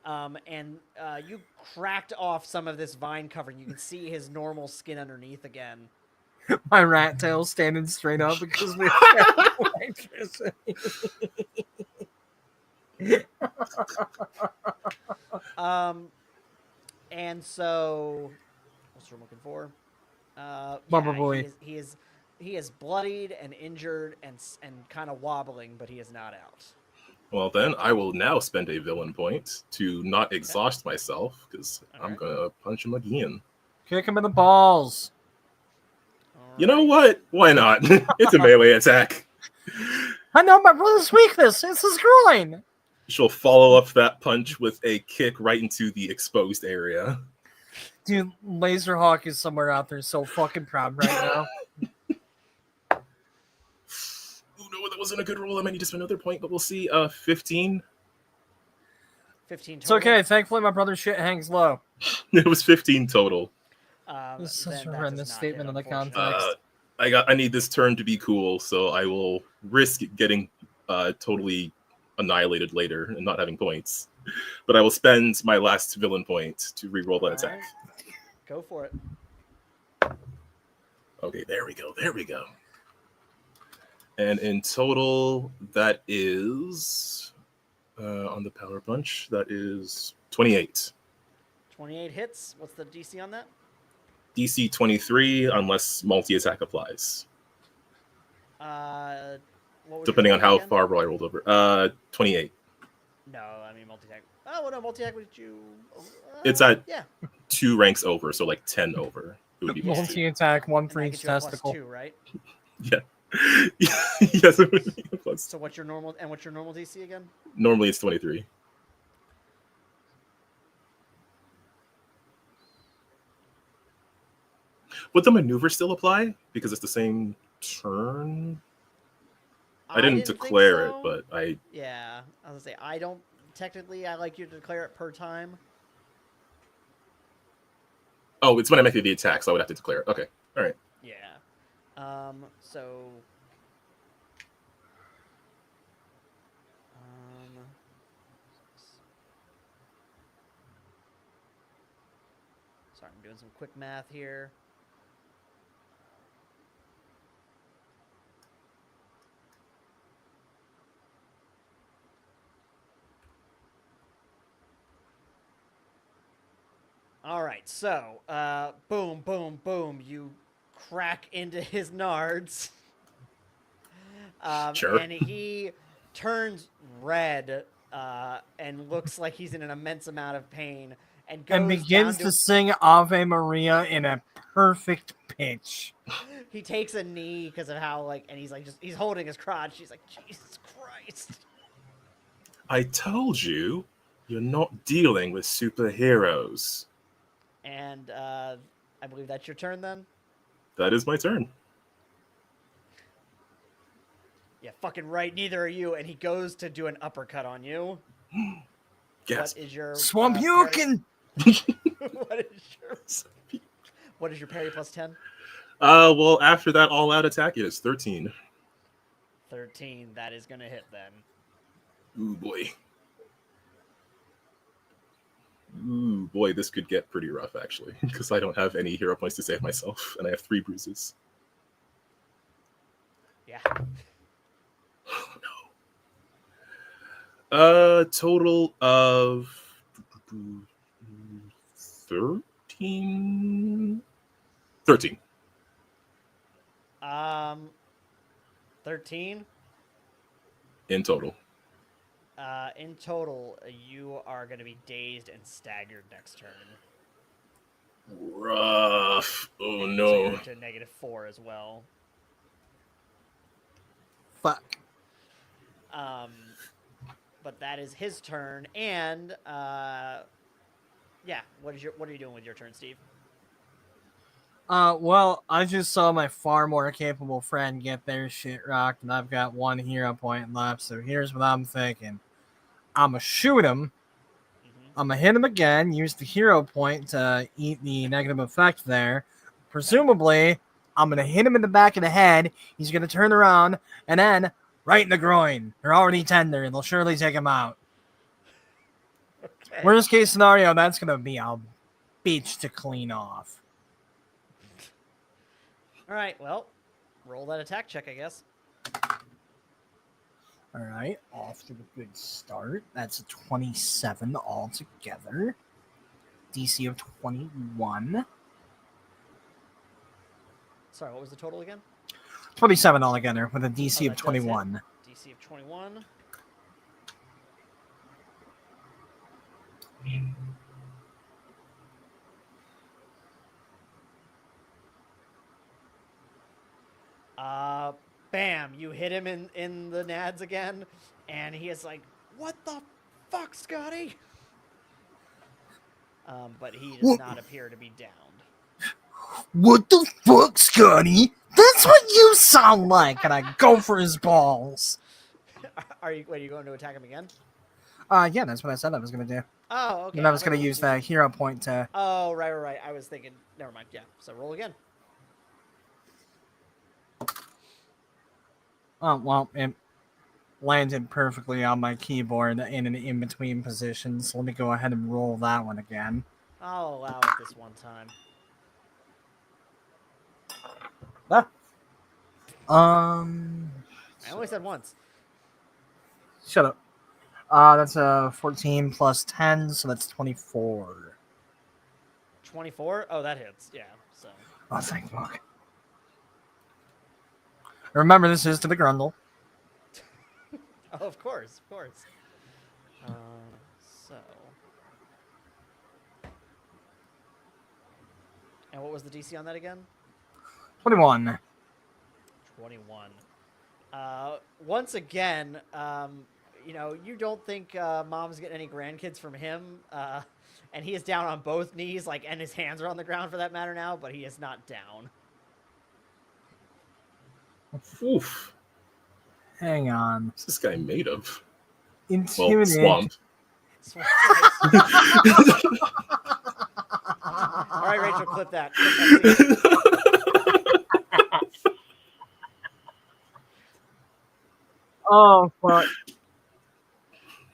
And you cracked off some of this vine covering. You can see his normal skin underneath again. My rat tail standing straight up because we have electricity. And so, what's I'm looking for? Bumper Yeah, boy. he is bloodied and injured and kind of wobbling, but he is not out. Well, then I will now spend a villain point to not exhaust myself because I'm Alright. gonna punch him again. Kick him in the balls. You know Alright. what? Why not? It's a melee attack. I know my brother's weakness. It's his groin. She'll follow up that punch with a kick right into the exposed area. Dude, Laserhawk is somewhere out there so fucking proud right now. Oh no, that wasn't a good roll. I might need to spend another point, but we'll see. 15. 15 It's total. okay. Thankfully, my brother's shit hangs low. It was 15 total. This is such Then a that horrendous does not statement hit, in the unfortunately. context. I need this turn to be cool, so I will risk getting totally annihilated later and not having points. But I will spend my last villain point to reroll that attack. Alright. Go for it. Okay, there we go. There we go. And in total, that is on the power punch. That is 28. 28 hits. What's the DC on that? DC 23, unless multi-attack applies. What was your Depending on total how again? far I rolled over. 28. No, I mean multi-attack. Oh, well, no, multi-attack would you... It's at yeah. 2 ranks over, so like 10 over. It would be Yeah. plus 2. Multi-attack, one And for that each gets you a testicle. +2, right? Yeah. Yes, it would be a plus. So what's your normal DC again? Normally it's 23. Would the maneuver still apply? Because it's the same turn? I didn't think declare it, so. but I... Yeah, I was gonna say, I don't... Technically, I like you to declare it per time. Oh, it's when I make the attack, so I would have to declare it. Okay, all right. Yeah. So... Sorry, I'm doing some quick math here. All right, so boom, boom, boom. You crack into his nards, Sure. and he turns red and looks like he's in an immense amount of pain, and goes And begins down to sing Ave Maria in a perfect pitch. He takes a knee because of how and he's holding his crotch. He's like, Jesus Christ. I told you, you're not dealing with superheroes. And I believe that's your turn then. That is my turn. Yeah, fucking right. Neither are you. And he goes to do an uppercut on you. Gasp. What is your Swamp parry? Yukin! What is your parry plus 10? Well, after that all-out attack, it is 13. 13. That is gonna hit then. Ooh, boy. Ooh, boy, this could get pretty rough, actually, because I don't have any hero points to save myself, and I have 3 bruises. Yeah. Oh, no. Total of 13? 13. 13. In total. In total, you are going to be dazed and staggered next turn. Rough. Oh So no. you're to -4 as well. Fuck. But that is his turn, and yeah. What are you doing with your turn, Steve? Well, I just saw my far more capable friend get their shit rocked, and I've got one hero point left. So here's what I'm thinking: I'm gonna shoot him. Mm-hmm. I'm gonna hit him again. Use the hero point to eat the negative effect there. Presumably, I'm gonna hit him in the back of the head. He's gonna turn around, and then right in the groin. They're already tender, and they'll surely take him out. Okay. Worst case scenario, that's gonna be a bitch to clean off. All right. Well, roll that attack check, I guess. All right, off to a good start. That's a 27 altogether. DC of 21. Sorry, what was the total again? 27 altogether with a DC that of does 21. hit. DC of 21. Bam! You hit him in the nads again, and he is like, "What the fuck, Scotty?" But he does not appear to be downed. What the fuck, Scotty? That's what you sound like! And I go for his balls. Are you going to attack him again? Yeah, that's what I said I was gonna do. Oh, okay. And I was thought gonna you were use doing- that hero point to. Oh, right. I was thinking. Never mind. Yeah. So roll again. Oh well, it landed perfectly on my keyboard in an in-between position. So let me go ahead and roll that one again. I'll allow it this one time. I only said once. Shut up. That's a 14 plus 10, so that's 24. 24. Oh, that hits. Yeah. So. Oh, thank fuck. Remember, this is to the grundle. Oh, of course. So. And what was the DC on that again? 21. 21. Once again, you don't think Mom's getting any grandkids from him, and he is down on both knees, and his hands are on the ground for that matter now, but he is not down. Oof. Hang on. What's this guy made of? Well, Intimidate. swamp. All right, Rachel, clip that. Clip that scene. Oh, fuck.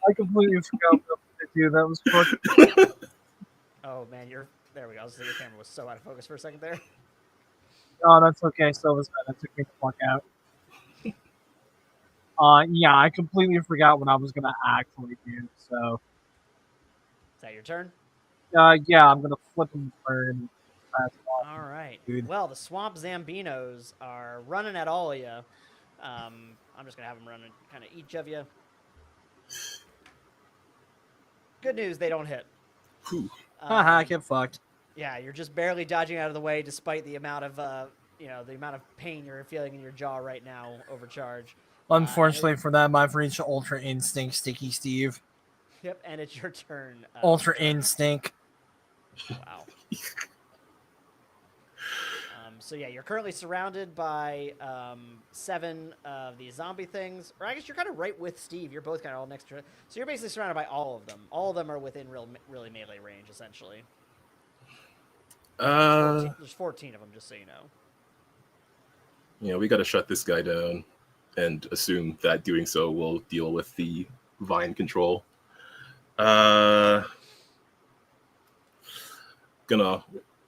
I completely forgot what to do. That was fucking. Oh, man, there we go. I was thinking your camera was so out of focus for a second there. Oh, that's okay. So was that. That took me the fuck out. Yeah, I completely forgot what I was gonna actually do. So, Is that your turn? yeah, I'm gonna flip and burn. All right. Dude. Well, the swamp Zambinos are running at all of you. I'm just gonna have them run at kind of each of you. Good news, they don't hit. Haha, get fucked. Yeah, you're just barely dodging out of the way, despite the amount of the amount of pain you're feeling in your jaw right now. Overcharge. Unfortunately for them, I've reached Ultra Instinct, Sticky Steve. Yep, and it's your turn. Ultra Instinct. Wow. So yeah, you're currently surrounded by 7 of these zombie things. Or I guess you're kind of right with Steve. You're both kind of all next to it. So you're basically surrounded by all of them. All of them are within really melee range, essentially. There's 14 of them, just so you know. We got to shut this guy down and assume that doing so will deal with the vine control. Gonna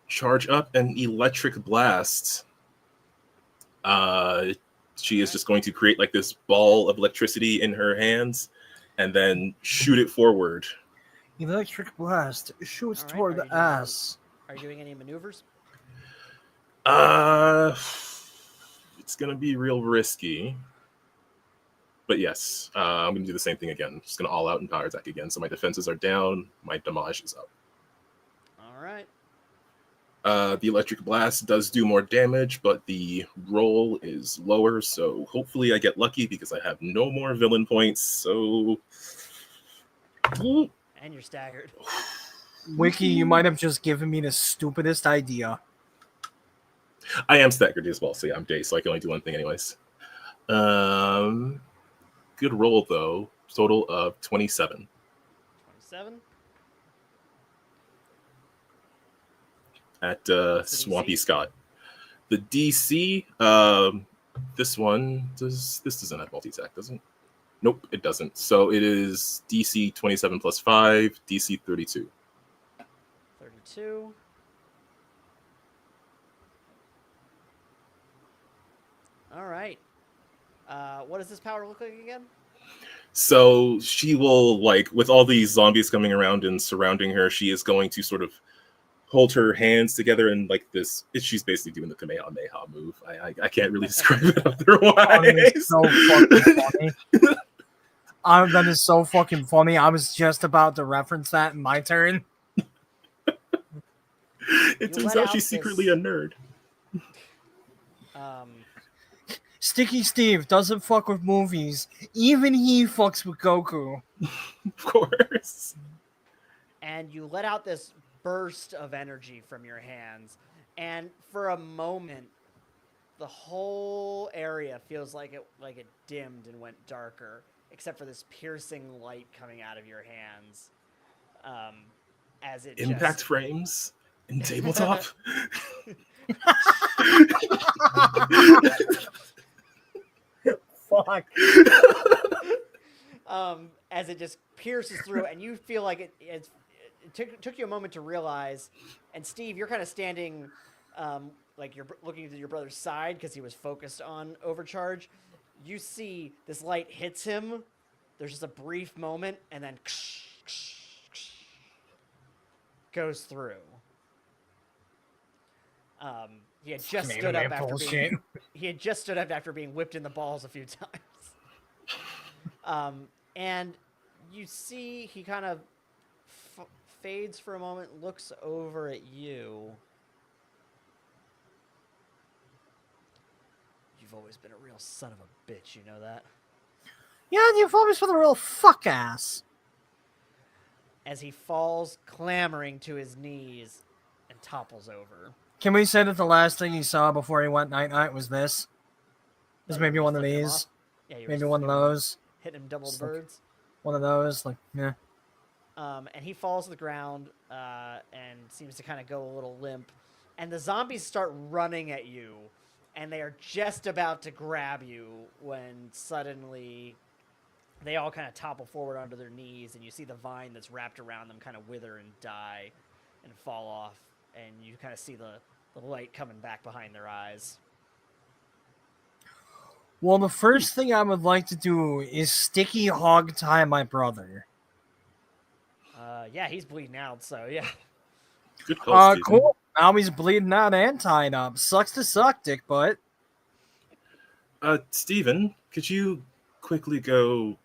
charge up an electric blast. She is just going to create this ball of electricity in her hands and then shoot it forward. Electric blast shoots All right, toward are the you doing ass. Are you doing any maneuvers? It's gonna be real risky. But yes, I'm gonna do the same thing again. I'm just gonna all out and power attack again. So my defenses are down, my damage is up. All right. The electric blast does do more damage, but the roll is lower, so hopefully I get lucky because I have no more villain points. So, And you're staggered. Wiki, you might have just given me the stupidest idea. I am staggered as well, so yeah, I'm dazed, so I can only do one thing anyways. Good roll though. Total of 27. 27. At What's the Swampy DC? Scott. The DC, this one this doesn't have multi-attack, does it? Nope, it doesn't. So it is DC 27 plus 5, DC 32. 32. All right. What does this power look like again? So she will, like, with all these zombies coming around and surrounding her, she is going to sort of hold her hands together and like this. She's basically doing the Kamehameha move. I can't really describe it otherwise. So fucking funny. That is so fucking funny. I was just about to reference that in my turn. It turns out she's secretly a nerd. Sticky Steve doesn't fuck with movies. Even he fucks with Goku. Of course. And you let out this burst of energy from your hands, and for a moment, the whole area feels like it dimmed and went darker, except for this piercing light coming out of your hands. As it Impact frames in tabletop. Fuck. As it just pierces through, and you feel like it took you a moment to realize. And Steve, you're kind of standing, like you're looking to your brother's side because he was focused on overcharge. You see this light hits him. There's just a brief moment, and then goes through. He had just stood up after being whipped in the balls a few times. And you see he kind of fades for a moment, looks over at you. You've always been a real son of a bitch, you know that? Yeah, you've always been a real fuck ass. As he falls clamoring to his knees and topples over. Can we say that the last thing he saw before he went night-night was this? Was maybe one of these? Yeah, maybe one of those? Hitting him double birds? One of those? Like, yeah. And he falls to the ground and seems to kind of go a little limp. And the zombies start running at you. And they are just about to grab you when suddenly they all kind of topple forward onto their knees. And you see the vine that's wrapped around them kind of wither and die and fall off. And you kind of see the light coming back behind their eyes. Well, the first thing I would like to do is sticky hog tie my brother. Yeah, he's bleeding out, so yeah. Good call, Steven. Cool. Now he's bleeding out and tied up. Sucks to suck, dick butt. Steven, could you quickly go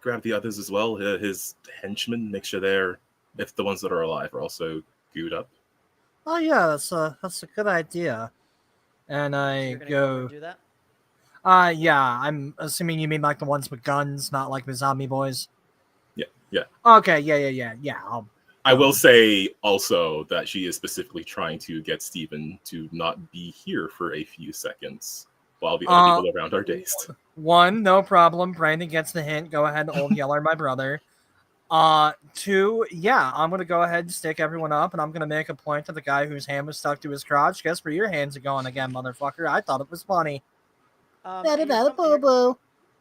grab the others as well? His henchmen, make sure if the ones that are alive are also gooed up. Oh yeah, that's a good idea. And I You're gonna go. over and do that? Yeah. I'm assuming you mean like the ones with guns, not like the zombie boys. Yeah. Okay. Yeah. I will say also that she is specifically trying to get Steven to not be here for a few seconds while the other people around are dazed. One, no problem. Brandon gets the hint. Go ahead and old yeller my brother. Two, yeah, I'm gonna go ahead and stick everyone up, and I'm gonna make a point to the guy whose hand was stuck to his crotch. Guess where your hands are going again, motherfucker? I thought it was funny. And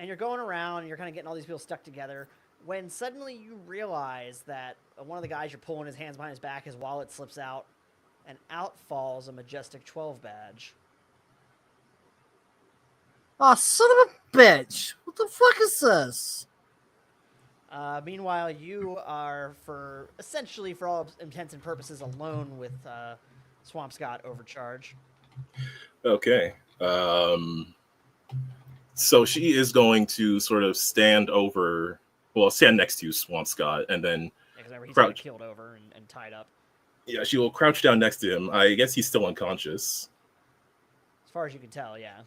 you're going around, and you're kind of getting all these people stuck together, when suddenly you realize that one of the guys you're pulling his hands behind his back, his wallet slips out, and out falls a Majestic 12 badge. Oh, son of a bitch! What the fuck is this? Meanwhile, you are, for all intents and purposes, alone with Swamp Scott Overcharge. Okay. So she is going to sort of stand next to Swamp Scott, and then Because he's been killed over and tied up. Yeah, she will crouch down next to him. I guess he's still unconscious. As far as you can tell, yeah.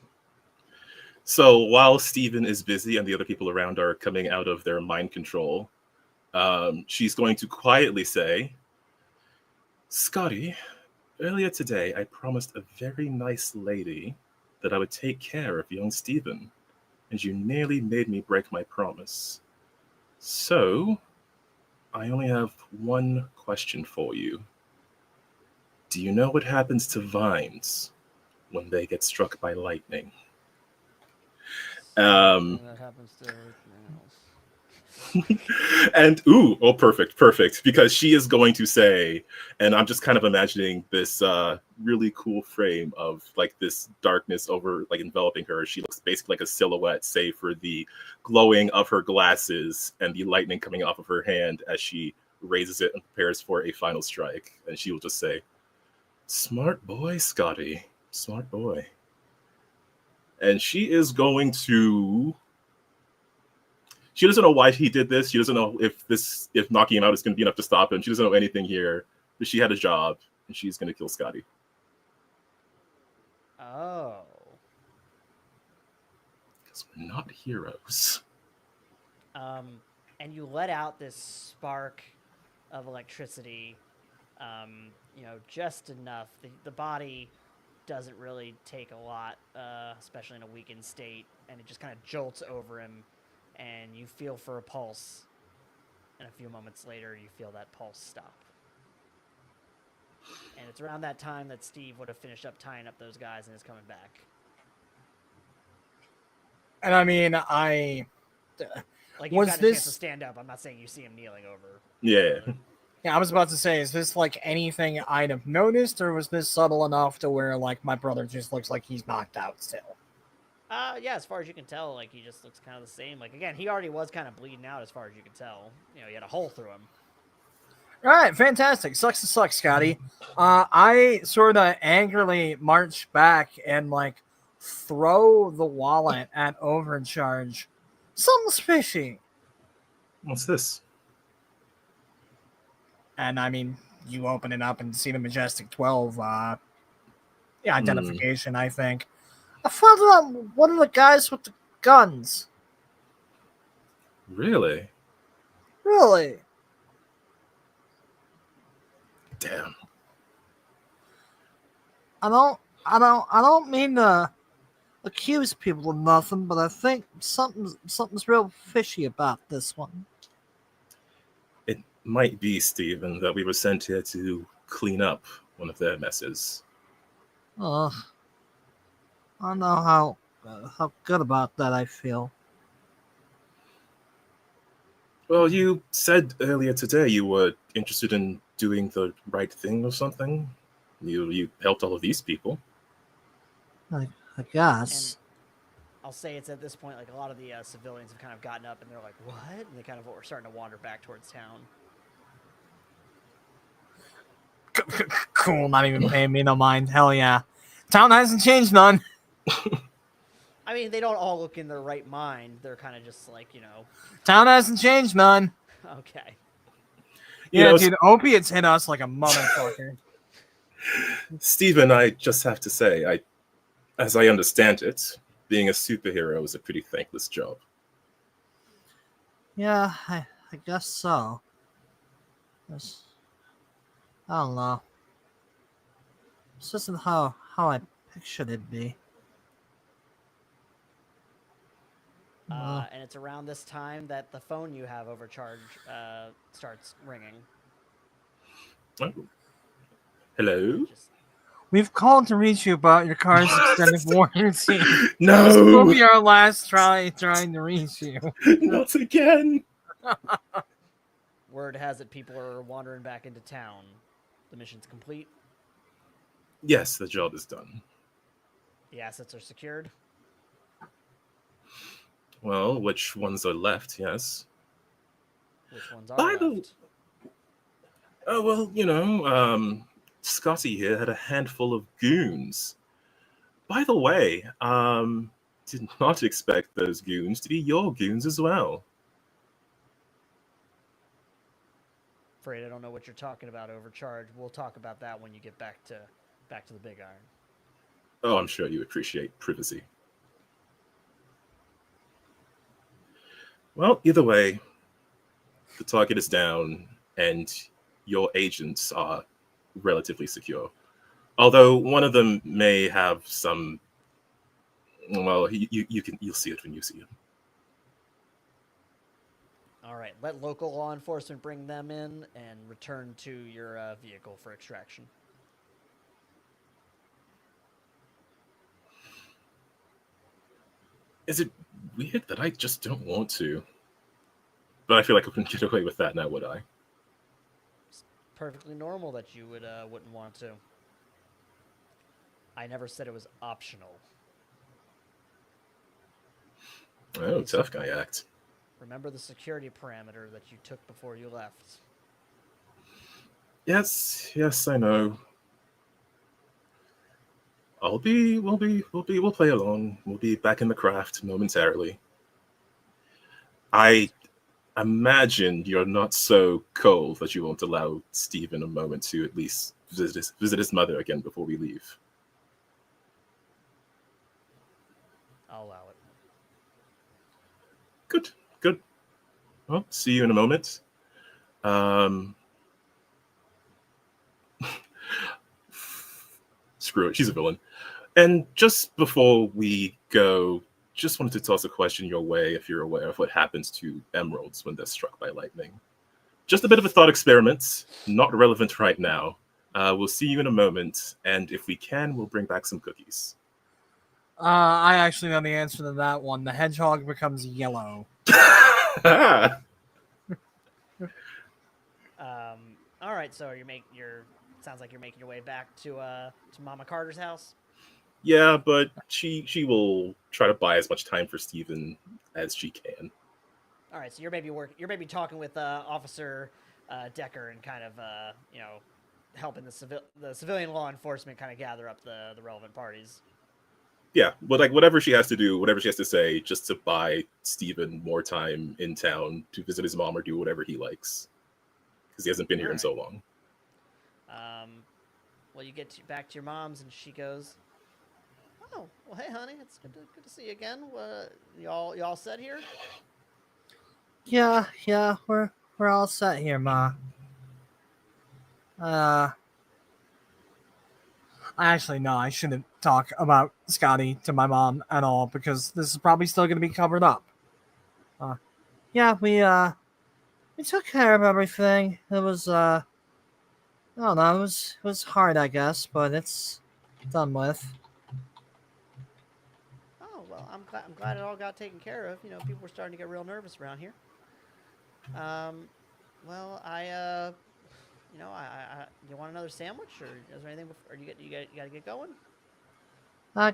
So while Steven is busy and the other people around are coming out of their mind control, she's going to quietly say, Scotty, earlier today I promised a very nice lady that I would take care of young Steven, and you nearly made me break my promise. So, I only have one question for you. Do you know what happens to vines when they get struck by lightning? Something that happens to everything else. And perfect, because she is going to say, and I'm just kind of imagining this really cool frame of like this darkness over like enveloping her. She looks basically like a silhouette, save for the glowing of her glasses and the lightning coming off of her hand as she raises it and prepares for a final strike. And she will just say, smart boy, Scotty, smart boy. And she is going to... She doesn't know why he did this. She doesn't know if knocking him out is going to be enough to stop him. She doesn't know anything here. But she had a job, and she's going to kill Scotty. Oh. Because we're not heroes. And you let out this spark of electricity, just enough. The body doesn't really take a lot, especially in a weakened state, and it just kind of jolts over him. And you feel for a pulse, and a few moments later, you feel that pulse stop. And it's around that time that Steve would have finished up tying up those guys and is coming back. And I mean, like you've got a chance to stand up. I'm not saying you see him kneeling over. Yeah. Yeah, I was about to say, is this like anything I'd have noticed, or was this subtle enough to where like my brother just looks like he's knocked out still? Yeah, as far as you can tell, like, he just looks kind of the same. Like, again, he already was kind of bleeding out as far as you can tell. He had a hole through him. All right, fantastic. Sucks to suck, Scotty. I sort of angrily march back and, like, throw the wallet at Overcharge. Something's fishy. What's this? And, I mean, you open it up and see the Majestic 12 identification, I think. I found out one of the guys with the guns. Really? Really? Damn. I don't mean to accuse people of nothing, but I think something's real fishy about this one. It might be, Steven, that we were sent here to clean up one of their messes. I don't know how good about that I feel. Well, you said earlier today you were interested in doing the right thing or something. You helped all of these people. I guess. And I'll say it's at this point, like, a lot of the civilians have kind of gotten up and they're like, what? And they kind of are starting to wander back towards town. Cool, not even paying me no mind. Hell yeah. Town hasn't changed none. I mean, they don't all look in their right mind. They're kind of just like, Town hasn't changed none. Okay. Yeah, dude, opiates hit us like a motherfucker. Steven, I just have to say, as I understand it, being a superhero is a pretty thankless job. Yeah, I guess so. I don't know. This isn't how I pictured it'd be. And it's around this time that the phone you have overcharged starts ringing. Oh. Hello? We've called to reach you about your car's extended warranty. No! This will be our last trying to reach you. Not again! Word has it people are wandering back into town. The mission's complete. Yes, the job is done. The assets are secured. Well, which ones are left, yes. Which ones are left? Oh, well, Scotty here had a handful of goons. By the way, did not expect those goons to be your goons as well. afraid I don't know what you're talking about, Overcharge. We'll talk about that when you get back to the Big Iron. Oh, I'm sure you appreciate privacy. Well, either way, the target is down, and your agents are relatively secure. Although one of them may have some. Well, you'll see it when you see it. All right, let local law enforcement bring them in and return to your vehicle for extraction. Is it weird that I just don't want to? But I feel like I couldn't get away with that now, would I? It's perfectly normal that you wouldn't want to. I never said it was optional. Oh, tough guy act. Remember the security parameter that you took before you left. Yes, I know. We'll play along. We'll be back in the craft momentarily. I imagine you're not so cold that you won't allow Stephen a moment to at least visit his mother again before we leave. I'll allow it. Good. Well, see you in a moment. Screw it, she's a villain. And just before we go, just wanted to toss a question your way if you're aware of what happens to emeralds when they're struck by lightning. Just a bit of a thought experiment, not relevant right now. We'll see you in a moment, and if we can, we'll bring back some cookies. I actually know the answer to that one. The hedgehog becomes yellow. All right, so sounds like you're making your way back to Mama Carter's house. Yeah, but she will try to buy as much time for Stephen as she can. All right, so you're maybe talking with Officer Decker and kind of helping the civilian law enforcement kind of gather up the relevant parties. Yeah, but like whatever she has to do, whatever she has to say, just to buy Stephen more time in town to visit his mom or do whatever he likes, because he hasn't been here in so long. Well, you get back to your mom's, and she goes, "Oh, well, hey, honey, it's good to see you again. Y'all set here?" Yeah, we're all set here, Ma. Actually, no, I shouldn't talk about Scotty to my mom at all because this is probably still going to be covered up. Yeah, we took care of everything. It was I don't know, it was hard, I guess, but it's done with. Oh, well, I'm glad it all got taken care of. People were starting to get real nervous around here. Well, I you want another sandwich, or is there anything? Or you got to get going? I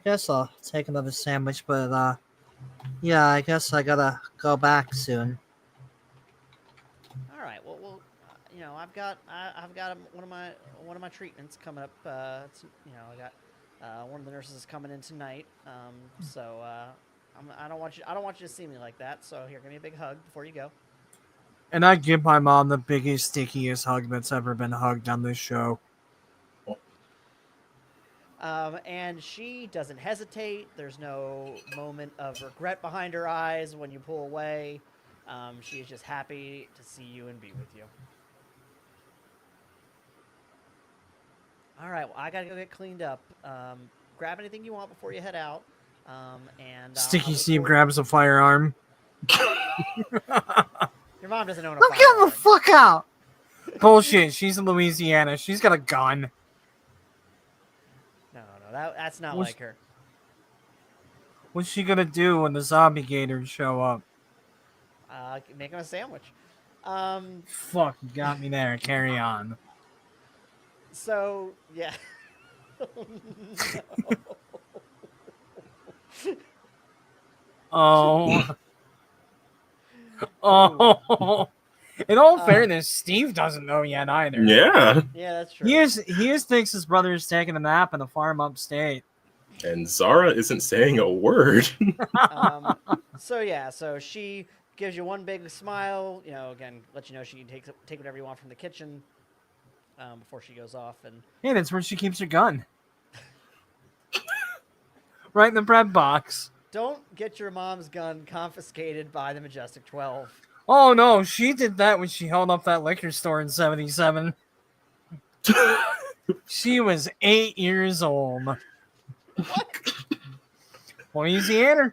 guess I'll take another sandwich, but yeah, I guess I gotta go back soon. All right. Well, I've got one of my treatments coming up. I got one of the nurses is coming in tonight. So I don't want you to see me like that. So here, give me a big hug before you go. And I give my mom the biggest, stickiest hug that's ever been hugged on this show. And she doesn't hesitate. There's no moment of regret behind her eyes when you pull away. She is just happy to see you and be with you. All right, well, I gotta go get cleaned up. Grab anything you want before you head out. Sticky Steve grabs a firearm. Your mom doesn't own a Look firearm. at the fuck out! Bullshit, she's in Louisiana. She's got a gun. No, that's not like her. What's she gonna do when the zombie gators show up? Make him a sandwich. Fuck, you got me there. Carry on. So, yeah. Oh. Oh. In all fairness, Steve doesn't know yet either. Yeah. Yeah, that's true. He just thinks his brother is taking a nap in a farm upstate. And Zara isn't saying a word. So she gives you one big smile. Again, let you know she can take whatever you want from the kitchen before she goes off. And Hey, that's where she keeps her gun. Right in the bread box. don't get your mom's gun confiscated by the Majestic 12. Oh no, she did that when she held up that liquor store in 77. She was 8 years old. What? Louisiana.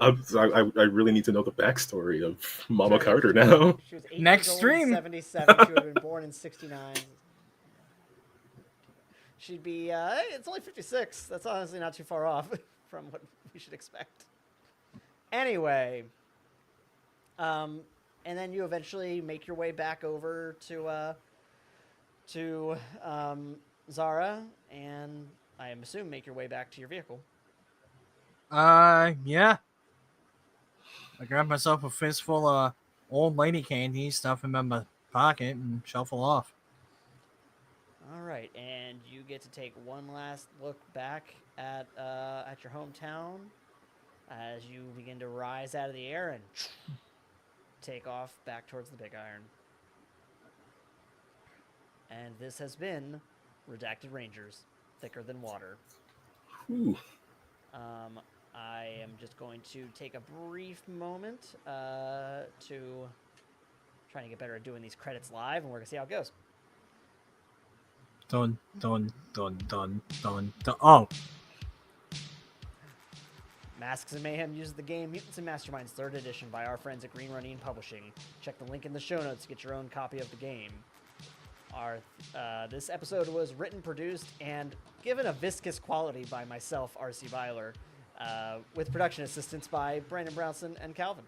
I really need to know the backstory of Mama Sorry. Carter now. She was 8 Next years old stream. in 77. She would have been born in 69. She'd be, it's only 56. That's honestly not too far off from what we should expect. Anyway, and then you eventually make your way back over to Zara, and I am assuming make your way back to your vehicle. Yeah. I grabbed myself a fistful of old lady candy, stuff them in my pocket, and shuffle off. All right, and you get to take one last look back at your hometown as you begin to rise out of the air and take off back towards the Big Iron. And this has been Redacted Rangers, Thicker Than Water. Ooh. I am just going to take a brief moment to trying to get better at doing these credits live, and we're going to see how it goes. Dun, dun, dun, dun, dun, dun. Oh. Masks and Mayhem uses the game Mutants and Masterminds 3rd Edition by our friends at Green Running Publishing. Check the link in the show notes to get your own copy of the game. This episode was written, produced, and given a viscous quality by myself, R.C. Byler, with production assistance by Brandon Brownson and Calvin.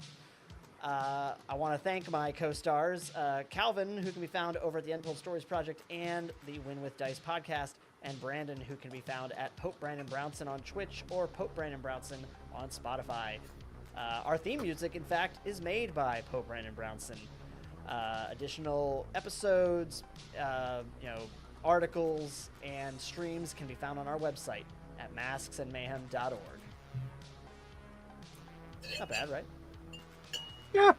I want to thank my co-stars, Calvin, who can be found over at the Untold Stories Project and the Win With Dice podcast, and Brandon, who can be found at Pope Brandon Brownson on Twitch or Pope Brandon Brownson on Spotify. Our theme music, in fact, is made by Pope Brandon Brownson. Additional episodes, articles, and streams can be found on our website at masksandmayhem.org. Not bad, right? Yeah,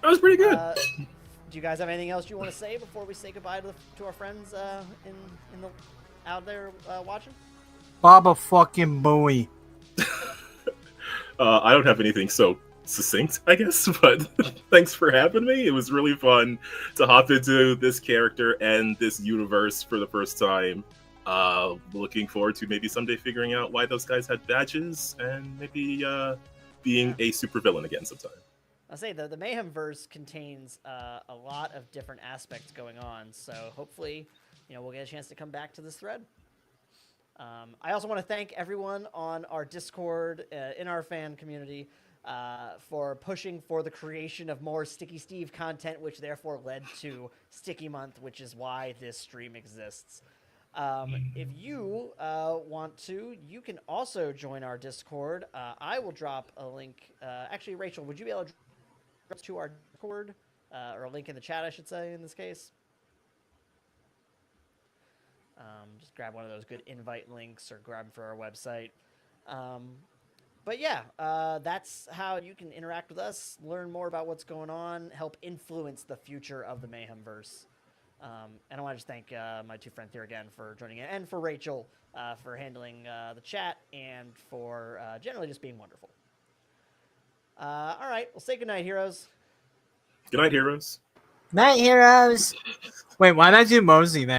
that was pretty good. Do you guys have anything else you want to say before we say goodbye to our friends in the out there watching? Baba fucking Bowie. I don't have anything so succinct, I guess, but thanks for having me. It was really fun to hop into this character and this universe for the first time. Looking forward to maybe someday figuring out why those guys had badges and maybe being a supervillain again sometime. I'll say the Mayhem verse contains a lot of different aspects going on, so hopefully, we'll get a chance to come back to this thread. I also want to thank everyone on our Discord, in our fan community, for pushing for the creation of more Sticky Steve content, which therefore led to Sticky Month, which is why this stream exists. If you want to, you can also join our Discord. I will drop a link. Actually, Rachel, would you be able to drop to our Discord, or a link in the chat, I should say, in this case? Just grab one of those good invite links or grab them for our website. But yeah, that's how you can interact with us, learn more about what's going on, help influence the future of the Mayhemverse. And I want to just thank my two friends here again for joining in, and for Rachel for handling the chat, and for generally just being wonderful. All right, well, say goodnight, heroes. Good night, heroes. Night, heroes. Wait, why did I do Mosey then?